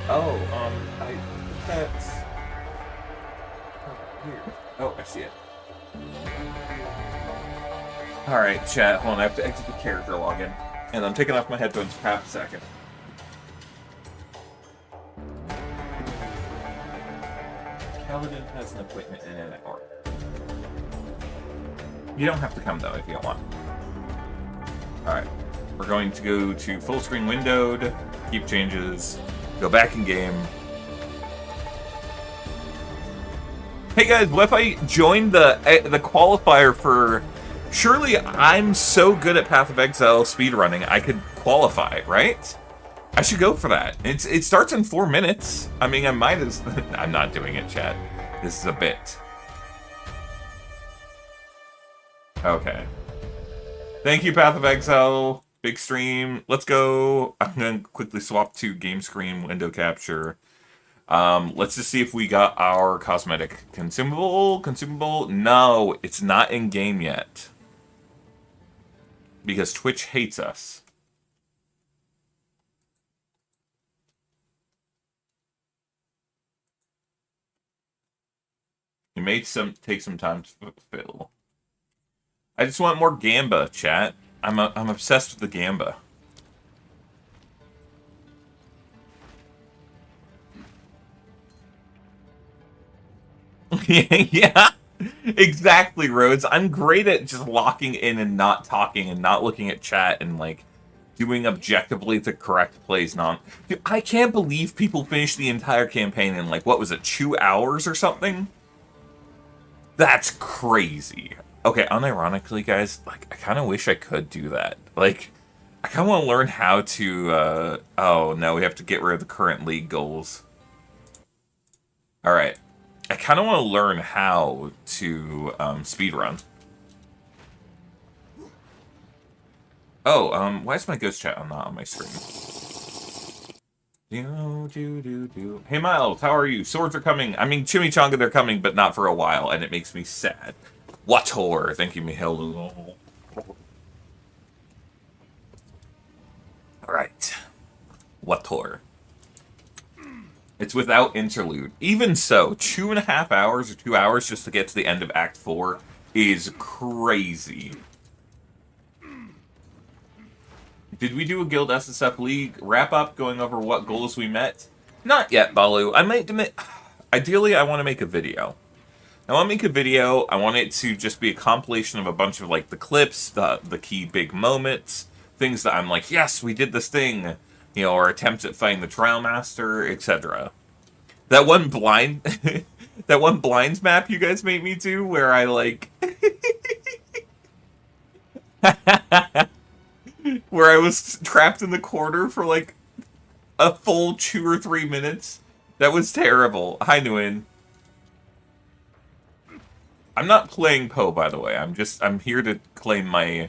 Oh, I put that here. Oh, I see it. Alright, chat, hold on, I have to exit the character login. And I'm taking off my headphones for half a second. Paladin has an appointment in an hour. You don't have to come, though, if you don't want. Alright, we're going to go to full screen windowed, keep changes, go back in game. Hey guys, what if I joined the qualifier for... Surely I'm so good at Path of Exile speedrunning, I could qualify, right? I should go for that. It starts in 4 minutes. I mean, I might as... I'm not doing it, chat. This is a bit. Okay. Thank you, Path of Exile. Big stream. Let's go. I'm going to quickly swap to game screen window capture. Let's just see if we got our cosmetic consumable. Consumable? No, it's not in game yet. Because Twitch hates us. It may take some time to fulfill. I just want more Gamba, chat. I'm obsessed with the Gamba. Yeah, exactly, Rhodes. I'm great at just locking in and not talking and not looking at chat and, like, doing objectively the correct plays. Dude, I can't believe people finished the entire campaign in, like, what was it, 2 hours or something? That's crazy. Okay, unironically, guys, like, I kind of wish I could do that. Like, I kind of want to learn how to, oh, no, we have to get rid of the current league goals. Alright. I kind of want to learn how to speedrun. Oh, why is my ghost chat not on my screen? Hey, Miles, how are you? Swords are coming. I mean, Chimichanga, they're coming, but not for a while, and it makes me sad. What horror? Thank you, Mihail. Alright. What horror? It's without interlude. Even so, 2.5 hours or 2 hours just to get to the end of Act 4 is crazy. Did we do a Guild SSF League wrap-up going over what goals we met? Not yet, Balu. I might admit... Ideally, I want to make a video. I want to make a video. I want it to just be a compilation of a bunch of, like, the clips, the key big moments, things that I'm like, yes, we did this thing. You know, or attempts at fighting the Trial Master, etc. That one that one blinds map you guys made me do, where I like, where I was trapped in the corner for like a full 2 or 3 minutes. That was terrible. Hi, Nguyen. I'm not playing Poe, by the way. I'm here to claim my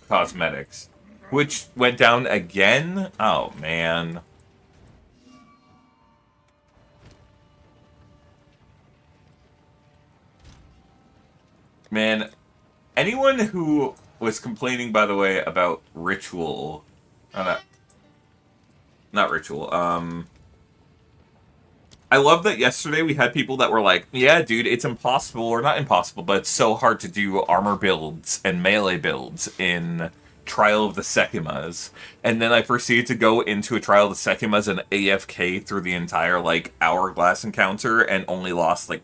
cosmetics. Which went down again? Oh, man. Man, anyone who was complaining, by the way, about Ritual... not Ritual, I love that yesterday we had people that were like, yeah, dude, it's impossible, or not impossible, but it's so hard to do armor builds and melee builds in... Trial of the Sekimas, and then I proceeded to go into a Trial of the Sekimas and AFK through the entire, like, hourglass encounter and only lost, like,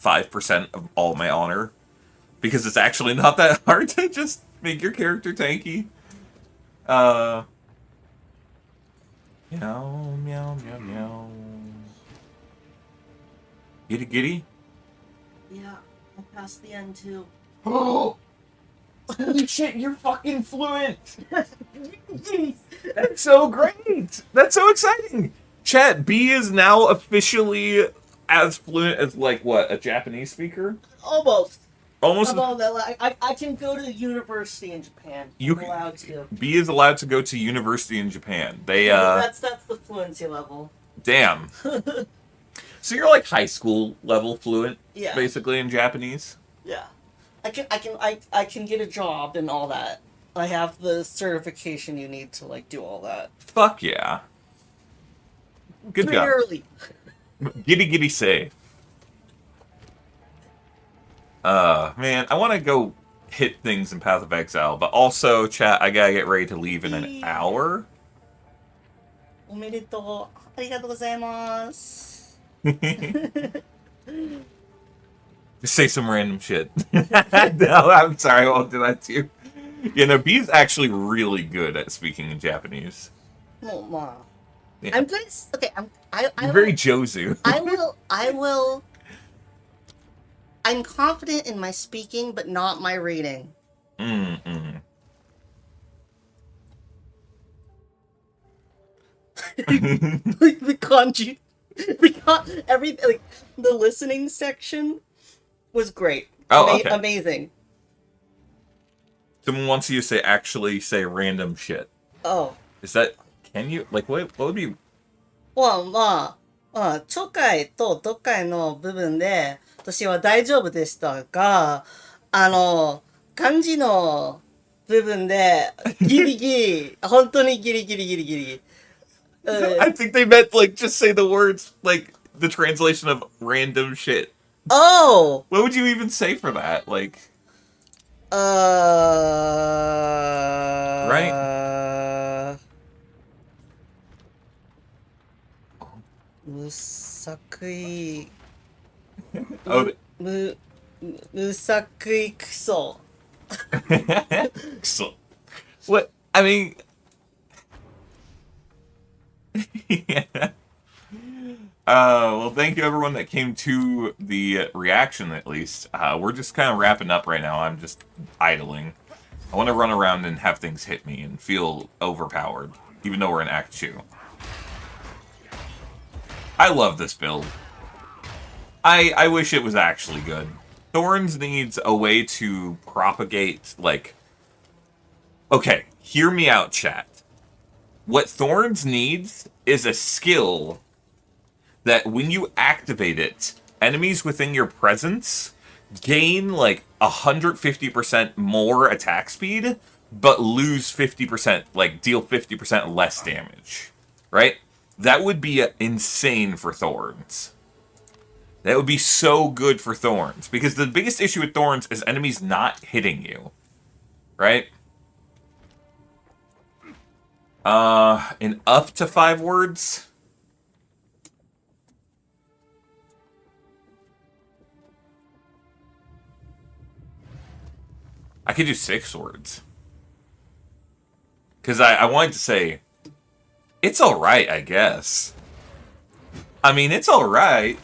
5% of all my honor. Because it's actually not that hard to just make your character tanky. Meow, meow, meow, meow. Giddy giddy? Yeah, I passed the end too. Oh! Holy shit, you're fucking fluent! That's so great! That's so exciting! Chat, B is now officially as fluent as, like, what, a Japanese speaker? Almost. Almost. About that, I can go to university in Japan. I'm allowed to. B is allowed to go to university in Japan. They, That's the fluency level. Damn. So you're like high school level fluent, Yeah. basically, in Japanese? Yeah. I can get a job and all that. I have the certification you need to like do all that. Fuck yeah. Good job. Barely. Giddy giddy say. Man, I want to go hit things in Path of Exile, but also, chat, I gotta get ready to leave in an hour. おめでとう。ありがとうございます。 Just say some random shit. No, I'm sorry, I won't do that to you. You know, B's actually really good at speaking in Japanese. もうまあ。Yeah. I'm good. Okay, You're very Jozu. I will. I'm confident in my speaking, but not my reading. Mm-mm. Like the kanji, everything, like the listening section was great. Oh, okay. Amazing. Someone wants you to say random shit. Oh. Is that, can you, like, what would be? Well, まあ、ちょかいとどっかいの部分で、私は大丈夫でしたが、漢字の部分で、ギリギリ、本当にギリギリギリギリ。I think they meant, like, just say the words, like, the translation of random shit. Oh! What would you even say for that? Like... Right? むさくい。Oh. むさくいクソ。So, what? I mean... Yeah. Well, thank you everyone that came to the reaction, at least. We're just kind of wrapping up right now. I'm just idling. I want to run around and have things hit me and feel overpowered, even though we're in Act 2. I love this build. I wish it was actually good. Thorns needs a way to propagate, like... Okay, hear me out, chat. What Thorns needs is a skill that when you activate it, enemies within your presence gain like 150% more attack speed, but lose 50%, like deal 50% less damage. Right? That would be insane for Thorns. That would be so good for Thorns. Because the biggest issue with Thorns is enemies not hitting you. Right? In up to 5 words? I could do 6 words. Because I wanted to say, it's alright, I guess. I mean, it's alright.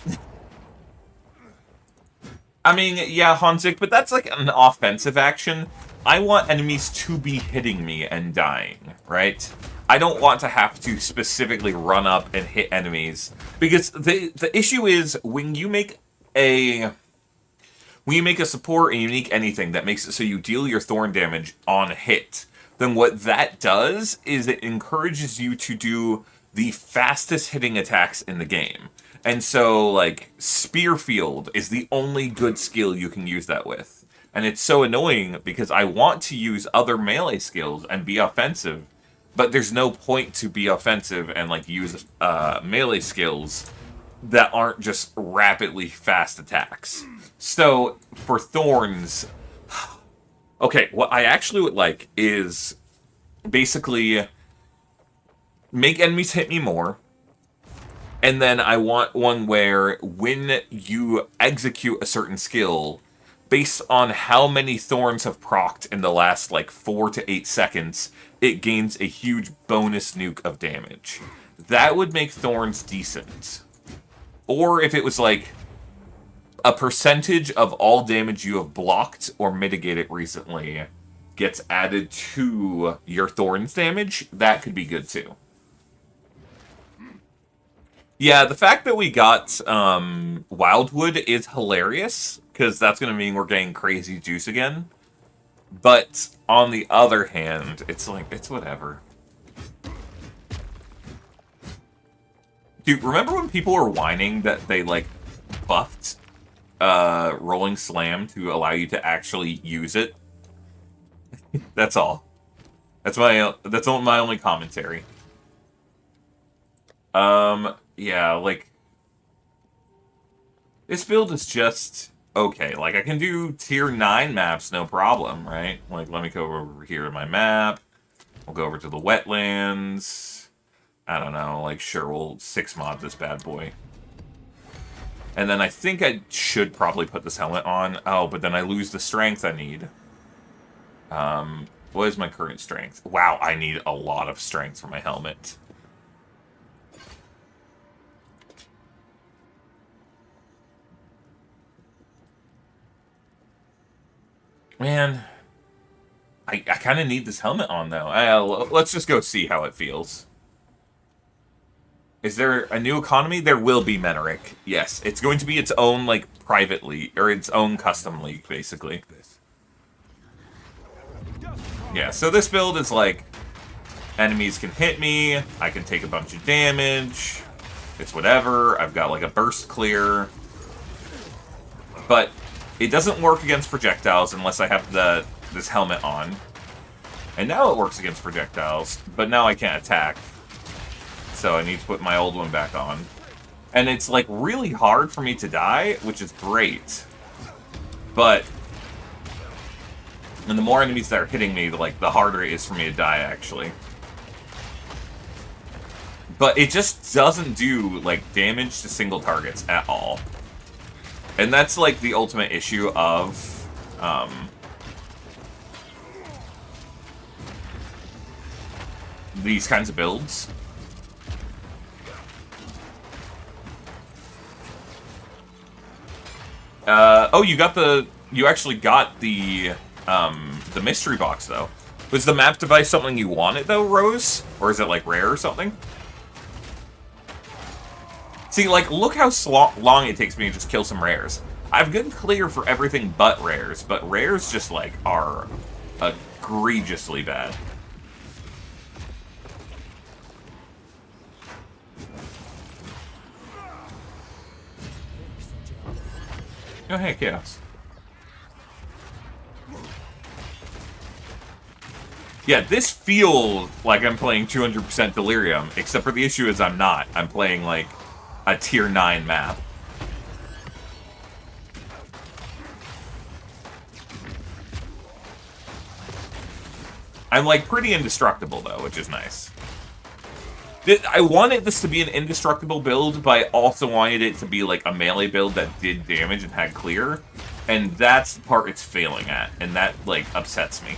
I mean, yeah, Hanzik, but that's like an offensive action. I want enemies to be hitting me and dying, right? I don't want to have to specifically run up and hit enemies. Because the issue is, when you make a support, a unique anything that makes it so you deal your Thorn damage on hit, then what that does is it encourages you to do the fastest hitting attacks in the game. And so, like, Spear Field is the only good skill you can use that with. And it's so annoying because I want to use other melee skills and be offensive, but there's no point to be offensive and, like, use melee skills that aren't just rapidly fast attacks. So, for Thorns... Okay, what I actually would like is basically make enemies hit me more. And then I want one where when you execute a certain skill, based on how many Thorns have procced in the last, like, 4 to 8 seconds, it gains a huge bonus nuke of damage. That would make Thorns decent. Or if it was, like, a percentage of all damage you have blocked or mitigated recently gets added to your Thorns damage, that could be good too. Yeah, the fact that we got Wildwood is hilarious, because that's going to mean we're getting crazy juice again. But on the other hand, it's like, it's whatever. Dude, remember when people were whining that they, like, buffed Rolling Slam to allow you to actually use it? That's all. That's my only commentary. Yeah, like, this build is just okay. Like, I can do tier 9 maps, no problem, right? Like, let me go over here to my map. We'll go over to the wetlands. I don't know, like, sure, we'll 6-mod this bad boy. And then I think I should probably put this helmet on. Oh, but then I lose the strength I need. What is my current strength? Wow, I need a lot of strength for my helmet. Man, I kind of need this helmet on, though. Let's just go see how it feels. Is there a new economy? There will be, Meneric. Yes, it's going to be its own, like, private league, or its own custom league, basically. Yeah, so this build is like, enemies can hit me, I can take a bunch of damage, it's whatever, I've got like a burst clear. But it doesn't work against projectiles unless I have this helmet on. And now it works against projectiles, but now I can't attack. So I need to put my old one back on. And it's like really hard for me to die, which is great. But and the more enemies that are hitting me, like, the harder it is for me to die, actually. But it just doesn't do, like, damage to single targets at all. And that's, like, the ultimate issue of, these kinds of builds. Oh, you actually got the mystery box, though. Was the map device something you wanted, though, Rose? Or is it, like, rare or something? See, like, look how long it takes me to just kill some rares. I've gotten clear for everything but rares, but rares just, like, are egregiously bad. Oh, hey, Chaos. Yeah, this feels like I'm playing 200% Delirium, except for the issue is I'm not. I'm playing, like, a tier 9 map. I'm, like, pretty indestructible, though, which is nice. I wanted this to be an indestructible build, but I also wanted it to be, like, a melee build that did damage and had clear. And that's the part it's failing at, and that, like, upsets me.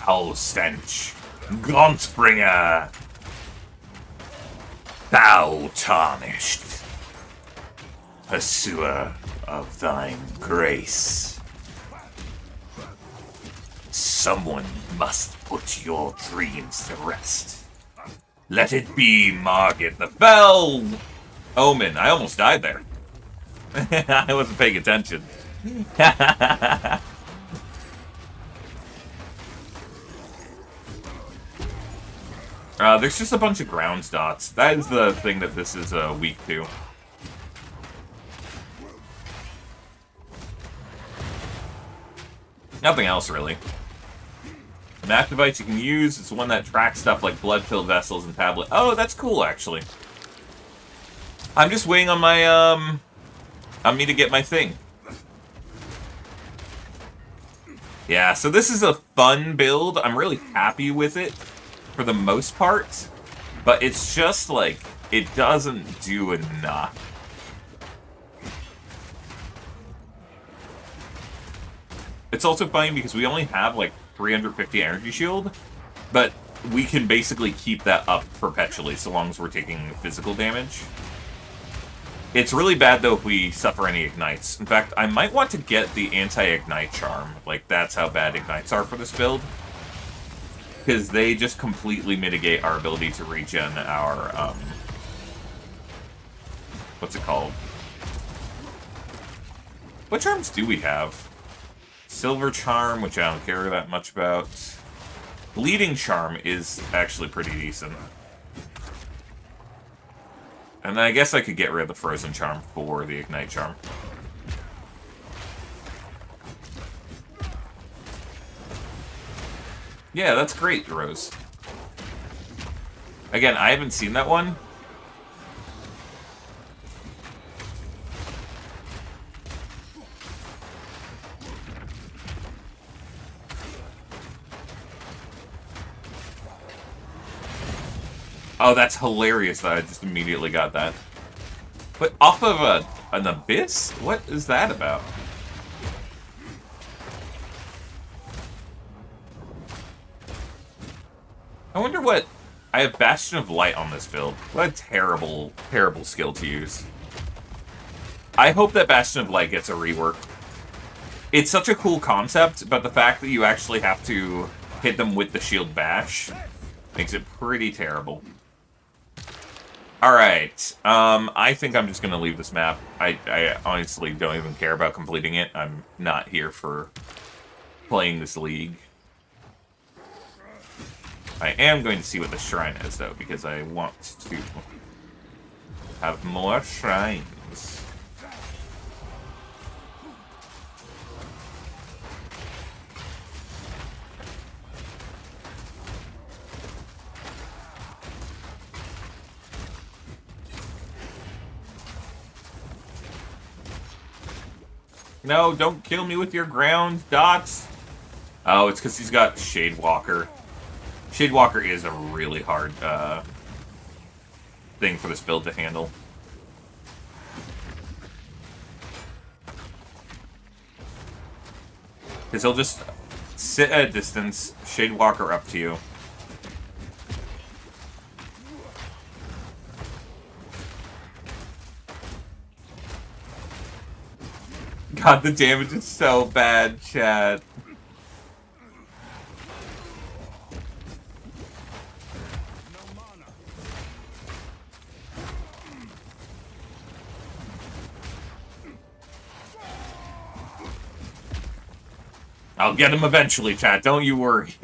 Foul stench, Gauntbringer, thou tarnished, pursuer of thine grace. Someone must put your dreams to rest. Let it be Margit the Fell Omen. I almost died there. I wasn't paying attention. There's just a bunch of grounds dots. That is the thing that this is weak to. Nothing else, really. Map device you can use, it's one that tracks stuff like blood-filled vessels and tablet. Oh, that's cool, actually. I'm just waiting on my, on me to get my thing. Yeah, so this is a fun build. I'm really happy with it. For the most part, but it's just like, it doesn't do enough. It's also funny because we only have like 350 energy shield, but we can basically keep that up perpetually so long as we're taking physical damage. It's really bad though if we suffer any ignites. In fact, I might want to get the anti-ignite charm. Like, that's how bad ignites are for this build. Because they just completely mitigate our ability to regen our, what's it called? What charms do we have? Silver Charm, which I don't care that much about. Bleeding Charm is actually pretty decent. And I guess I could get rid of the Frozen Charm for the Ignite Charm. Yeah, that's great, Rose. Again, I haven't seen that one. Oh, that's hilarious that I just immediately got that. But off of an abyss? What is that about? I wonder what... I have Bastion of Light on this build. What a terrible, terrible skill to use. I hope that Bastion of Light gets a rework. It's such a cool concept, but the fact that you actually have to hit them with the shield bash makes it pretty terrible. Alright, I think I'm just gonna leave this map. I honestly don't even care about completing it. I'm not here for playing this league. I am going to see what the shrine is, though, because I want to have more shrines. No, don't kill me with your ground dots. Oh, it's because he's got Shadewalker. Shadewalker is a really hard thing for this build to handle. Because he'll just sit at a distance, Shadewalker up to you. God, the damage is so bad, chat. I'll get him eventually, chat. Don't you worry.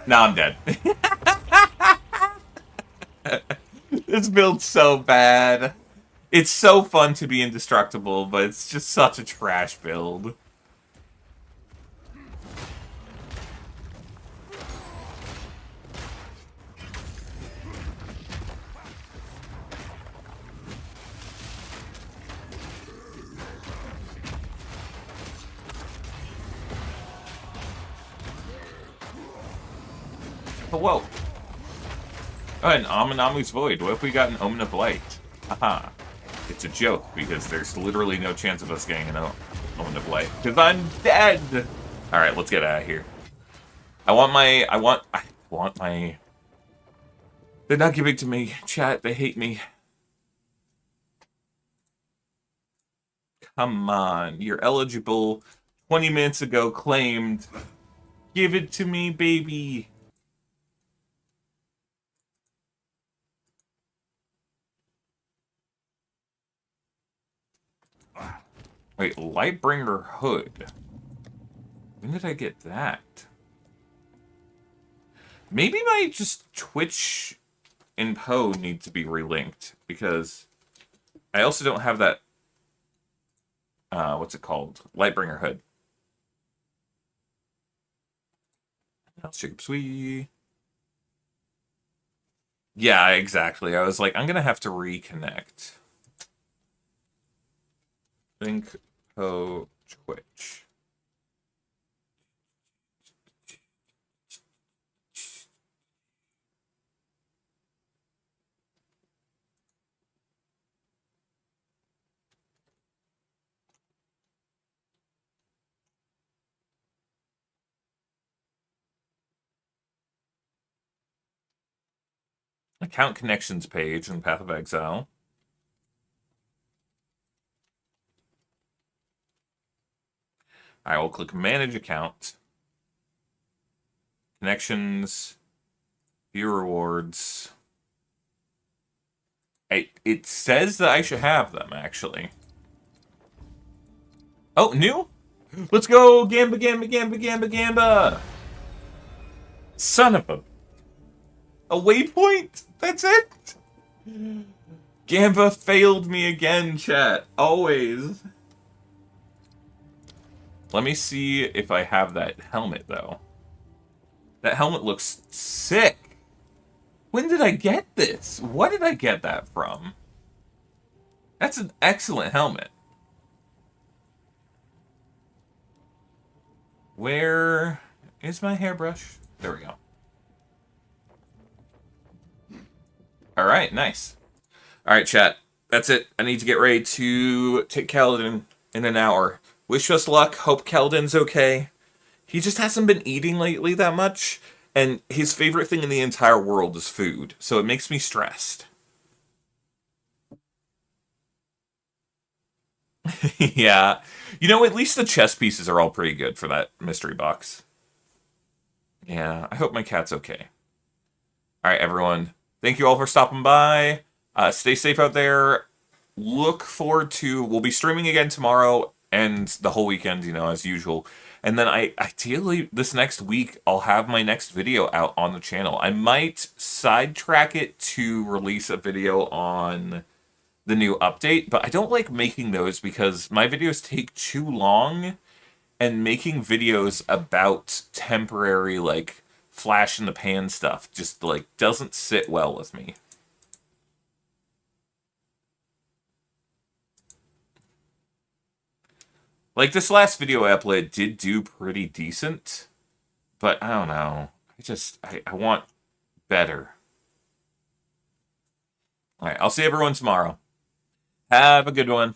Now I'm dead. This build's so bad. It's so fun to be indestructible, but it's just such a trash build. Oh, whoa. Oh, an Aminamu's Void. What if we got an Omen of Light? Haha. It's a joke, because there's literally no chance of us getting an Omen of Light. Because I'm dead! Alright, let's get out of here. I want my... They're not giving to me. Chat, they hate me. Come on. You're eligible. 20 minutes ago claimed. Give it to me, baby. Wait, Lightbringer Hood. When did I get that? Maybe my just Twitch and PoE need to be relinked, because I also don't have that, what's it called? Lightbringer Hood. Sweet. Yeah, exactly. I was like, I'm gonna have to reconnect. Link PoE Twitch. Account connections page in Path of Exile. I will click manage account. Connections. View rewards. It says that I should have them, actually. Oh, new? Let's go! Gamba, Gamba, Gamba, Gamba, Gamba! Son of a waypoint? That's it? Gamba failed me again, chat. Always. Let me see if I have that helmet, though. That helmet looks sick. When did I get this? What did I get that from? That's an excellent helmet. Where is my hairbrush? There we go. Alright, nice. Alright, chat. That's it. I need to get ready to take Kaladin in an hour. Wish us luck. Hope Kaladin's okay. He just hasn't been eating lately that much, and his favorite thing in the entire world is food, so it makes me stressed. Yeah. You know, at least the chess pieces are all pretty good for that mystery box. Yeah, I hope my cat's okay. Alright, everyone. Thank you all for stopping by. Stay safe out there. Look forward to... We'll be streaming again tomorrow and the whole weekend, you know, as usual. And then ideally, this next week, I'll have my next video out on the channel. I might sidetrack it to release a video on the new update, but I don't like making those because my videos take too long, and making videos about temporary, like, flash in the pan stuff just, like, doesn't sit well with me. Like, this last video I uploaded did do pretty decent, but I don't know. I want better. Alright, I'll see everyone tomorrow. Have a good one.